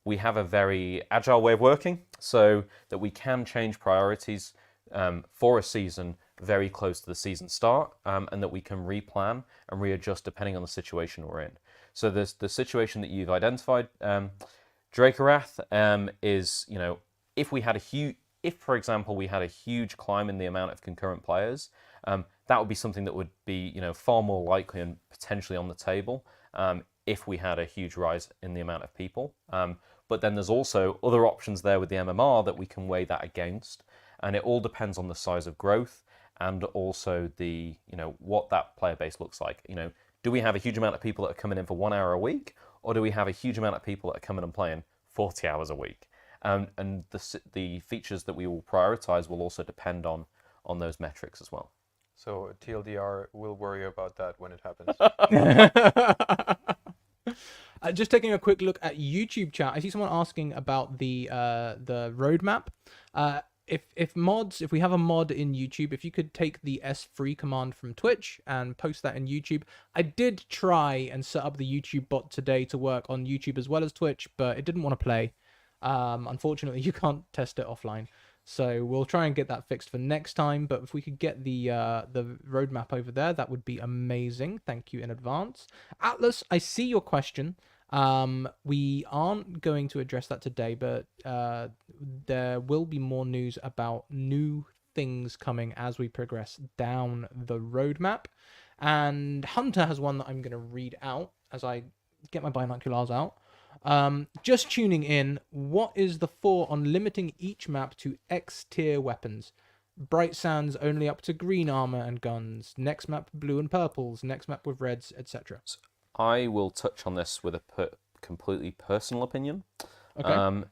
we have a very agile way of working so that we can change priorities for a season very close to the season start, and that we can replan and readjust depending on the situation we're in. So the situation that you've identified, Dracorath, is, if for example we had a huge climb in the amount of concurrent players, that would be something that would be far more likely and potentially on the table if we had a huge rise in the amount of people. But then there's also other options there with the MMR that we can weigh that against, and it all depends on the size of growth and also the what that player base looks like. Do we have a huge amount of people that are coming in for 1 hour a week, or do we have a huge amount of people that are coming and playing 40 hours a week? And the features that we will prioritize will also depend on those metrics as well. So TLDR, we'll worry about that when it happens. Just taking a quick look at YouTube chat, I see someone asking about the roadmap. If we have a mod in YouTube, if you could take the S3 command from Twitch and post that in YouTube. I did try and set up the YouTube bot today to work on YouTube as well as Twitch, but it didn't want to play. Unfortunately, you can't test it offline. So we'll try and get that fixed for next time. But if we could get the roadmap over there, that would be amazing. Thank you in advance. Atlas, I see your question. We aren't going to address that today, but there will be more news about new things coming as we progress down the roadmap. And Hunter has one that I'm going to read out as I get my binoculars out. Just tuning in, what is the thought on limiting each map to X tier weapons? Bright sands only up to green armor and guns. Next map blue and purples. Next map with reds, etc. I will touch on this with a completely personal opinion. Okay.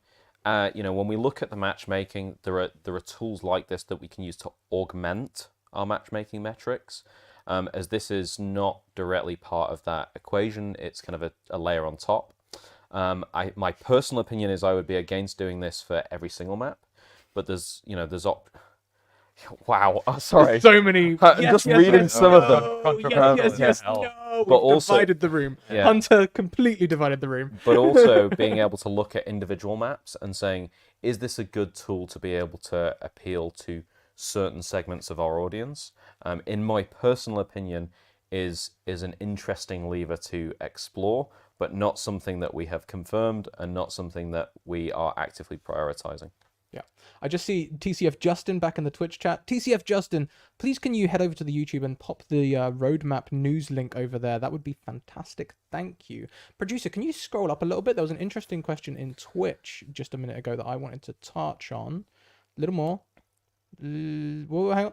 When we look at the matchmaking, there are tools like this that we can use to augment our matchmaking metrics. As this is not directly part of that equation, it's kind of a layer on top. My personal opinion is I would be against doing this for every single map, but Wow, sorry. So many. Just reading some of them. Yes, hell. no. But We've also- divided the room. Yeah. Hunter completely divided the room. But also being able to look at individual maps and saying, is this a good tool to be able to appeal to certain segments of our audience? In my personal opinion, is an interesting lever to explore, but not something that we have confirmed and not something that we are actively prioritizing. Yeah, I just see TCF Justin back in the Twitch chat. TCF Justin, please can you head over to the YouTube and pop the roadmap news link over there? That would be fantastic. Thank you. Producer, can you scroll up a little bit? There was an interesting question in Twitch just a minute ago that I wanted to touch on. A little more. Whoa, hang on.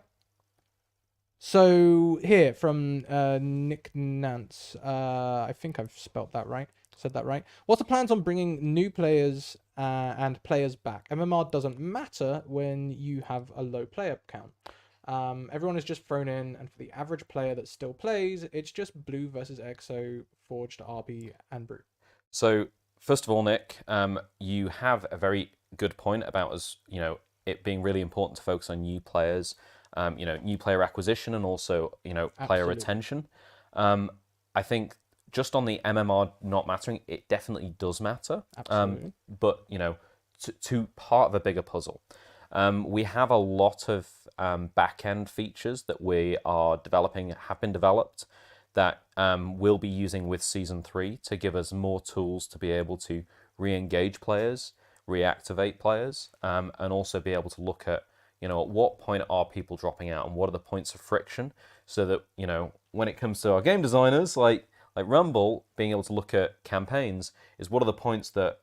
So here from Nick Nance, I think I've spelt that right. Said that right. What's the plans on bringing new players and players back? MMR doesn't matter when you have a low player count. Everyone is just thrown in, and for the average player that still plays, it's just Blue versus Exo, Forged, RB, and Brute. So first of all, Nick, you have a very good point about it being really important to focus on new players, new player acquisition and also player Absolutely. retention. I think just on the MMR not mattering, it definitely does matter. Absolutely. But to part of a bigger puzzle. We have a lot of back-end features that we are developing, have been developed, that we'll be using with Season 3 to give us more tools to be able to re-engage players, reactivate players, and also be able to look at, at what point are people dropping out and what are the points of friction, so that, when it comes to our game designers, like Rumble, being able to look at campaigns is what are the points that,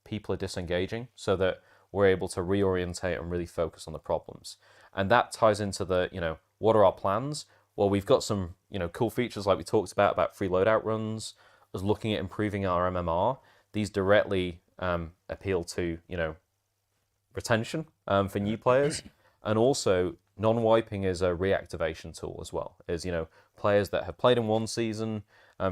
people are disengaging, so that we're able to reorientate and really focus on the problems. And that ties into the, what are our plans? Well, we've got some, cool features like we talked about free loadout runs, us looking at improving our MMR. These directly appeal to, retention for new players. And also, non-wiping is a reactivation tool as well. Is, players that have played in one season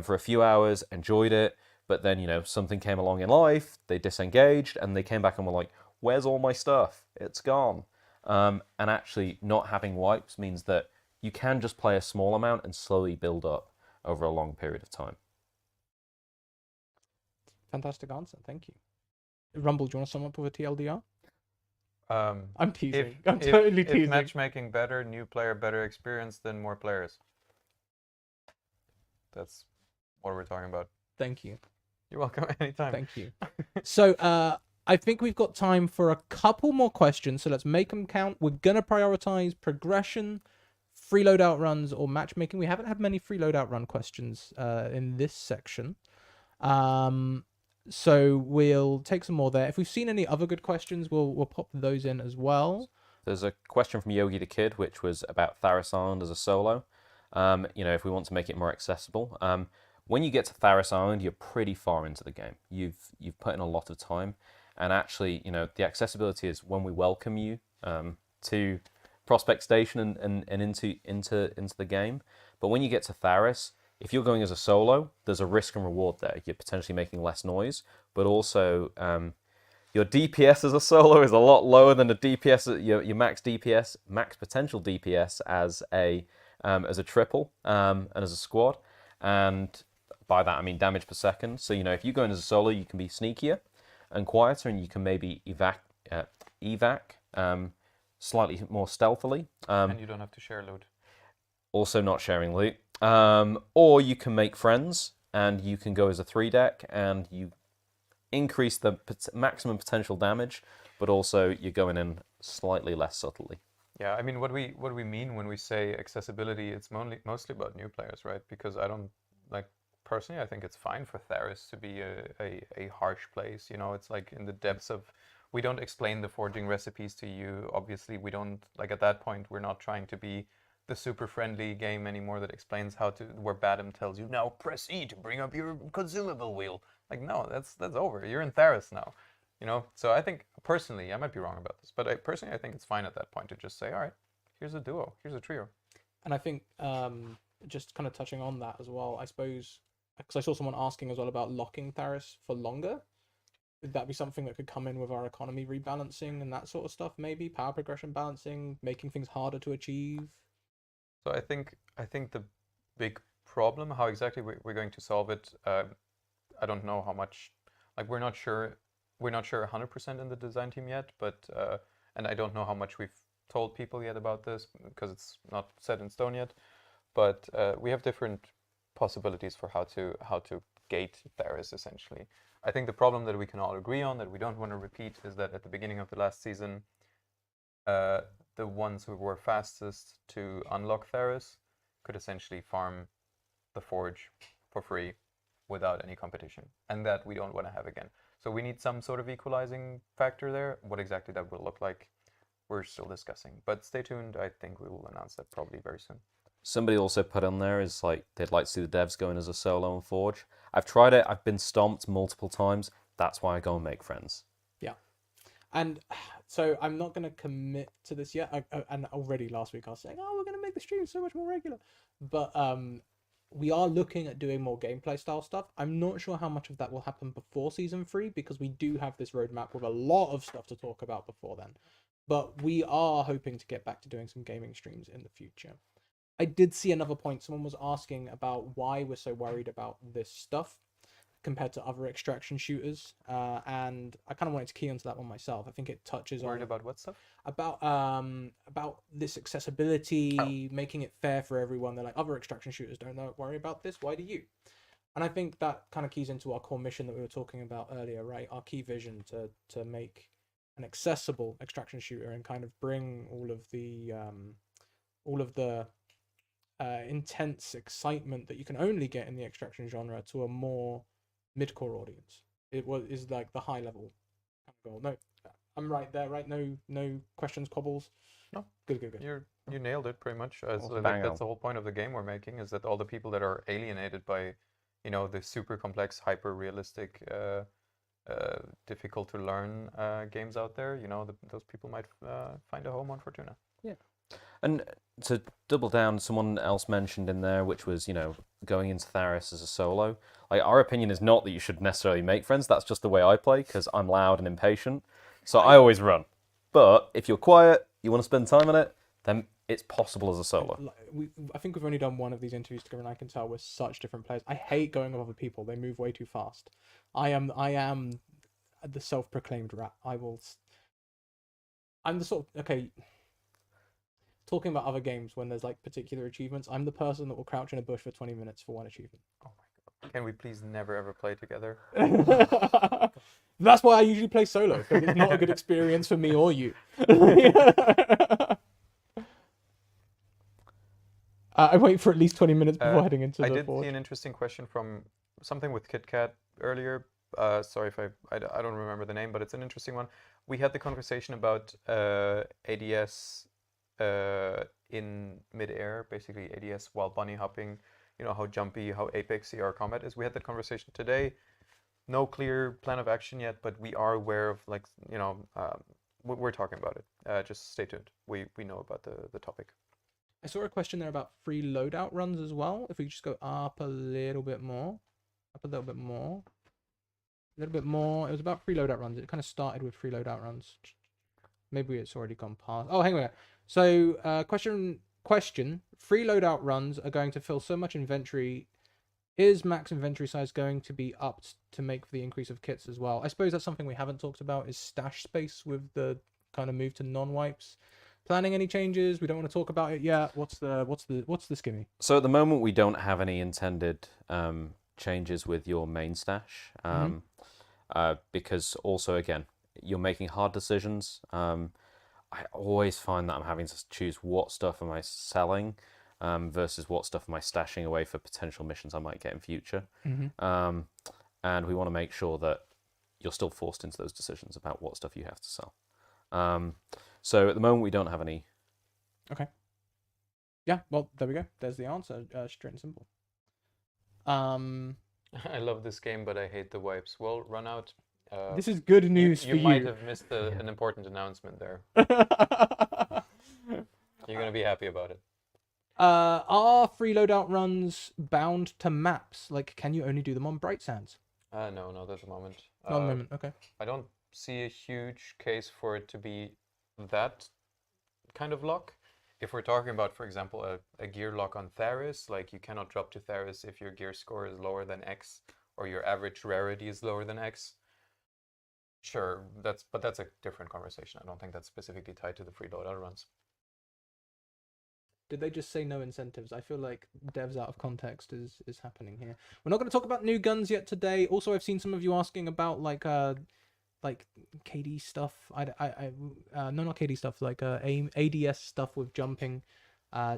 for a few hours, enjoyed it, but then, something came along in life, they disengaged, and they came back and were like, where's all my stuff? It's gone. And actually, not having wipes means that you can just play a small amount and slowly build up over a long period of time. Fantastic answer. Thank you. Rumble, do you want to sum up with a TLDR? I'm I'm teasing. I'm totally teasing. If matchmaking better, new player better experience, then more players. That's what we're talking about. Thank you. You're welcome anytime. Thank you. So I think we've got time for a couple more questions, so let's make them count. We're going to prioritize progression, free loadout runs, or matchmaking. We haven't had many free loadout run questions in this section. So we'll take some more there. If we've seen any other good questions, we'll pop those in as well. There's a question from Yogi the Kid, which was about Tharis Island as a solo. If we want to make it more accessible. When you get to Tharis Island, you're pretty far into the game. You've put in a lot of time. And actually, the accessibility is when we welcome you to Prospect Station and into the game. But when you get to Tharis, if you're going as a solo, there's a risk and reward there. You're potentially making less noise, but also your DPS as a solo is a lot lower than the DPS, your max DPS, max potential DPS as a triple and as a squad. And by that I mean damage per second. So if you go in as a solo, you can be sneakier and quieter, and you can maybe evac slightly more stealthily. And you don't have to share loot. Also not sharing loot. Or you can make friends, and you can go as a 3-deck, and you increase the maximum potential damage, but also you're going in slightly less subtly. Yeah, I mean, what we mean when we say accessibility, it's mostly about new players, right? Because I don't, personally, I think it's fine for Tharis to be a harsh place. It's like in the depths of, we don't explain the forging recipes to you. Obviously, we don't, at that point, we're not trying to be the super friendly game anymore that explains where Badam tells you, now press E to bring up your consumable wheel. No, that's over. You're in Tharis now. So I think, personally, I might be wrong about this, but I think it's fine at that point to just say, all right, here's a duo, here's a trio. And I think just kind of touching on that as well, I suppose, because I saw someone asking as well about locking Tharis for longer. Would that be something that could come in with our economy rebalancing and that sort of stuff? Maybe power progression balancing, making things harder to achieve. So I think the big problem, how exactly we're going to solve it, I don't know how much. Like we're not sure 100% in the design team yet, but and I don't know how much we've told people yet about this because it's not set in stone yet. But we have different possibilities for how to gate Theris essentially. I think the problem that we can all agree on that we don't want to repeat is that at the beginning of the last season, the ones who were fastest to unlock Theris could essentially farm the Forge for free without any competition, and that we don't want to have again. So we need some sort of equalizing factor there. What exactly that will look like, we're still discussing. But stay tuned. I think we will announce that probably very soon. Somebody also put on there is like they'd like to see the devs going as a solo on Forge. I've tried it. I've been stomped multiple times. That's why I go and make friends. Yeah. And so I'm not going to commit to this yet. And already last week I was saying, oh, we're going to make the stream so much more regular. But we are looking at doing more gameplay style stuff. I'm not sure how much of that will happen before season 3 because we do have this roadmap with a lot of stuff to talk about before then. But we are hoping to get back to doing some gaming streams in the future. I did see another point. Someone was asking about why we're so worried about this stuff compared to other extraction shooters, and I kind of wanted to key onto that one myself. I think it touches Worried on about what stuff? About this accessibility, making it fair for everyone. They're like, other extraction shooters don't worry about this. Why do you? And I think that kind of keys into our core mission that we were talking about earlier, right? Our key vision to make an accessible extraction shooter and kind of bring all of the intense excitement that you can only get in the extraction genre to a more mid-core audience. Is like the high level goal. No, I'm right there, right? No questions, cobbles. No, good. You nailed it pretty much. As Awesome. like, that's the whole point of the game we're making, is that all the people that are alienated by, the super complex, hyper realistic, difficult to learn games out there, those people might find a home on Fortuna. Yeah. And to double down, someone else mentioned in there, which was, going into Theris as a solo. Like, our opinion is not that you should necessarily make friends. That's just the way I play, because I'm loud and impatient. So I always run. But if you're quiet, you want to spend time on it, then it's possible as a solo. I think we've only done one of these interviews together, and I can tell we're such different players. I hate going with other people. They move way too fast. I am the self-proclaimed rat. I'm the sort of, okay, talking about other games when there's like particular achievements, I'm the person that will crouch in a bush for 20 minutes for one achievement. Oh my god. Can we please never ever play together? That's why I usually play solo, because it's not a good experience for me or you. I wait for at least 20 minutes before heading into the I did forge. see an interesting question from something with KitKat earlier. Sorry if I don't remember the name, but it's an interesting one. We had the conversation about ADS in midair, basically ADS while bunny hopping, how jumpy, how apexy our combat is. We had that conversation today. No clear plan of action yet, but we are aware of, like, we're talking about it. Just stay tuned. We know about the topic. I saw a question there about free loadout runs as well. If we just go up a little bit more. It was about free loadout runs. It kind of started with free loadout runs. Maybe it's already gone past. Oh, hang on. So, question. Free loadout runs are going to fill so much inventory. Is max inventory size going to be upped to make for the increase of kits as well? I suppose that's something we haven't talked about, is stash space with the kind of move to non-wipes. Planning any changes? We don't want to talk about it yet. What's the skimmy? So at the moment, we don't have any intended changes with your main stash, because also, again, you're making hard decisions. I always find that I'm having to choose what stuff am I selling versus what stuff am I stashing away for potential missions I might get in future. And we want to make sure that you're still forced into those decisions about what stuff you have to sell. So at the moment, we don't have any. Okay. Yeah, well, there we go. There's the answer. Straight and simple. I love this game, but I hate the wipes. Well, run out. This is good news for you. You might have missed an important announcement there. You're going to be happy about it. Are free loadout runs bound to maps? Like, can you only do them on Bright Sands? No, not at the moment. Not at the moment. Okay. I don't see a huge case for it to be that kind of lock. If we're talking about, for example, a gear lock on Theris, like you cannot drop to Theris if your gear score is lower than X or your average rarity is lower than X. Sure, that's a different conversation. I don't think that's specifically tied to the free loadout runs. Did they just say no incentives? I feel like devs out of context is happening here. We're not going to talk about new guns yet today. Also, I've seen some of you asking about like KD stuff. No, not KD stuff. Like ADS stuff with jumping.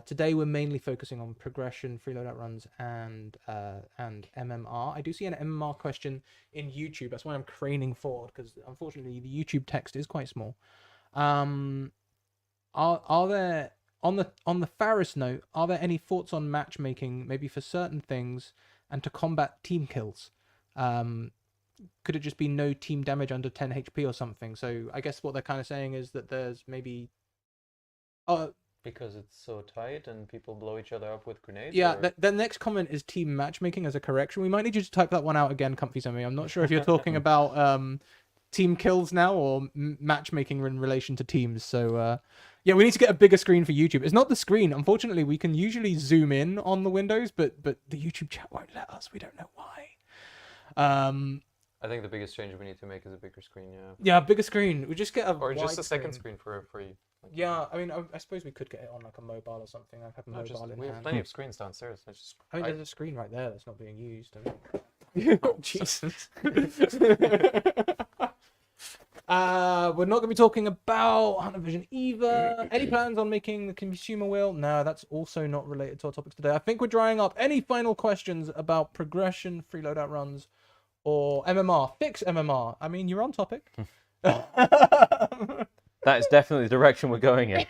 Today we're mainly focusing on progression, free loadout runs, and MMR. I do see an MMR question in YouTube. That's why I'm craning forward, because unfortunately the YouTube text is quite small. Are there on the Faris note? Are there any thoughts on matchmaking, maybe for certain things, and to combat team kills? Could it just be no team damage under 10 HP or something? So I guess what they're kind of saying is that there's maybe because it's so tight and people blow each other up with grenades? Yeah, or... the next comment is team matchmaking as a correction. We might need you to type that one out again, Comfy Semi. I'm not sure if you're talking about team kills now or matchmaking in relation to teams. So yeah, we need to get a bigger screen for YouTube. It's not the screen. Unfortunately, we can usually zoom in on the windows, but the YouTube chat won't let us. We don't know why. I think the biggest change we need to make is a bigger screen, yeah. Yeah, bigger screen. We just get a or just a wide second screen for you. Like, yeah, I mean, I suppose we could get it on like a mobile or something. Like have a no, mobile just, in we have hand. plenty of screens downstairs. I mean, there's a screen right there that's not being used. Jesus. We're not going to be talking about Hunter Vision either. Any plans on making the consumer wheel? No, that's also not related to our topics today. I think we're drying up. Any final questions about progression, free loadout runs, or MMR? Fix MMR. I mean, you're on topic. That is definitely the direction we're going in.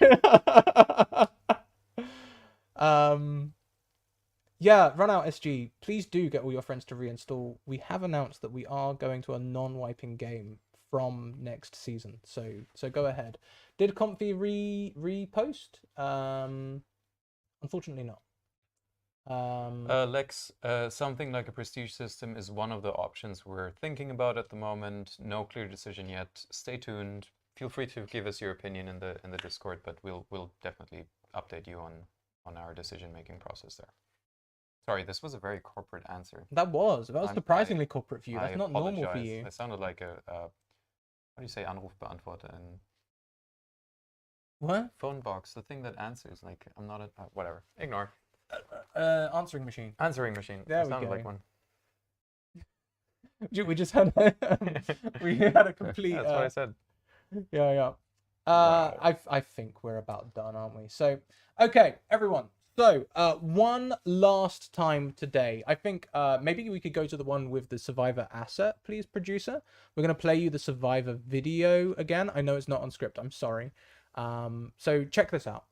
Yeah, run out SG. Please do get all your friends to reinstall. We have announced that we are going to a non-wiping game from next season, so go ahead. Did Comfy repost? Unfortunately not. Lex, something like a prestige system is one of the options we're thinking about at the moment. No clear decision yet. Stay tuned. Feel free to give us your opinion in the Discord, but we'll definitely update you on our decision-making process there. Sorry, this was a very corporate answer. That was surprisingly corporate for you. That's not normal for apologize. you. It sounded like a what do you say, Anrufbeantworter in What? phone box, the thing that answers. Like, I'm not a whatever. Ignore. Answering machine. Answering machine. There It we sounded go. like one. We just had we had a complete. That's what I said. Yeah. Wow. I think we're about done, aren't we? So, okay, everyone. So, one last time today. I think maybe we could go to the one with the Survivor asset, please, producer. We're going to play you the Survivor video again. I know it's not on script. I'm sorry. So, check this out.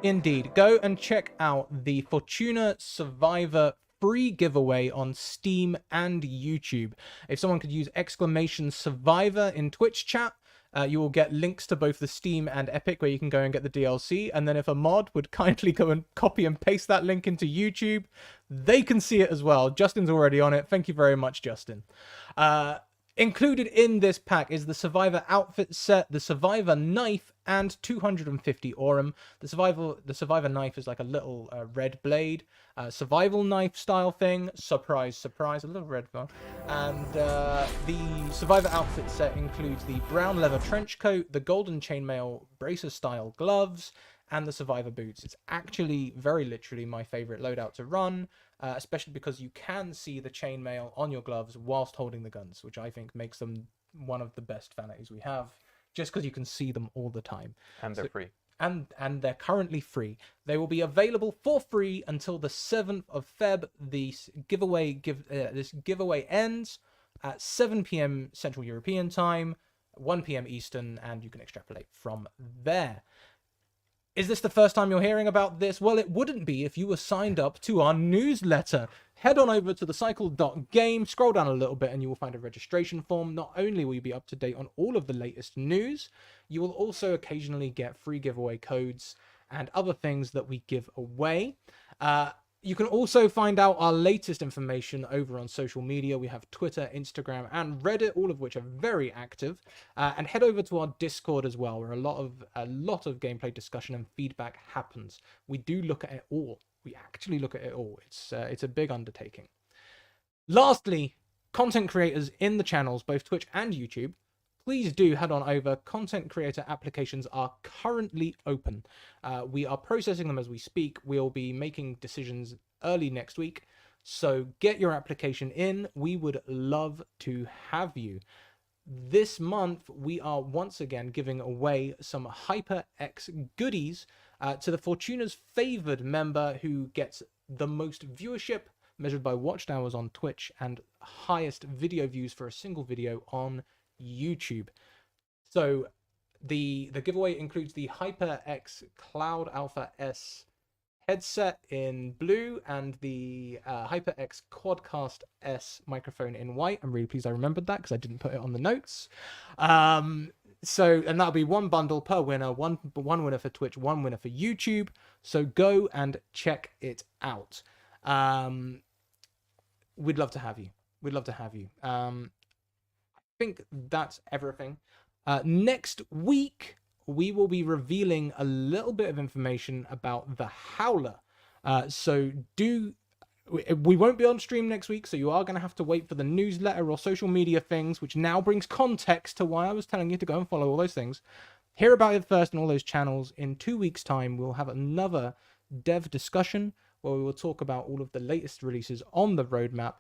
Indeed. Go and check out the Fortuna Survivor free giveaway on Steam and YouTube. If someone could use exclamation Survivor in Twitch chat, you will get links to both the Steam and Epic where you can go and get the DLC. And then if a mod would kindly go and copy and paste that link into YouTube, they can see it as well. Justin's already on it. Thank you very much, Justin. Included in this pack is the Survivor outfit set, the Survivor knife, and 250 Aurum. The Survivor knife is like a little red blade, survival knife style thing. Surprise, surprise, a little red one. And the Survivor outfit set includes the brown leather trench coat, the golden chainmail bracer style gloves, and the Survivor boots. It's actually very literally my favorite loadout to run. Especially because you can see the chainmail on your gloves whilst holding the guns, which I think makes them one of the best vanities we have, just because you can see them all the time. And they're free. and they're currently free. They will be available for free until the 7th of Feb. This giveaway ends at 7 p.m. Central European Time, 1 p.m. Eastern, and you can extrapolate from there. Is this the first time you're hearing about this? Well, it wouldn't be if you were signed up to our newsletter. Head on over to thecycle.game, scroll down a little bit, and you will find a registration form. Not only will you be up to date on all of the latest news, you will also occasionally get free giveaway codes and other things that we give away. You can also find out our latest information over on social media. We have Twitter, Instagram, and Reddit, all of which are very active. And head over to our Discord as well, where a lot of gameplay discussion and feedback happens. We do look at it all. We actually look at it all. It's a big undertaking. Lastly, content creators in the channels, both Twitch and YouTube, please do head on over. Content creator applications are currently open. We are processing them as we speak. We'll be making decisions early next week. So get your application in. We would love to have you. This month, we are once again giving away some HyperX goodies to the Fortuna's favored member who gets the most viewership measured by watched hours on Twitch and highest video views for a single video on YouTube. So the giveaway includes the HyperX Cloud Alpha S headset in blue and the HyperX Quadcast S microphone in white. I'm really pleased I remembered that because I didn't put it on the notes. And that'll be one bundle per winner, one winner for Twitch, one winner for YouTube. So go and check it out. We'd love to have you. We'd love to have you. I think that's everything. Next week, we will be revealing a little bit of information about the Howler. We won't be on stream next week, so you are going to have to wait for the newsletter or social media things, which now brings context to why I was telling you to go and follow all those things. Hear about it first in all those channels. In 2 weeks' time, we'll have another dev discussion where we will talk about all of the latest releases on the roadmap.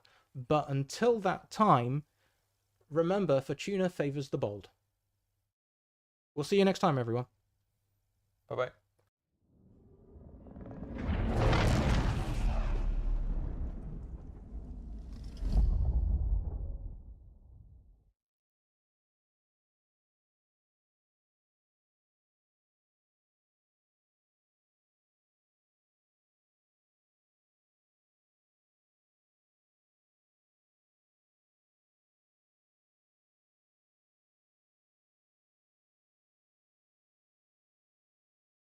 But until that time, remember, Fortuna favors the bold. We'll see you next time, everyone. Bye-bye.